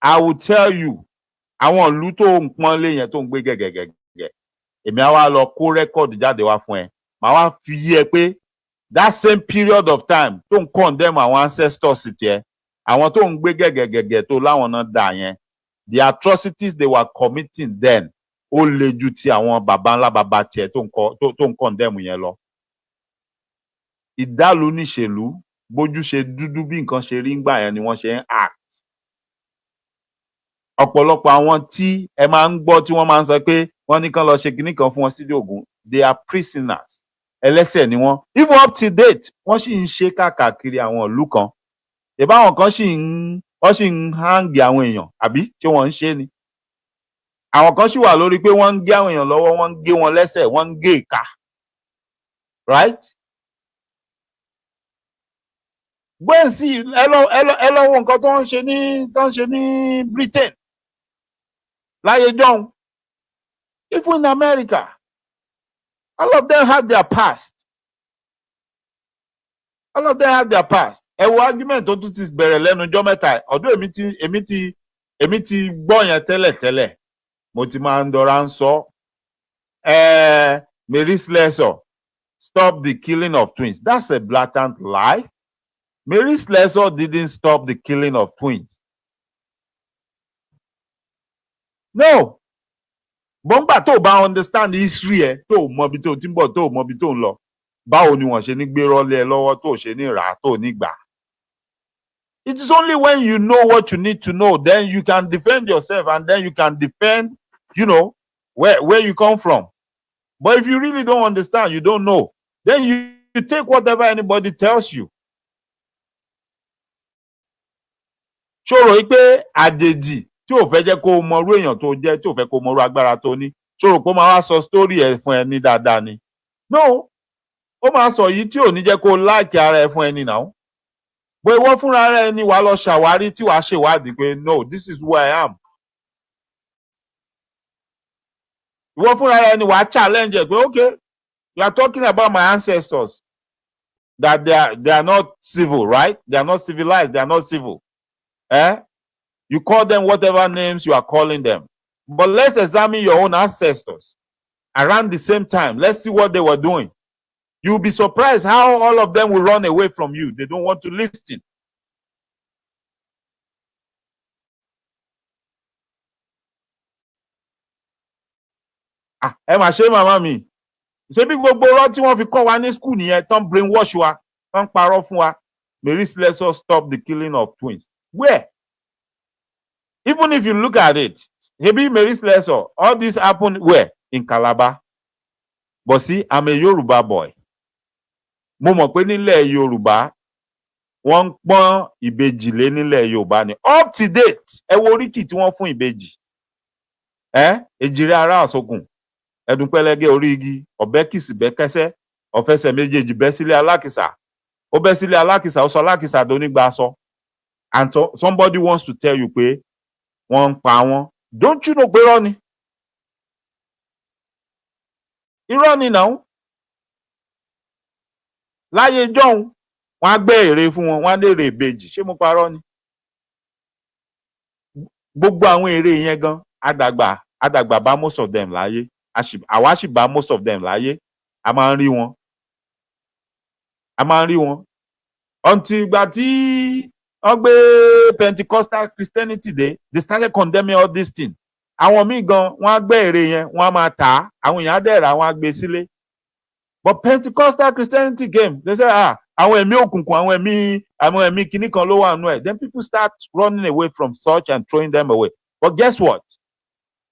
I will tell you, àwọn ìlú tó ń pọ́nlé yẹn tó ń gbé gẹ́gẹ́gẹ́gẹ́. Èmi á wá lọ kó rẹ́kọ̀dù jáde wá fún ẹ. Màá wá fi yé ẹ pé that same period of time tó ń condemn àwọn ancestors tiẹ̀, àwọn tó ń gbé gẹ́gẹ́gẹ́gẹ́ tó láwọn náà dà yẹn, the atrocities they were committing then ó le ju ti àwọn baba ńlá baba tiẹ̀ tó ń condemn yẹn lọ. Ìdálù níṣèlú, bójú ṣe dúdú bí nǹkan ṣe rí ńgbà yẹn ni wọ́n ṣe ń act. Ọ̀pọ̀lọpọ̀ àwọn tí ẹ máa ń gbọ́ tí wọ́n máa ń sọ pé wọ́n ní kán lọ ṣe kinní kan fún wọn sídìí Ògún, they are prisoners. Ẹlẹ́ṣẹ̀ ni wọ́n. Even up to date, wọ́n sì ń ṣe káàkiri àwọn ìlú kan. Ìbáwọn kan wọ́n sì ń hangi àwọn èèyàn, àbí ṣé wọ́n ń ṣe ni? Àwọn kan sì wà lórí pé wọ́n ń gé àwọn èèyàn lọ́wọ́, wọ́n ń gé wọn lẹ́sẹ̀, wọ́n ń gé ìka. Right? Go and see, ẹ lọ wo nǹkan tó ń ṣe ní Britain. Láyé jọ́hun. Even in America. All of them have their past. All of them have their past. Ẹ wo argument tó tún ti bẹ̀rẹ̀ lẹ́nu ọjọ́ mẹ́ta. Ọ̀dọ̀ èmi ti gbọ́ yẹn tẹ́lẹ̀. Mo ti máa ń dọ̀ra ń sọ. Mary Slessor, stop the killing of twins. That's a blatant lie. Mary Slessor didn't stop the killing of twins. No. Bọ́ńgbà tó bá understand history ẹ, tó mọ ibi tó ti ń bọ̀, tó mọ ibi tó ń lọ. Báwo ni wọ́n ṣe ní gbé rọ́lé ẹ lọ́wọ́ tó ṣe ní rà á tó ní gbà? It is only when you know what you need to know, then you can defend yourself and then you can defend, where you come from. But if you really don't understand, you don't know, then you take whatever anybody tells you. Ṣòro pé àjèjì tí ò fẹ́ jẹ́ kó mọrú èèyàn tó jẹ́, tí ò fẹ́ kó mọrú agbára tó ní, ṣòro pé ó máa wá sọ story ẹ̀ fún ẹ ní dáadáa ni. No, ó máa sọ yìí tí ò ní jẹ́ kó like ara ẹ fún ẹni náà. Bó ìwọ fúnra rẹ ni wàá lọ ṣàwárí tí wàá ṣèwádìí pé no, this is who I am. Ìwọ fúnra rẹ ni wàá challenge ẹ pé okay, you are talking about my ancestors, that they are not civil, right? They are not civilized, they are not civil. You call them whatever names you are calling them. But let's examine your own ancestors around the same time. Let's see what they were doing. You'll be surprised how all of them will run away from you. They don't want to listen. Ẹ mà ṣe màmá mi. Ṣé bí gbogbo ọ̀rọ̀ tí wọ́n fi kọ́ wa ní school nìyẹn tán brainwash wa, tán parọ́ fún wa. Mary Slessor stop the killing of twins. Where? Even if you look at it, maybe Mary Slessor, all this happened where? In Calabar. But see, I'm a Yoruba boy. Mo mọ̀ pé nílẹ̀ Yorùbá, wọ́n ń pọ́n ìbejì lé nílẹ̀ Yorùbá ni. Up to date, ẹ wo oríkì tí wọ́n fún ìbejì. Èjìrè ará àsokùn, ẹ̀dùn pẹlẹgẹ orí igi, ọ̀bẹ kìsì bẹ́ kẹ́sẹ́, ọ̀fẹsẹ̀ méjèèjì bẹ́ sílé alákìsà. Ó bẹ́ sílé alákìsà, ó sọ alákìsà donígba aṣọ. And somebody wants to tell you pé wọ́n ń pa wọ́n. Don't you know pé irọ́ ni? Irọ́ ni náà. Láyé jọ́hun, wọ́n á gbé ère fún wọn, wọ́n á lérè ìbejì. Ṣé mo parọ́ ni? Gbogbo àwọn ère yẹn gan, àdàgbà bá most of them láyé. Àwa sì bá most of them láyé. A máa ń rí wọn. Until ìgbà tí wọ́n gbé Pentecostal Christianity dé, they started condemning all these things. Àwọn míì gan, wọ́n á gbé ère yẹn, wọ́n á máa tà á. Àwọn èèyàn á dẹ̀ rà, wọ́n á gbé sílé. But Pentecostal Christianity came. They say, àwọn ẹ̀mí òkùnkùn, àwọn ẹ̀mí kìíní kan ló wà nínú ẹ̀. Then people start running away from such and throwing them away. But guess what?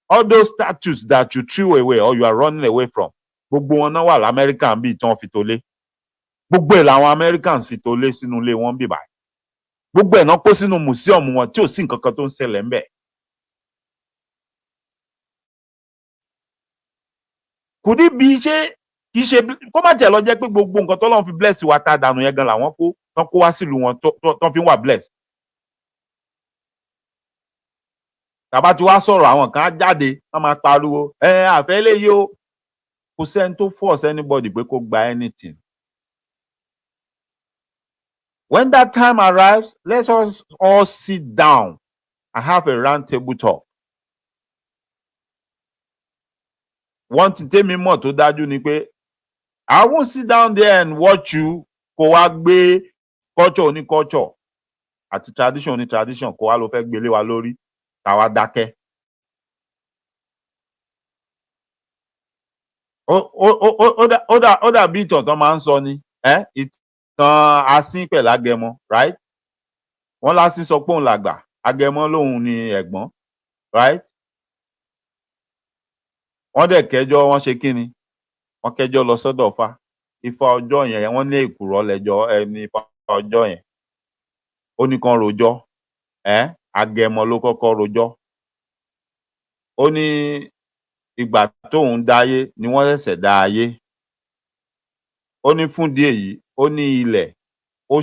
All those statues that you threw away or you are running away from, gbogbo wọn náà wà l'American bí ìtàn fi tó lé. Gbogbo ẹ̀ làwọn Americans fi tó lé sínú ilé wọn bí báyìí. Gbogbo ẹ̀ náà kó sínú museum wọn tí ò sí nǹkan kan tó ń ṣẹlẹ̀ ń bẹ̀. Could it be ṣé kì í ṣe kó má tiẹ̀ lọ jẹ́ pé gbogbo nǹkan tọ́lọ́run fi bless wa tá a dànù yẹn gan làwọn tán kó wá sílùú wọn tán fi ń wà bless. tàbá tí wàá sọ̀rọ̀ àwọn kan á jáde wọ́n máa pariwo àfẹ́ léyìí o, kò sẹ́ni tó force anybody pé kó gba anything. When that time arrives, let us all sit down and have a round table talk. One thing tèmi mọ̀ tó dájú ni pé I won't sit down there and watch you kó wá gbé culture oní culture àti tradition oní tradition kó wá ló fẹ́ gbélé wa lórí táwa dákẹ́. Ó dàbí ìtàn tán máa ń sọ ni ìtàn Asín pẹ̀lú Agẹmọ, right? Wọ́n lásín sọ pé òun làgbà, Agẹmọ lòun ni ẹ̀gbọ́n, right? Wọ́n dẹ̀ kẹjọ́ wọ́n ṣe kí ni? Wọ́n kẹjọ́ lọ sọ́dọ̀ Ifá. Ifá ọjọ́ yẹn wọ́n ní èkùrọ́ lẹ́jọ́ ẹni Ifá ọjọ́ yẹn. Ó ní kan rojọ́, Agẹmọ ló kọ́kọ́ rojọ́. Ó ní ìgbà tóun dáyé ni wọ́n ṣẹ̀ṣẹ̀ dá ayé. Ó ní fún díẹ̀ yìí, ó ní ilẹ̀ ó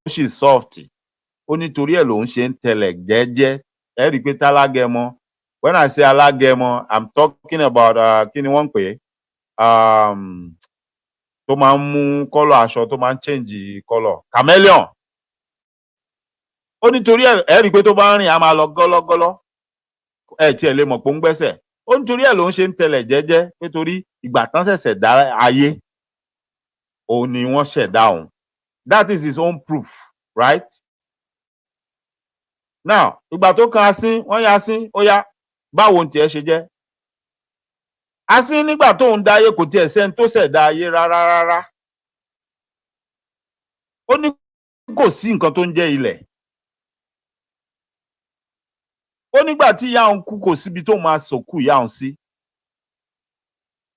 sì soft. Ó ní torí ẹ̀ lòun ṣe ń tẹlẹ̀ jẹ́jẹ́. Ẹ rí i pé tálágẹmọ, when I say alágẹmọ, I'm talking about kí ni wọ́n ń pè é? Tó máa ń mú kọ́lọ̀ aṣọ tó máa ń change kọ́lọ̀, chameleon. Ó ní torí ẹ̀ rí i pé tó bá ń rìn á máa lọ gọ́lọ́gọ́lọ́. Ẹ tiẹ̀ lè mọ̀ pé ó ń gbẹ́sẹ̀. Ó ní torí ẹ̀ lòun ṣe ń tẹlẹ̀ jẹ́jẹ́ pé torí ìgbà tán ṣẹ̀ṣẹ̀ dá ayé òun ni wọ́n ṣẹ̀dá òun. That is his own proof, right? Now ìgbà tó kan Asín, wọ́n yá Asín, ó yá báwo ni tiẹ̀ ṣe jẹ́? Asín nígbà tóun dáyé kò tiẹ̀ sẹ́ni tó ṣẹ̀dá ayé rárá. Ó ní kò sí nǹkan tó ń jẹ́ ilẹ̀. Ó nígbà tí ìyá òun kú kò síbi tó máa sòkú ìyá òun sí.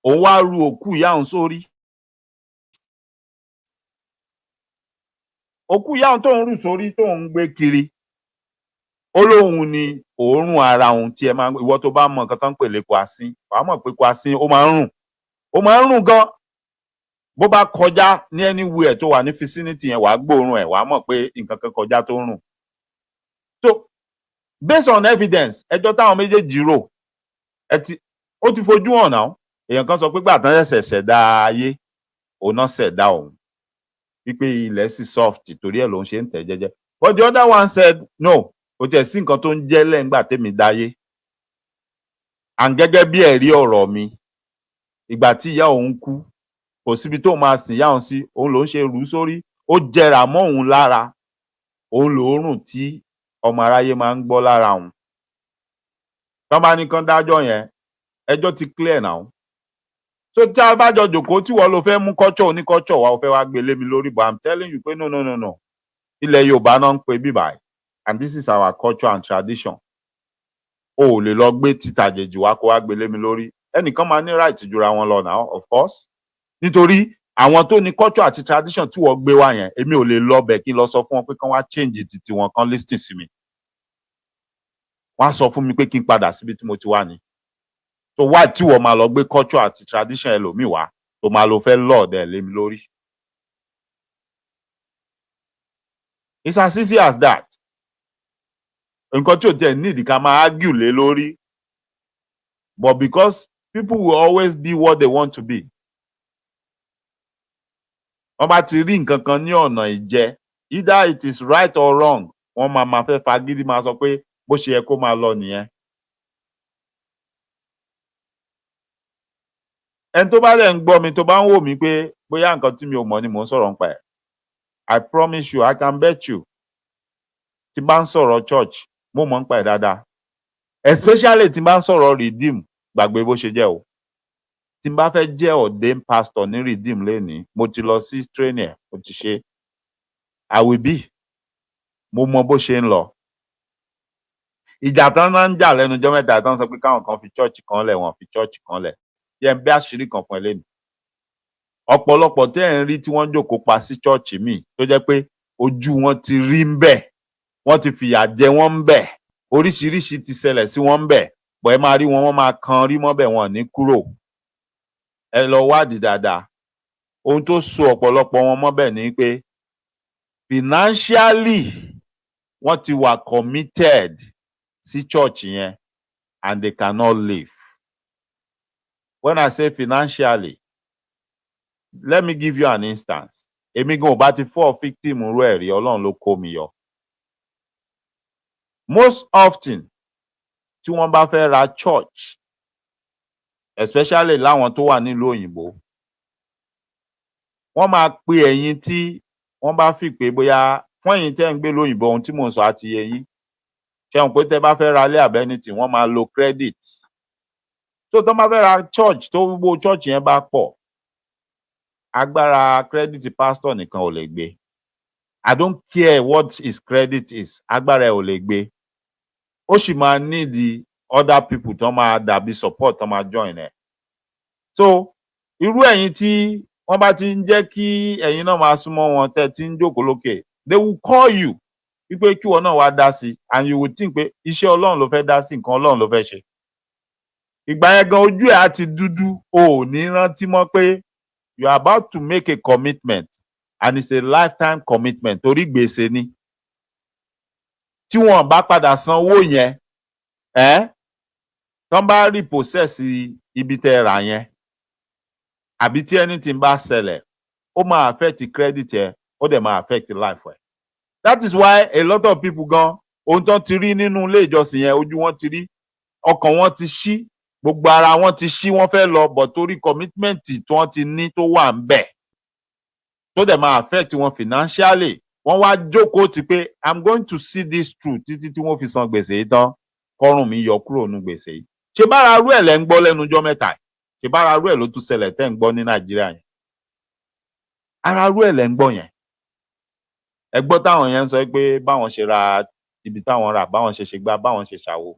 Òun wá ru òkú ìyá òun sórí. Òkú ìyá òun tóun rù sórí tóun gbé kiri. Ó lóun ni òórùn ara òun tí ẹ máa ń, ìwọ tó bá mọ nǹkan tó ń pè lépo Asín, wàá mọ̀ pé ko Asín ó máa ń rùn. Ó máa ń rùn gan. Bó bá kọjá ní anywhere tó wà ní vicinity yẹn, wàá gbóòórùn ẹ̀, wàá mọ̀ pé nǹkan kan kọjá tó ń rùn. So based on evidence, ẹjọ́ táwọn méjèèjì rò, ó ti fojú hàn náà. Èèyàn kan sọ pé gbà tán ṣẹ̀ṣẹ̀ ṣẹ̀dá ayé, òun náà ṣẹ̀dá òun. Wípé ilẹ̀ sì soft, torí ẹ̀ lòun ṣe ń tẹ̀ jẹ́jẹ́. But the other one said no, kò tiẹ̀ sí nǹkan tó ń jẹ́ lẹ́yìn ìgbà tèmi dáyé. And gẹ́gẹ́ bí ẹ̀rí ọ̀rọ̀ mi, ìgbà tí ìyá òun kú, kò síbi tó máa sìn ìyá òun sí, òun lòun ṣe rù ú sórí, ó jẹrà mọ́ òun lára, òun lòórùn tí ọmọ aráyé máa ń gbọ́ lára òun. Tán bá ní kán dájọ́ yẹn, ẹjọ́ ti clear now. So tí a bá jọ jòkó tí wọ́n ló fẹ́ mú culture oní culture wa, ó fẹ́ wá gbé lé mi lórí, but I'm telling you pé no. Ilẹ̀ Yorùbá náà ń pè bíbáyìí, and this is our culture and tradition. O ò lè lọ gbé títàjèjì wá kó wá gbé lé mi lórí. Ẹnìkan máa ní right jura wọn lọ now, of course. Nítorí àwọn tó ní culture àti tradition tí wọ́n gbé wá yẹn, èmi ò lè lọ bẹ̀ kí n lọ sọ fún wọn pé kán wá change títí wọn, kán listen sí mi. Wọ́n á sọ fún mi pé kí n padà síbi tí mo ti wá ni. So why tí wọ́n máa lọ gbé culture àti tradition ẹlòmíì wá tó máa lọ fẹ́ lọ́ọ̀dẹ̀ lé mi lórí? It's as easy as that. Nǹkan tí ò tiẹ̀ need ká máa argue lé lórí. But because people will always be what they want to be. Wọ́n bá ti rí nǹkan kan ní ọ̀nà ìjẹ, either it is right or wrong, wọ́n máa fẹ́ fagídí máa sọ pé bó ṣe yẹ kó máa lọ nìyẹn. Ẹni tó bá dẹ̀ ń gbọ́ mi tó bá ń wò mí pé bóyá nǹkan tí mi ò mọ̀ ni mò ń sọ̀rọ̀ nípa ẹ̀, I promise you, I can bet you, tí bá ń sọ̀rọ̀ church, mo mọ̀ nípa ẹ̀ dáadáa. Especially tí bá ń sọ̀rọ̀ redeem, gbàgbé bó ṣe jẹ́ o. Tí n bá fẹ́ jẹ́ ordained pastor ní redeem lénìí, mo ti lọ sí training ẹ̀, mo ti ṣe. I will be. Mo mọ bó ṣe ń lọ. Ìjà tán náà ń jà lẹ́nu ọjọ́ mẹ́ta tán sọ pé káwọn kan fi church kan lẹ̀, wọ́n fi church kan lẹ̀. Jẹ́ n bí àṣírí kan fún ẹ lénìí. Ọ̀pọ̀lọpọ̀ tẹ́ ẹ̀ ń rí tí wọ́n jókòó pa sí church míì tó jẹ́ pé ojú wọn ti rí ń bẹ̀, wọ́n ti fìyà jẹ wọ́n ń bẹ̀, oríṣiríṣi ti ṣẹlẹ̀ sí wọ́n ń bẹ̀, bọ̀ ẹ máa rí wọn, wọ́n máa kan rí mọ́bẹ̀ wọn ní kúrò. ẹ lọ wádìí dáadáa ohun tó so ọ̀pọ̀lọpọ̀ wọn mọ́bẹ̀ ni pé financially wọ́n ti wà committed sí church yẹn and they cannot live. When I say financially, let me give you an instance. Èmi gan ò bá ti fall victim rú ẹ̀rí Ọlọ́run ló kó mi yọ. Most often tí wọ́n bá fẹ́ ra church, especially láwọn tó wà nílùú òyìnbó, wọ́n máa pe ẹ̀yin tí wọ́n bá fi pé bóyá fún ẹ̀yin tẹ́ ń gbé lóyìnbó ohun tí mò ń sọ àti yé yín. Ṣé wọn pé tẹ́ bá fẹ́ ra ilé àbẹ́nitì wọ́n máa lo credit. tó bá fẹ́ ra church tó gbogbo church yẹn bá pọ̀, agbára credit pastor nìkan ò lè gbé. I don't care what his credit is, agbára ẹ̀ ò lè gbé. Ó sì máa need the other people tó máa dàbí support tó máa join ẹ̀. So irú ẹ̀yin tí wọ́n bá ti ń jẹ́ kí ẹ̀yin náà máa súnmọ́ wọn tẹ́ ti ń jókòó lókè, they will call you wípé kí wọn náà wá dá sí, and you would think pé iṣẹ́ Ọlọ́run ló fẹ́ dá sí, nǹkan Ọlọ́run ló fẹ́ ṣe. Ìgbà yẹn gan ojú ẹ̀ á ti dúdú, o ò ní rántí mọ́ pé you are about to make a commitment and it's a lifetime commitment torí gbèsè ni. Tí wọn bá padà san owó yẹn, tán bá repossess ibi tẹ́ rà yẹn, àbí tí anything bá ṣẹlẹ̀, ó máa affect credit ẹ, ó dẹ̀ máa affect life ẹ. That is why a lot of people gan, ohun tán ti rí nínú ilé ìjọsìn yẹn, ojú wọn ti rí, ọkàn wọn ti ṣí, gbogbo ara wọn ti ṣí, wọ́n fẹ́ lọ, but torí commitment tí wọ́n ti ní tó wà ń bẹ̀, tó dẹ̀ máa affect wọn financially, wọ́n wá jókòó ti pé I'm going to see this through títí tí wọ́n fi san gbèsè yìí tán, kọ́rùn mi yọ kúrò nínú gbèsè yìí. Ṣé bára rú ẹ̀ lẹ́ ń gbọ́ lẹ́nu ọjọ́ mẹ́ta yìí? Ṣé bára rú ẹ̀ ló tún ṣẹlẹ̀ tẹ́ ń gbọ́ ní Nàìjíríà yẹn? Ara rú ẹ̀ lẹ́ ń gbọ́ yẹn. Ẹ gbọ́ táwọn yẹn ń sọ pé báwọn ṣe ra ibi táwọn rà, báwọn ṣe gbá, báwọn ṣe ṣàwo.